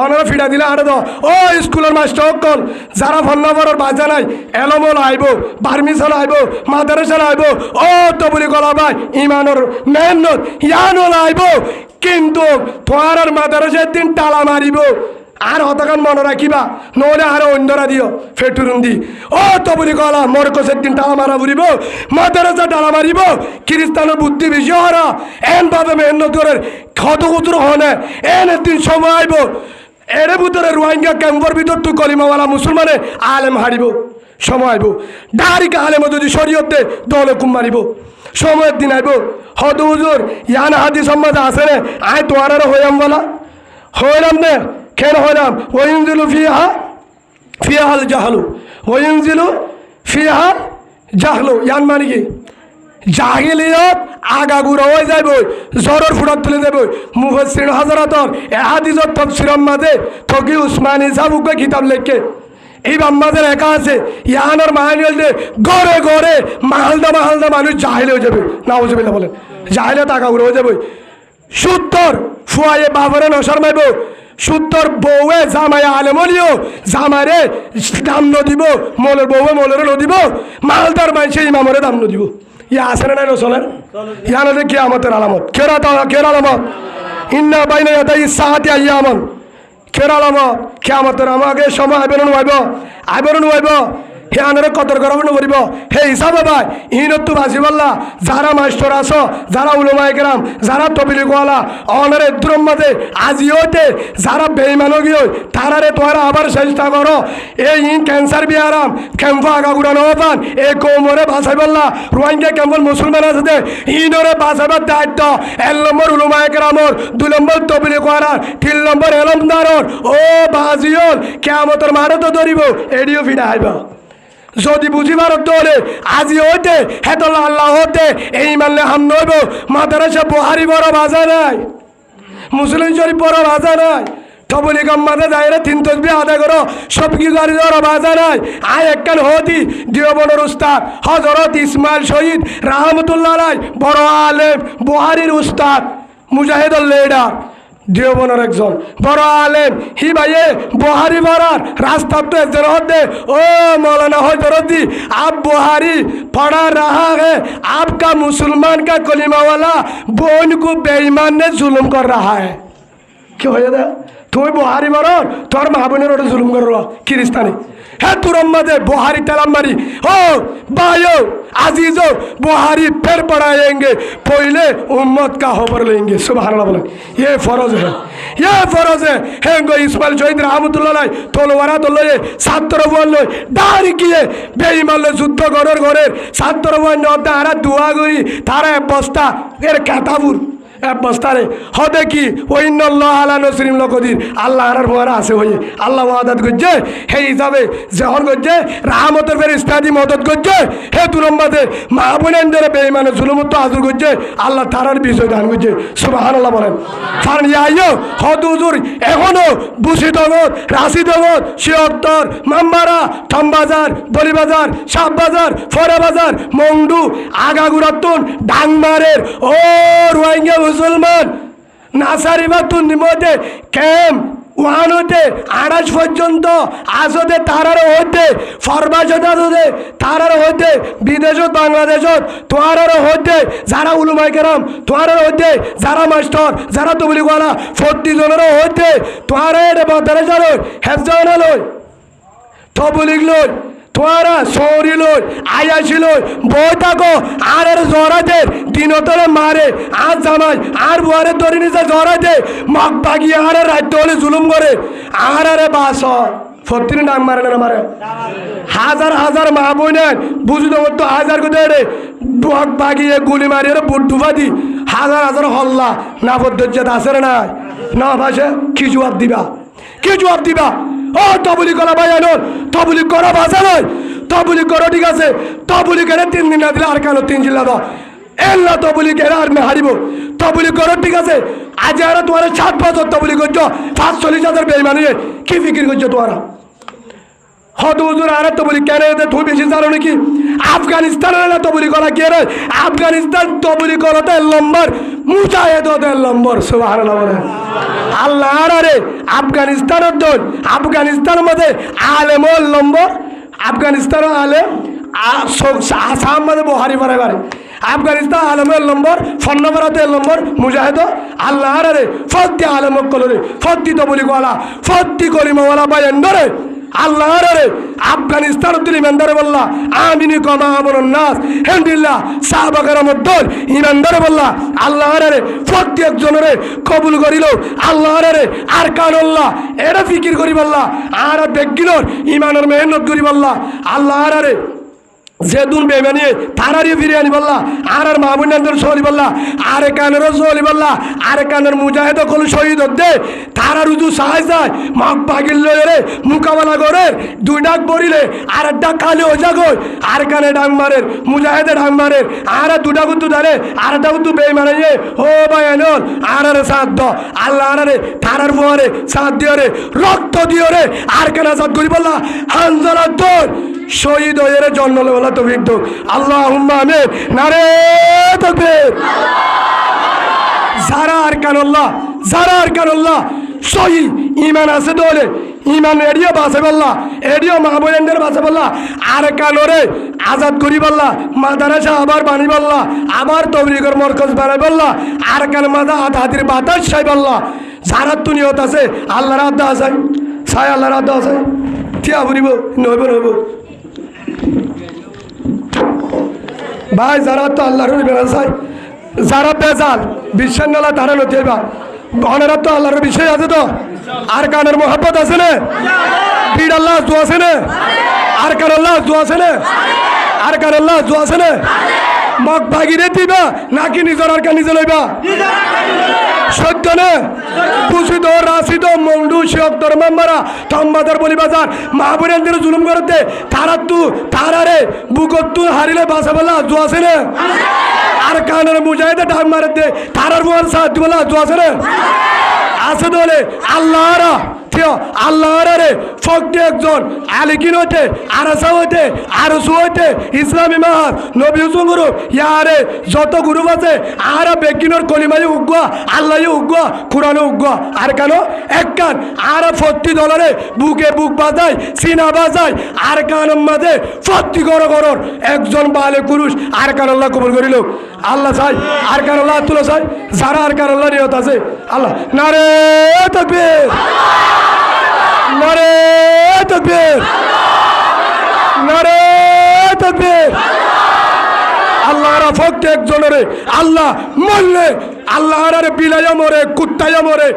S1: ওনারা ফিডা দিলে আরে দাও ও স্কুলের মাস্টার সকল যারা ফন্নাবরের বাজা নাই এলমল আইব বার্মিসল আইব মাদ্রাসা আইব ও তো বলি গলা ভাই ইমানের মেহনত ইয়ানল আইব কিন্তু পড়ার মাদ্রাসার দিন তালা মারিব আর হতকান মনে রাখিবা নহলে আর অন্যরা দিও ফেটুরুন দি ও তবলি কলা মরকসের দিন টালা মারা ফুরিব মাদ্রাসা টালা মারিব খ্রিস্টানের বুদ্ধি বেশি হরা এন ভাবে মেহনত করে ক্ষত কুতুর হনে এন একদিন সময় আইব এর ভিতরে রোহিঙ্গা ক্যাম্পর ভিতর তুই কলিমাওয়ালা মুসলমানে আলেম হারিব সময় আইব ডাইরেক্ট আলেম যদি শরীয়তে দল হুকুম মারিব সময়ের দিন আইব হদ হুজুর ইয়ান হাদিস সম্মাদে আছে রে আয় তোয়ার হইয়াম বলা হইলাম নে কেন হইলাম ওইনজিলু ফিহাল জাহালু ওইনজিলু ফিহাল জাহলু ইয়ান মানে কি জাহিলিয়ত আগাগুড়া হয়ে যাইব জ্বরের ফুটাত তুলে দেব মুফাসসিরিন হাজারাতর হাদিসত তাফসীরের মাঝে তকি উসমানী সাবুকে কিতাব লেখে এই বাম্মাদের একা আছে ইয়ানোর মাহানিয়ালদের গড়ে গড়ে মাহালদা মানুষ জাহিল হয়ে যাবে নাউজুবিল্লাহ বলেন জাহিলিয়ত আগাগুড়া হয়ে যাবে সুত্তর ফুয়ায়ে বাবরে নশর মাইব সুত্তর বউয়ে জামাই আলেমলিও জামারে দাম নদিব মলের বউয়ে মলের নদিব মালদার মাইসে ইমামরে দাম নদিব ইয়া আছে না রসলের ইয়ানদের কিয়ামতের আলামত কের আলামত ইন্না বাইনা ইয়াদাই সাআতি আইয়ামান কের আলামত কিয়ামতের আমাকে সময় আইবরণ হইব হে আনারে কদর করাবো নকরিব হে হিসাবে ভাই ইনতো বাসি বললা যারা মাস্টার আছো যারা উলামায়ে কেরাম যারা তবলিগ ওয়ালা অনারে দ্রম মাঝে আজি হইতে যারা বেঈমান গিয়ে তারারে তোরা আবার চেষ্টা করো এই ক্যান্সার বিয়ারাম ক্যাম্প আগা গুড়ানো পান এই কোমরে বাসাই বললা রোহিঙ্গা ক্যাম্পল মুসলমান আছে ইনরে বাসাবার দায়িত্ব 1 নম্বর উলামায়ে কেরামর 2 নম্বর তবলিগ ওয়ালা 3 নম্বর এলমদারর ও বাজিয়ল কিয়ামতের মারে তো ধরিব এডিও ফিডা আইবা যদি বুঝিবার হলে আজি হইতে হেতল আল্লাহ হতে এই মানলে হাম নইব মাদ্রাসা বুহারি বড় বাজা নাই মুসলিম শরীফ বড় বাজা নাই তবলিগ মাঝে যাইরে 3 তসবিহ আদায় করো সব কি গাড়ি বড় বাজা নাই আয় একখান হতি দিওবনের উস্তাদ হযরত ইসমাইল শহীদ রাহমাতুল্লাহ আলাইহি বড় আলেম বুহারির উস্তাদ মুজাহিদুল লিডার দেওবনের একজন বড় আলেম হি ভাইয়ে বুহারি পড়ার রাস্তা তো জরহত दे ओ मौलाना हजरती आप बुहारी पढ़ा रहा है आपका मुसलमान का कलीमा वाला बोन को बेईमान ने जुल्म कर रहा है क्यों हो जाता তুই বুহারি মারর তোর মা বোনের ওটা জুলুম করো খ্রিস্টানি হ্যাঁ তোর মাঝে বুহারি তেলাম মারি ও भाइयों अजीजों बुहारी फिर पढ़ाएंगे पहले उम्मत का खबर लेंगे सुभान अल्लाह बोलें ये फर्ज है हेंगो इस्माइल शहीद रहमतुल्लाह अलैहि तलवारा तलले ছাত্র বলল দাঁড়ি গিয়ে বেঈমানলে যুদ্ধ করার ঘরের ছাত্র বলল তারা দোয়া করি তারা বস্তা এর কাতাবুর বস্তারে হবে কি ওইন্নাল্লাহ আলা নসরিম লকদির আল্লাহ আর ভরা আছে হই আল্লাহ ওয়াদাত করছে হে হিসাবে যখন করছে রাহমতের ফেরেশতা দি মদদ করছে হে তুরম্বাদে মা বোনেদের বেঈমানে জুলুমত তো আজর করছে আল্লাহ তারার বিষয় দান করছে সুবহানাল্লাহ বলেন কারণ ইয়াইও হদ হুজুর এখনো বুশিদগত রাশিদগত শিয়রতর মামবাড়া থমবাজার বলিবাজার শাহবাজার ফরেবাজার মংডু আগাগুরাতুন ডাংমারের ও রোহিঙ্গা মুসলমান নাসারিবাতুন নিমতে ক্যাম্প ওয়ানোতে 28 পর্যন্ত আসতে তারার হইতে ফরবাজতে তারার হইতে বিদেশত বাংলাদেশত তোয়ারার হইতে যারা উলামায়ে কেরাম তোয়ারার হইতে যারা মাস্টার যারা তবলিগ ওয়ালা 40 জনের হইতে তোয়ারের মাদ্রাসার হেফজানা লই তবলিগ লই তোরা সৌরি লই আয়াসি লই বই থাকো আর জরাতে দিনতলে মারে আর জামাই আর বুয়ারে ধরে নিচে জরাতে মগ বাগিয়ে আর রাত হলে জুলুম করে আর আরে বাস ফতির ডাং মারে না মারে হাজার হাজার মা বোনেন বুঝতে তো হাজার কোথায় রে মগ বাগিয়ে গুলি মারিয়ে বুট ডুবা দি হাজার হাজার হল্লা না পদ্ধতি আছে নাই না ভাষে কি জবাব দিবা ও তবলিগ করা ভাই আনোর তবলিগ করা ভাষা নয় তবলিগ করো ঠিক আছে তবলিগ এর 3 দিন না দিলে আর কেন 3 জিল্লা দাও এল্লা তবলিগ এর আর মে হারিব তবলিগ করো ঠিক আছে আজ আর তোমার 7 বছর তবলিগ করছো 45,000 বেঈমানি কি ফিকির করছো তোরা হদ হুজুর আর তবলিগ কেন এতে তুই বেশি জানো নাকি আফগানিস্তানের তবলিগ করা কে রে আফগানিস্তান তবলিগ করতে নম্বর মুজাহিদদের নম্বর সুবহানাল্লাহ বলেন আল্লাহ আরে আফগানিস্তানের দল আফগানিস্তানের মধ্যে আলেমল নম্বর আফগানিস্তানের আলেম আসাম মধ্যে বুহারি পড়াইবারে আফগানিস্তান আলমের নম্বর ফন্নবরাতের নম্বর মুজাহিদ আল্লাহ রে ফদ্দি আলম কলরে ফদ্দি তো বলি গলা ফদ্দি কলিমাওয়ালা বায়ান্ডরে আল্লাহ রে আফগানিস্তান তুলি ইমানদারে বললা আমিনি কমা আমন নাস হেন্দিল্লা সাহাবাগের মধ্যে ইমানদারে বললা আল্লাহ রে প্রত্যেক জনের কবুল করিল আল্লাহ রে আর কানুল্লাহ এটা ফিকির করি বললা আর বেগিনোর ইমানের মেহনত করি বললা আল্লাহ রে যেদুন বেমানিয়ে তারারি ফিরে আনি বললা আর মাহবুবনগর সলি বললা আরে কানের সলি বললা আরে কানের মুজাহিদ কল শহীদ দে তারা রুজু সাহায্য যায় মাক পাগিল লয়ে মোকাবেলা করে দুই ডাক বরিলে আর ডাক খালি হয়ে যাগো আর কানে ডাক মারের মুজাহিদে ডাক মারের আর দুটা গুতু ধরে আর একটা গুতু বেমানিয়ে ও ভাই আনল আর সাথ দ আল্লাহ আরে তারার পরে সাথ দিও রে রক্ত দিও রে আর কেনা সাথ করি বললা হানজালা তোর শহীদ হয়ে জন্ম বলা তৌফিক দাও আল্লাহুম্মা আমিন নারে তাকবীর যারা আর কানুল্লাহ সহি ইমান আছে দলে ইমান এড়িয়ে বাসে বললা এড়িয়ে মাহবুবেন্দ্রের বাসে বললা আর কানরে আজাদ করি বললা মাদারাসা আবার বানি বললা আবার তবলিগের মরকজ বানাই বললা আর কান মাদা আধাদির বাতাস সাই বললা যারা তুনিয়ত আছে আল্লাহর আদা আছে সাই আল্লাহর আদা আছে থিয়া বলিব নইব ভাই যারা তো আল্লাহর বেড়ায় যারা বেজাল বিশ্বাস নালা তারা নথিবা অনেরা তো আল্লাহর বিষয় আছে তো আর কানের মোহাব্বত আছে না পীর আল্লাহ জো আছে না আর কান আল্লাহ জো আছে না আর কান আল্লাহ জো আছে না মগ ভাগিরে দিবা নাকি নিজের আর কান নিজে লইবা সত্য না পুষিত রাশিদ মন্ডু শিয়ক তোর মেম্বারা তম্বাদার বলি বাজার মাহবুবেন্দ্র জুলুম করতে তারা তু তারারে বুকত তু হারিলে বাসা বলা জো আছে না আর কানের মুজাহিদে ডাক মারে দে তারার মোহন সাথ বলা জো আছে না আছে দলে আল্লাহরা থিও আল্লাহর রে ফক্তি একজন আলিকিন হইতে আরাসা হইতে আরসু হইতে ইসলামী মাহার নবী হুসুন গুরু ইয়ারে যত গুরু আছে আর বেগিনোর কলিমাই উগ্গা আল্লাহ উগ্গা কোরআনে উগ্গা আর কেন এক কান আর ফত্তি দলরে বুকে বুক বাজায় সিনা বাজায় আর কানের মাঝে ফত্তি গড় একজন বালে পুরুষ আর কান আল্লাহ কবুল করিল আল্লাহ চাই আর কান আল্লাহ তুলো চাই যারা আর কান আল্লাহ নিয়ত আছে আল্লাহ নারে তাকবীর নারে তাকবীর নারে তাকবীর আল্লাহর ফক্ত একজনের আল্লাহ মরলে আল্লাহর বিলাইয়া মরে কুত্তাইয়া মরে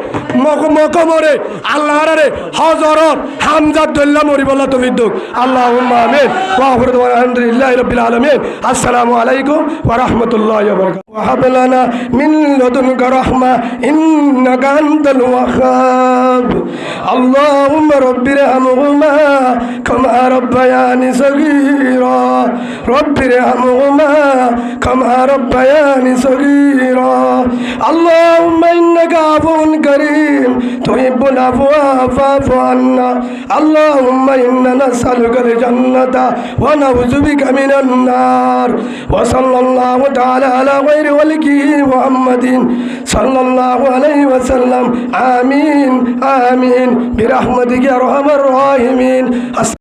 S1: মক মরে আল্লাহর হজরত হামজাত দল্লা মরি বলা তো বিদ্যুৎ আল্লাহুম্মা আমিন ওয়া আখিরু দাওয়ানা আলহামদুলিল্লাহি রাব্বিল আলামিন আসসালামু আলাইকুম ওয়া রাহমাতুল্লাহি ওয়া বারাকাতুহু ওয়া হাব লানা মিন লাদুনকা রাহমা ইন্নাকা আনতাল ওয়াহ্হাব আল্লাহুম্মা রাব্বিরহামহুমা কামা রাব্বায়ানি সগীরা রাব্বিরহামহুমা কামা রাব্বায়ানি সগীরা اللهم إنك عفو كريم تحب العفو فاعف عنا اللهم إنا نسألك الجنة ونعوذ بك من النار وصلى الله تعالى على غير وليه محمد صلى الله عليه وسلم آمين آمين برحمتك يا أرحم الراحمين.